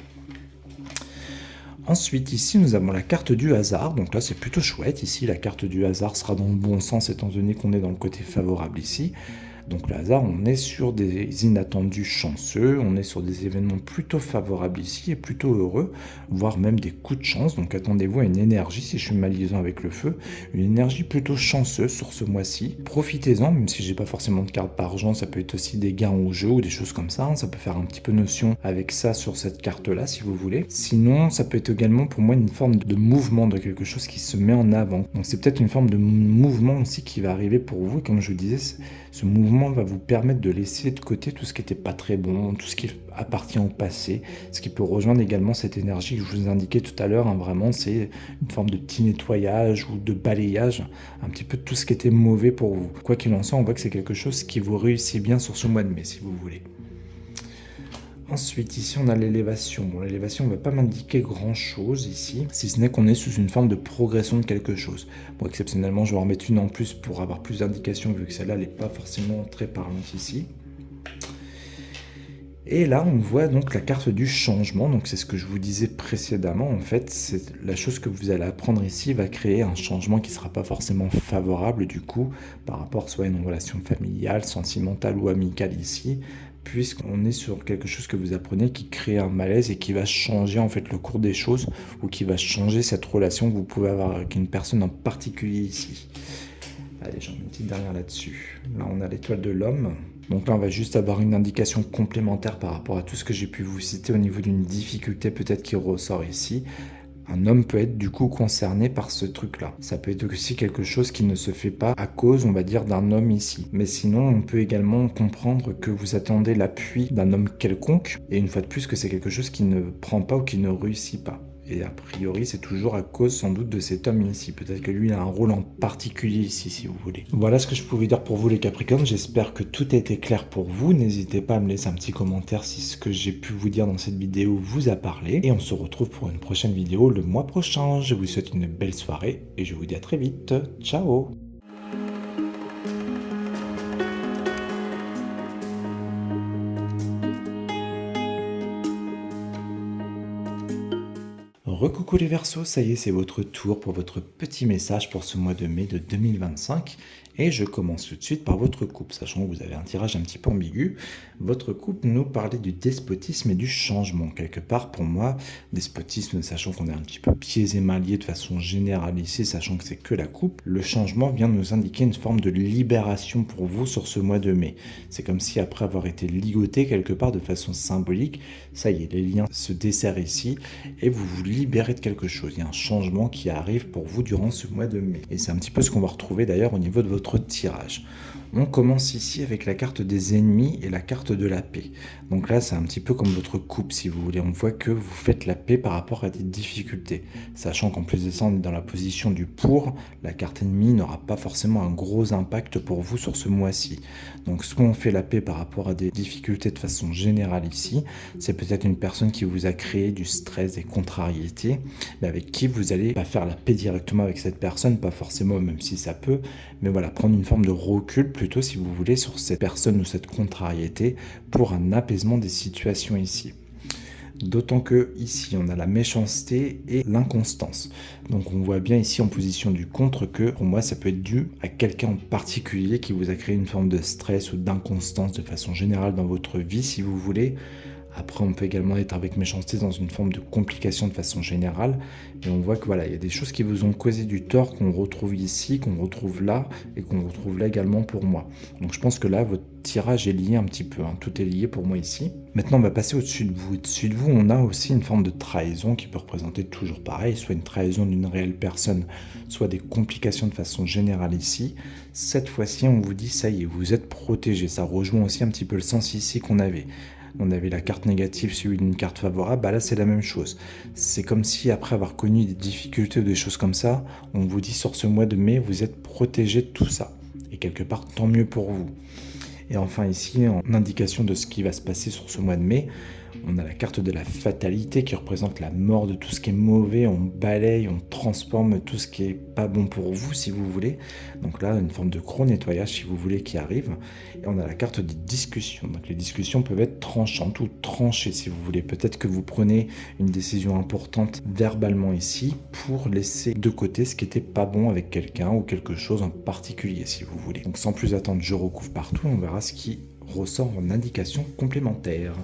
Ensuite, ici, nous avons la carte du hasard. Donc là, c'est plutôt chouette. Ici, la carte du hasard sera dans le bon sens étant donné qu'on est dans le côté favorable ici. Donc le hasard, on est sur des inattendus chanceux, on est sur des événements plutôt favorables ici et plutôt heureux, voire même des coups de chance. Donc attendez-vous à une énergie, si je fais ma liaison avec le feu, une énergie plutôt chanceuse sur ce mois-ci. Profitez-en, même si j'ai pas forcément de carte d'argent, ça peut être aussi des gains au jeu ou des choses comme ça. Ça peut faire un petit peu notion avec ça sur cette carte-là, si vous voulez. Sinon, ça peut être également pour moi une forme de mouvement de quelque chose qui se met en avant. Donc c'est peut-être une forme de mouvement aussi qui va arriver pour vous. Et comme je vous disais, ce mouvement mouvement va vous permettre de laisser de côté tout ce qui n'était pas très bon, tout ce qui appartient au passé, ce qui peut rejoindre également cette énergie que je vous indiquais tout à l'heure. Vraiment, c'est une forme de petit nettoyage ou de balayage, un petit peu de tout ce qui était mauvais pour vous. Quoi qu'il en soit, on voit que c'est quelque chose qui vous réussit bien sur ce mois de mai, si vous voulez. Ensuite, ici, on a l'élévation. Bon, l'élévation ne va pas m'indiquer grand-chose ici, si ce n'est qu'on est sous une forme de progression de quelque chose. Bon, exceptionnellement, je vais en remettre une en plus pour avoir plus d'indications, vu que celle-là n'est pas forcément très parlante ici. Et là, on voit donc la carte du changement. Donc, c'est ce que je vous disais précédemment. En fait, c'est la chose que vous allez apprendre ici va créer un changement qui ne sera pas forcément favorable, du coup, par rapport soit à une relation familiale, sentimentale ou amicale ici, puisqu'on est sur quelque chose que vous apprenez qui crée un malaise et qui va changer en fait le cours des choses, ou qui va changer cette relation que vous pouvez avoir avec une personne en particulier ici. Allez, j'en mets une petite dernière là-dessus. Là, on a l'étoile de l'homme. Donc là, on va juste avoir une indication complémentaire par rapport à tout ce que j'ai pu vous citer au niveau d'une difficulté peut-être qui ressort ici. Un homme peut être du coup concerné par ce truc-là. Ça peut être aussi quelque chose qui ne se fait pas à cause, on va dire, d'un homme ici. Mais sinon, on peut également comprendre que vous attendez l'appui d'un homme quelconque, et une fois de plus que c'est quelque chose qui ne prend pas ou qui ne réussit pas. Et a priori, c'est toujours à cause sans doute de cet homme ici. Peut-être que lui, il a un rôle en particulier ici, si vous voulez. Voilà ce que je pouvais dire pour vous les Capricornes. J'espère que tout a été clair pour vous. N'hésitez pas à me laisser un petit commentaire si ce que j'ai pu vous dire dans cette vidéo vous a parlé. Et on se retrouve pour une prochaine vidéo le mois prochain. Je vous souhaite une belle soirée et je vous dis à très vite. Ciao! Recoucou les Verseaux, ça y est, c'est votre tour pour votre petit message pour ce mois de mai de 2025. Et je commence tout de suite par votre couple, sachant que vous avez un tirage un petit peu ambigu. Votre couple nous parlait du despotisme et du changement. Quelque part, pour moi, despotisme, sachant qu'on est un petit peu pieds et mains liés de façon générale ici, sachant que c'est que la coupe, le changement vient nous indiquer une forme de libération pour vous sur ce mois de mai. C'est comme si après avoir été ligoté quelque part de façon symbolique, ça y est, les liens se desserrent ici et vous vous libérez de quelque chose. Il y a un changement qui arrive pour vous durant ce mois de mai. Et c'est un petit peu ce qu'on va retrouver d'ailleurs au niveau de votre tirage. On commence ici avec la carte des ennemis et la carte de la paix. Donc là, c'est un petit peu comme votre couple, si vous voulez. On voit que vous faites la paix par rapport à des difficultés. Sachant qu'en plus de ça, on est dans la position du pour, la carte ennemie n'aura pas forcément un gros impact pour vous sur ce mois-ci. Donc ce qu'on fait la paix par rapport à des difficultés de façon générale ici, c'est peut-être une personne qui vous a créé du stress, des contrariétés, mais avec qui vous allez pas faire la paix directement avec cette personne, pas forcément, même si ça peut, mais voilà, prendre une forme de recul plutôt, si vous voulez, sur cette personne ou cette contrariété pour un apaisement des situations ici. D'autant que ici on a la méchanceté et l'inconstance. Donc on voit bien ici en position du contre que pour moi ça peut être dû à quelqu'un en particulier qui vous a créé une forme de stress ou d'inconstance de façon générale dans votre vie, si vous voulez. Après, on peut également être avec méchanceté dans une forme de complication de façon générale. Et on voit que voilà, il y a des choses qui vous ont causé du tort qu'on retrouve ici, qu'on retrouve là et qu'on retrouve là également pour moi. Donc je pense que là, votre tirage est lié un petit peu. Tout est lié pour moi ici. Maintenant, on va passer au-dessus de vous. Au-dessus de vous, on a aussi une forme de trahison qui peut représenter toujours pareil, soit une trahison d'une réelle personne, soit des complications de façon générale ici. Cette fois-ci, on vous dit, ça y est, vous êtes protégé. Ça rejoint aussi un petit peu le sens ici qu'on avait. On avait la carte négative suivie d'une carte favorable, là c'est la même chose. C'est comme si après avoir connu des difficultés ou des choses comme ça, on vous dit sur ce mois de mai, vous êtes protégé de tout ça. Et quelque part, tant mieux pour vous. Et enfin ici, en indication de ce qui va se passer sur ce mois de mai, on a la carte de la fatalité qui représente la mort de tout ce qui est mauvais, on balaye, on transforme tout ce qui est pas bon pour vous si vous voulez. Donc là, une forme de gros nettoyage si vous voulez qui arrive. Et on a la carte des discussions. Donc les discussions peuvent être tranchantes ou tranchées si vous voulez. Peut-être que vous prenez une décision importante verbalement ici pour laisser de côté ce qui n'était pas bon avec quelqu'un ou quelque chose en particulier si vous voulez. Donc sans plus attendre, je recouvre partout, on verra ce qui ressort en indication complémentaire.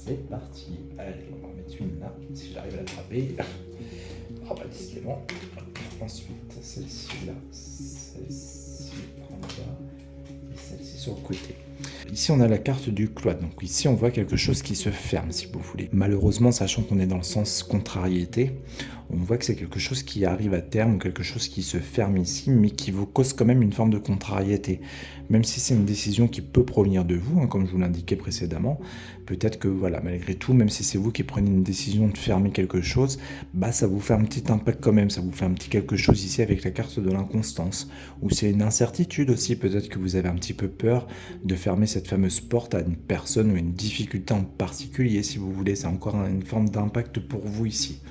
C'est parti. Allez, on va en mettre une là, si j'arrive à l'attraper. Ah bah décidément. Ensuite, celle-ci là, celle-ci en bas, et celle-ci sur le côté. Ici, on a la carte du cloître. Donc ici, on voit quelque chose qui se ferme, si vous voulez. Malheureusement, sachant qu'on est dans le sens contrariété, on voit que c'est quelque chose qui arrive à terme ou quelque chose qui se ferme ici, mais qui vous cause quand même une forme de contrariété. Même si c'est une décision qui peut provenir de vous, comme je vous l'indiquais précédemment, peut-être que voilà, malgré tout, même si c'est vous qui prenez une décision de fermer quelque chose, ça vous fait un petit impact quand même, ça vous fait un petit quelque chose ici avec la carte de l'inconstance. Ou c'est une incertitude aussi, peut-être que vous avez un petit peu peur de fermer cette fameuse porte à une personne ou une difficulté en particulier, si vous voulez, c'est encore une forme d'impact pour vous ici.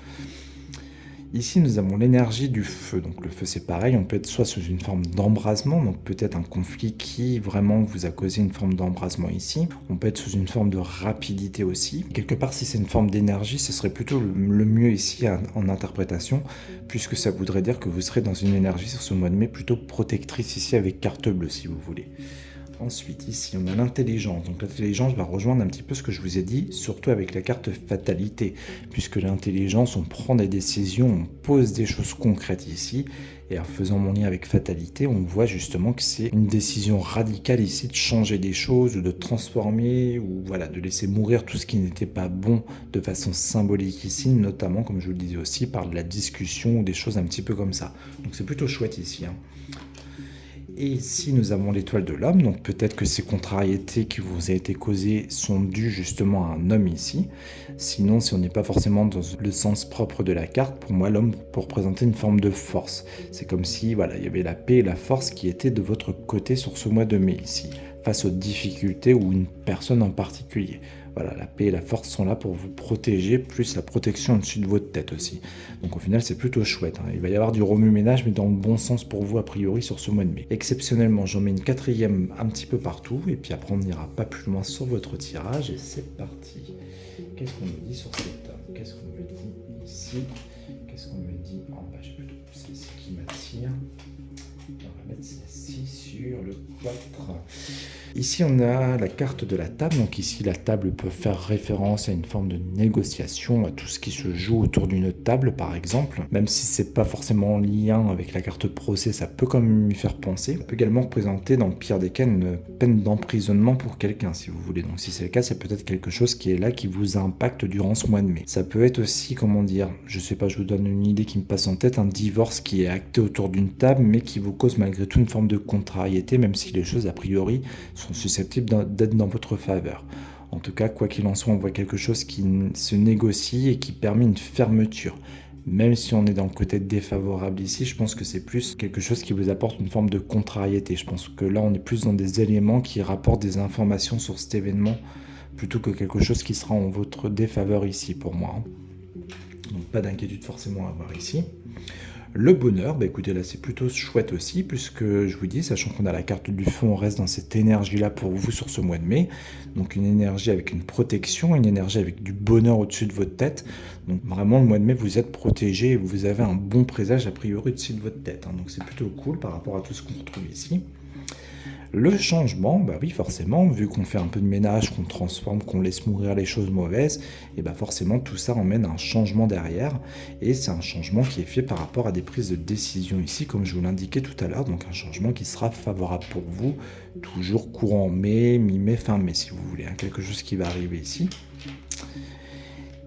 Ici, nous avons l'énergie du feu. Donc le feu, c'est pareil, on peut être soit sous une forme d'embrasement, donc peut-être un conflit qui vraiment vous a causé une forme d'embrasement ici. On peut être sous une forme de rapidité aussi. Quelque part, si c'est une forme d'énergie, ce serait plutôt le mieux ici en interprétation, puisque ça voudrait dire que vous serez dans une énergie sur ce mois de mai plutôt protectrice ici avec carte bleue, si vous voulez. Ensuite, ici, on a l'intelligence. Donc l'intelligence va rejoindre un petit peu ce que je vous ai dit, surtout avec la carte fatalité, puisque l'intelligence, on prend des décisions, on pose des choses concrètes ici, et en faisant mon lien avec fatalité, on voit justement que c'est une décision radicale ici de changer des choses, ou de transformer, ou voilà, de laisser mourir tout ce qui n'était pas bon de façon symbolique ici, notamment, comme je vous le disais aussi, par de la discussion ou des choses un petit peu comme ça. Donc c'est plutôt chouette ici. Et ici, nous avons l'étoile de l'homme, donc peut-être que ces contrariétés qui vous ont été causées sont dues justement à un homme ici. Sinon, si on n'est pas forcément dans le sens propre de la carte, pour moi, l'homme pour représenter une forme de force. C'est comme si, voilà, il y avait la paix et la force qui étaient de votre côté sur ce mois de mai ici, face aux difficultés ou une personne en particulier. Voilà, la paix et la force sont là pour vous protéger, plus la protection au-dessus de votre tête aussi. Donc au final, c'est plutôt chouette. Il va y avoir du remue-ménage, mais dans le bon sens pour vous, a priori, sur ce mois de mai. Exceptionnellement, j'en mets une quatrième un petit peu partout, et puis après, on n'ira pas plus loin sur votre tirage, et c'est parti. Qu'est-ce qu'on me dit sur cette table? Qu'est-ce qu'on me dit ici? Qu'est-ce qu'on me dit en bas? J'ai plutôt celle-ci qui m'attire. On va mettre celle-ci sur le 4. Ici, on a la carte de la table. Donc ici, la table peut faire référence à une forme de négociation, à tout ce qui se joue autour d'une table, par exemple. Même si c'est pas forcément en lien avec la carte procès, ça peut quand même y faire penser. Ça peut également représenter, dans le pire des cas, une peine d'emprisonnement pour quelqu'un, si vous voulez. Donc si c'est le cas, c'est peut-être quelque chose qui est là, qui vous impacte durant ce mois de mai. Ça peut être aussi, comment dire, je sais pas, je vous donne une idée qui me passe en tête, un divorce qui est acté autour d'une table, mais qui vous cause malgré tout une forme de contrariété, même si les choses, a priori, sont susceptibles d'être dans votre faveur. En tout cas, quoi qu'il en soit, on voit quelque chose qui se négocie et qui permet une fermeture. Même si on est dans le côté défavorable ici, je pense que c'est plus quelque chose qui vous apporte une forme de contrariété. Je pense que là, on est plus dans des éléments qui rapportent des informations sur cet événement plutôt que quelque chose qui sera en votre défaveur ici pour moi. Donc pas d'inquiétude forcément à avoir ici. Le bonheur, écoutez, là c'est plutôt chouette aussi, puisque je vous dis, sachant qu'on a la carte du feu, on reste dans cette énergie-là pour vous sur ce mois de mai. Donc une énergie avec une protection, une énergie avec du bonheur au-dessus de votre tête. Donc vraiment, le mois de mai, vous êtes protégé et vous avez un bon présage a priori au-dessus de votre tête. Donc c'est plutôt cool par rapport à tout ce qu'on retrouve ici. Le changement, oui forcément, vu qu'on fait un peu de ménage, qu'on transforme, qu'on laisse mourir les choses mauvaises, et forcément tout ça emmène un changement derrière, et c'est un changement qui est fait par rapport à des prises de décision ici, comme je vous l'indiquais tout à l'heure, donc un changement qui sera favorable pour vous, toujours courant mai, mi-mai, fin mai si vous voulez, quelque chose qui va arriver ici.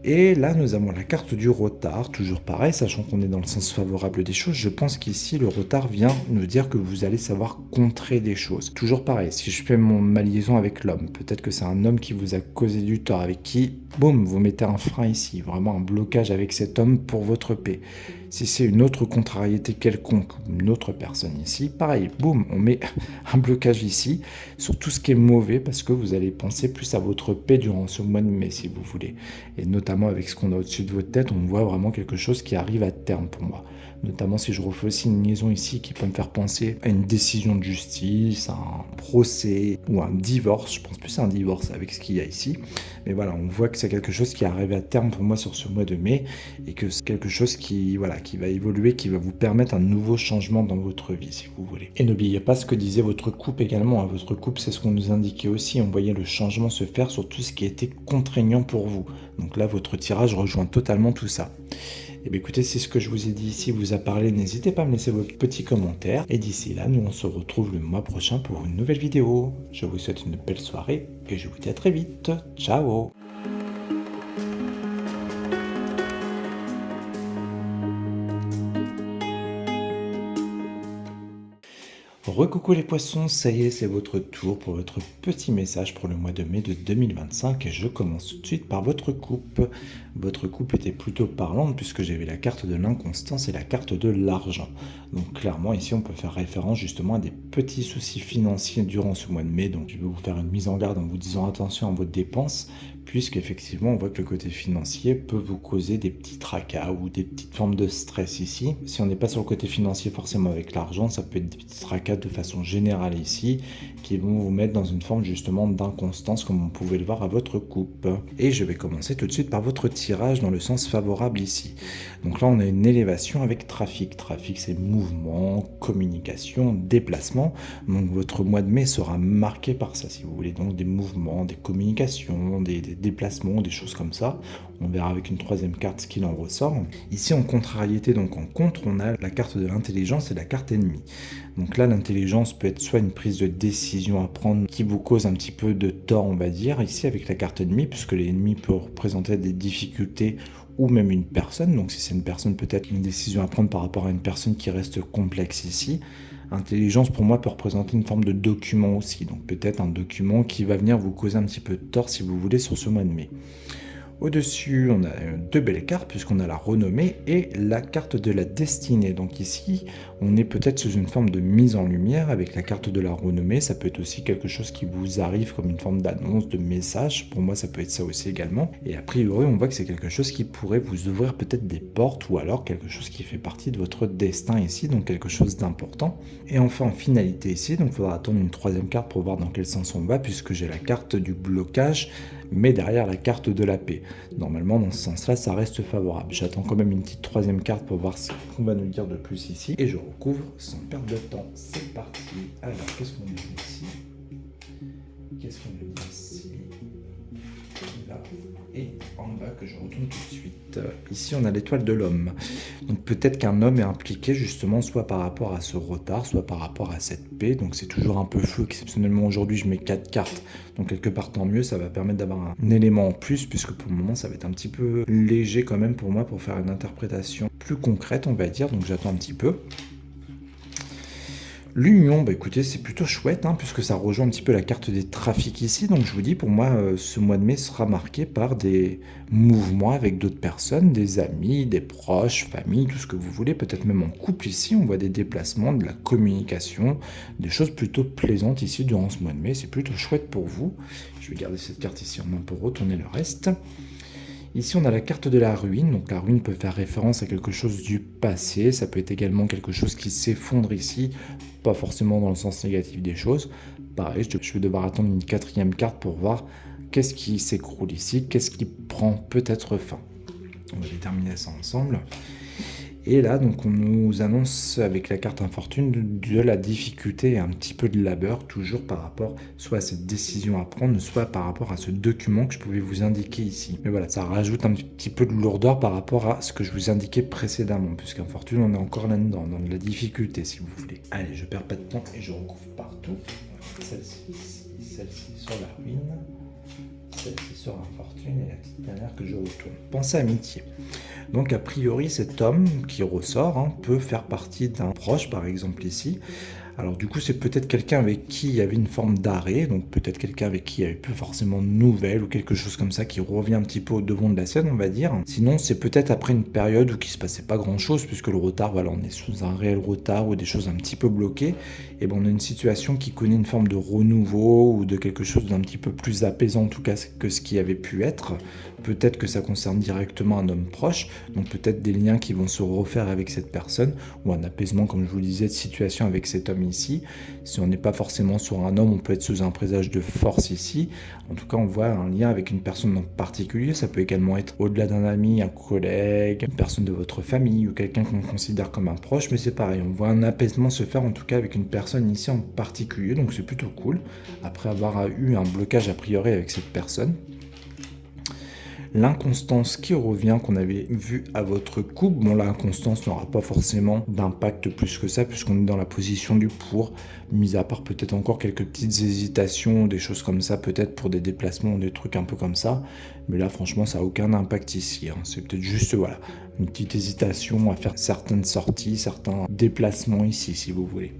Et là, nous avons la carte du retard, toujours pareil, sachant qu'on est dans le sens favorable des choses. Je pense qu'ici, le retard vient nous dire que vous allez savoir contrer des choses. Toujours pareil, si je fais ma liaison avec l'homme, peut-être que c'est un homme qui vous a causé du tort, avec qui, boum, vous mettez un frein ici, vraiment un blocage avec cet homme pour votre paix. Si c'est une autre contrariété quelconque, une autre personne ici, pareil, boum, on met un blocage ici sur tout ce qui est mauvais parce que vous allez penser plus à votre paix durant ce mois de mai, si vous voulez. Et notamment avec ce qu'on a au-dessus de votre tête, on voit vraiment quelque chose qui arrive à terme pour moi. Notamment si je refais aussi une liaison ici qui peut me faire penser à une décision de justice, un procès ou un divorce. Je pense plus à un divorce avec ce qu'il y a ici. Mais voilà, on voit que c'est quelque chose qui arrive à terme pour moi sur ce mois de mai et que c'est quelque chose qui va évoluer, qui va vous permettre un nouveau changement dans votre vie, si vous voulez. Et n'oubliez pas ce que disait votre coupe également. Votre coupe, c'est ce qu'on nous indiquait aussi. On voyait le changement se faire sur tout ce qui était contraignant pour vous. Donc là, votre tirage rejoint totalement tout ça. Et bien écoutez, si ce que je vous ai dit ici vous a parlé, n'hésitez pas à me laisser votre petit commentaire. Et d'ici là, nous on se retrouve le mois prochain pour une nouvelle vidéo. Je vous souhaite une belle soirée et je vous dis à très vite. Ciao! Recoucou les poissons, ça y est, c'est votre tour pour votre petit message pour le mois de mai de 2025 et je commence tout de suite par votre coupe. Votre coupe était plutôt parlante puisque j'avais la carte de l'inconstance et la carte de l'argent. Donc clairement ici on peut faire référence justement à des petits soucis financiers durant ce mois de mai. Donc je vais vous faire une mise en garde en vous disant attention à vos dépenses puisqu'effectivement on voit que le côté financier peut vous causer des petits tracas ou des petites formes de stress ici. Si on n'est pas sur le côté financier forcément avec l'argent, ça peut être des petits tracas de façon générale ici qui vont vous mettre dans une forme justement d'inconstance comme vous pouvez le voir à votre coupe. Et je vais commencer tout de suite par votre tirage dans le sens favorable ici. Donc là on a une élévation avec trafic. Trafic c'est mouvement, communication, déplacement. Donc votre mois de mai sera marqué par ça si vous voulez. Donc des mouvements, des communications, des déplacements, des choses comme ça. On verra avec une troisième carte ce qu'il en ressort. Ici en contrariété, donc en contre, on a la carte de l'intelligence et la carte ennemie. Donc là, l'intelligence peut être soit une prise de décision à prendre qui vous cause un petit peu de tort, on va dire, ici avec la carte ennemie, puisque l'ennemi peut représenter des difficultés ou même une personne. Donc si c'est une personne, peut-être une décision à prendre par rapport à une personne qui reste complexe ici. Intelligence, pour moi, peut représenter une forme de document aussi. Donc peut-être un document qui va venir vous causer un petit peu de tort, si vous voulez, sur ce mois de mai. Au-dessus, on a deux belles cartes puisqu'on a la renommée et la carte de la destinée. Donc ici, on est peut-être sous une forme de mise en lumière avec la carte de la renommée. Ça peut être aussi quelque chose qui vous arrive comme une forme d'annonce, de message. Pour moi, ça peut être ça aussi également. Et a priori, on voit que c'est quelque chose qui pourrait vous ouvrir peut-être des portes ou alors quelque chose qui fait partie de votre destin ici, donc quelque chose d'important. Et enfin, en finalité ici, donc il faudra attendre une troisième carte pour voir dans quel sens on va puisque j'ai la carte du blocage mais derrière la carte de la paix. Normalement, dans ce sens-là, ça reste favorable. J'attends quand même une petite troisième carte pour voir ce qu'on va nous dire de plus ici. Et je recouvre sans perdre de temps. C'est parti. Alors, qu'est-ce qu'on nous dit ici? Qu'est-ce qu'on nous dit ici? Là. Et en bas que je retourne tout de suite. Ici, on a l'étoile de l'homme. Donc peut-être qu'un homme est impliqué justement soit par rapport à ce retard, soit par rapport à cette paix. Donc c'est toujours un peu flou. Exceptionnellement aujourd'hui, je mets 4 cartes. Donc quelque part, tant mieux, ça va permettre d'avoir un élément en plus, puisque pour le moment, ça va être un petit peu léger quand même pour moi pour faire une interprétation plus concrète, on va dire. Donc j'attends un petit peu. L'union, bah écoutez, c'est plutôt chouette, puisque ça rejoint un petit peu la carte des trafics ici. Donc je vous dis, pour moi, ce mois de mai sera marqué par des mouvements avec d'autres personnes, des amis, des proches, famille, tout ce que vous voulez, peut-être même en couple ici. On voit des déplacements, de la communication, des choses plutôt plaisantes ici durant ce mois de mai. C'est plutôt chouette pour vous. Je vais garder cette carte ici en main pour retourner le reste. Ici, on a la carte de la ruine. Donc la ruine peut faire référence à quelque chose du passé. Ça peut être également quelque chose qui s'effondre ici, pas forcément dans le sens négatif des choses. Pareil, je vais devoir attendre une quatrième carte pour voir qu'est-ce qui s'écroule ici, qu'est-ce qui prend peut-être fin. On va déterminer ça ensemble. Et là, donc, on nous annonce avec la carte infortune de la difficulté et un petit peu de labeur, toujours par rapport soit à cette décision à prendre, soit par rapport à ce document que je pouvais vous indiquer ici. Mais voilà, ça rajoute un petit peu de lourdeur par rapport à ce que je vous indiquais précédemment, puisqu'infortune, on est encore là-dedans, dans de la difficulté, si vous voulez. Allez, je perds pas de temps et je recouvre partout. Celle-ci sur la ruine, celle-ci sur infortune et la petite dernière que je retourne. Pensez à amitié. Donc a priori cet homme qui ressort peut faire partie d'un proche par exemple ici. Alors du coup c'est peut-être quelqu'un avec qui il y avait une forme d'arrêt, donc peut-être quelqu'un avec qui il n'y avait plus forcément de nouvelles ou quelque chose comme ça qui revient un petit peu au devant de la scène on va dire. Sinon c'est peut-être après une période où il ne se passait pas grand chose puisque le retard, voilà on est sous un réel retard ou des choses un petit peu bloquées. Et ben on a une situation qui connaît une forme de renouveau ou de quelque chose d'un petit peu plus apaisant en tout cas que ce qui avait pu être. Peut-être que ça concerne directement un homme proche, donc peut-être des liens qui vont se refaire avec cette personne, ou un apaisement, comme je vous le disais, de situation avec cet homme ici. Si on n'est pas forcément sur un homme, on peut être sous un présage de force ici. En tout cas, on voit un lien avec une personne en particulier. Ça peut également être au-delà d'un ami, un collègue, une personne de votre famille, ou quelqu'un qu'on considère comme un proche, mais c'est pareil, on voit un apaisement se faire en tout cas avec une personne ici en particulier, donc c'est plutôt cool, après avoir eu un blocage a priori avec cette personne. l'inconstance qui revient qu'on avait vu à votre couple. Bon, l'inconstance n'aura pas forcément d'impact plus que ça puisqu'on est dans la position du pour, mis à part peut-être encore quelques petites hésitations, des choses comme ça, peut-être pour des déplacements, des trucs un peu comme ça. Mais là, franchement, ça n'a aucun impact ici, hein. C'est peut-être juste, voilà, une petite hésitation à faire certaines sorties, certains déplacements ici, si vous voulez.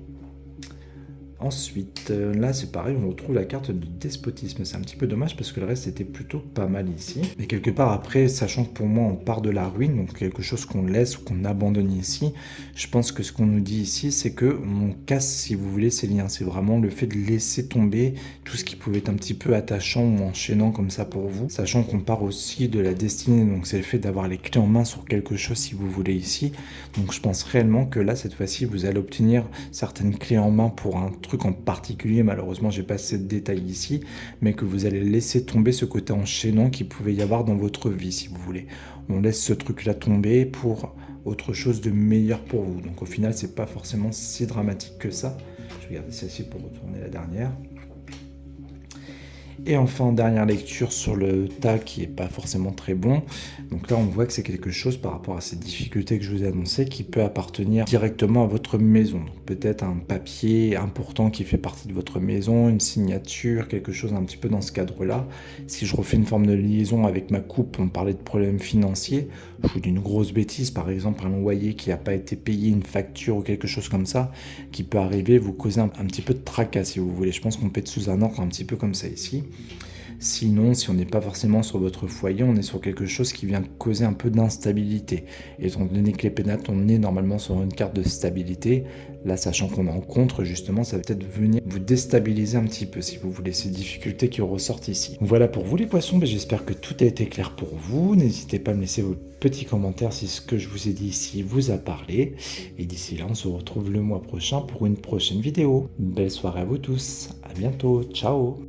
Ensuite, là c'est pareil, on retrouve la carte du despotisme. C'est un petit peu dommage parce que le reste était plutôt pas mal ici. Mais quelque part après, sachant que pour moi on part de la ruine, donc quelque chose qu'on laisse ou qu'on abandonne ici, je pense que ce qu'on nous dit ici, c'est que on casse, si vous voulez, ces liens. C'est vraiment le fait de laisser tomber tout ce qui pouvait être un petit peu attachant ou enchaînant comme ça pour vous. Sachant qu'on part aussi de la destinée, donc c'est le fait d'avoir les clés en main sur quelque chose, si vous voulez, ici. Donc je pense réellement que là, cette fois-ci, vous allez obtenir certaines clés en main pour un truc en particulier. Malheureusement, j'ai pas assez de détails ici, mais que vous allez laisser tomber ce côté enchaînant qu'il pouvait y avoir dans votre vie, si vous voulez. On laisse ce truc-là tomber pour autre chose de meilleur pour vous. Donc au final, c'est pas forcément si dramatique que ça. Je vais garder celle-ci pour retourner la dernière. Et enfin, dernière lecture sur le tas qui est pas forcément très bon. Donc là, on voit que c'est quelque chose par rapport à ces difficultés que je vous ai annoncées qui peut appartenir directement à votre maison. Donc peut-être un papier important qui fait partie de votre maison, une signature, quelque chose un petit peu dans ce cadre-là. Si je refais une forme de liaison avec ma coupe, on parlait de problèmes financiers. Je vous dis une grosse bêtise, par exemple un loyer qui n'a pas été payé, une facture ou quelque chose comme ça, qui peut arriver, vous causer un petit peu de tracas si vous voulez. Je pense qu'on peut être sous un ordre un petit peu comme ça ici. Sinon, si on n'est pas forcément sur votre foyer, on est sur quelque chose qui vient causer un peu d'instabilité. Étant donné que les pénates, on est normalement sur une carte de stabilité. Là, sachant qu'on est en contre, justement, ça va peut-être venir vous déstabiliser un petit peu, si vous voulez, ces difficultés qui ressortent ici. Voilà pour vous les poissons, mais j'espère que tout a été clair pour vous. N'hésitez pas à me laisser vos petits commentaires si ce que je vous ai dit ici vous a parlé. Et d'ici là, on se retrouve le mois prochain pour une prochaine vidéo. Une belle soirée à vous tous. À bientôt. Ciao.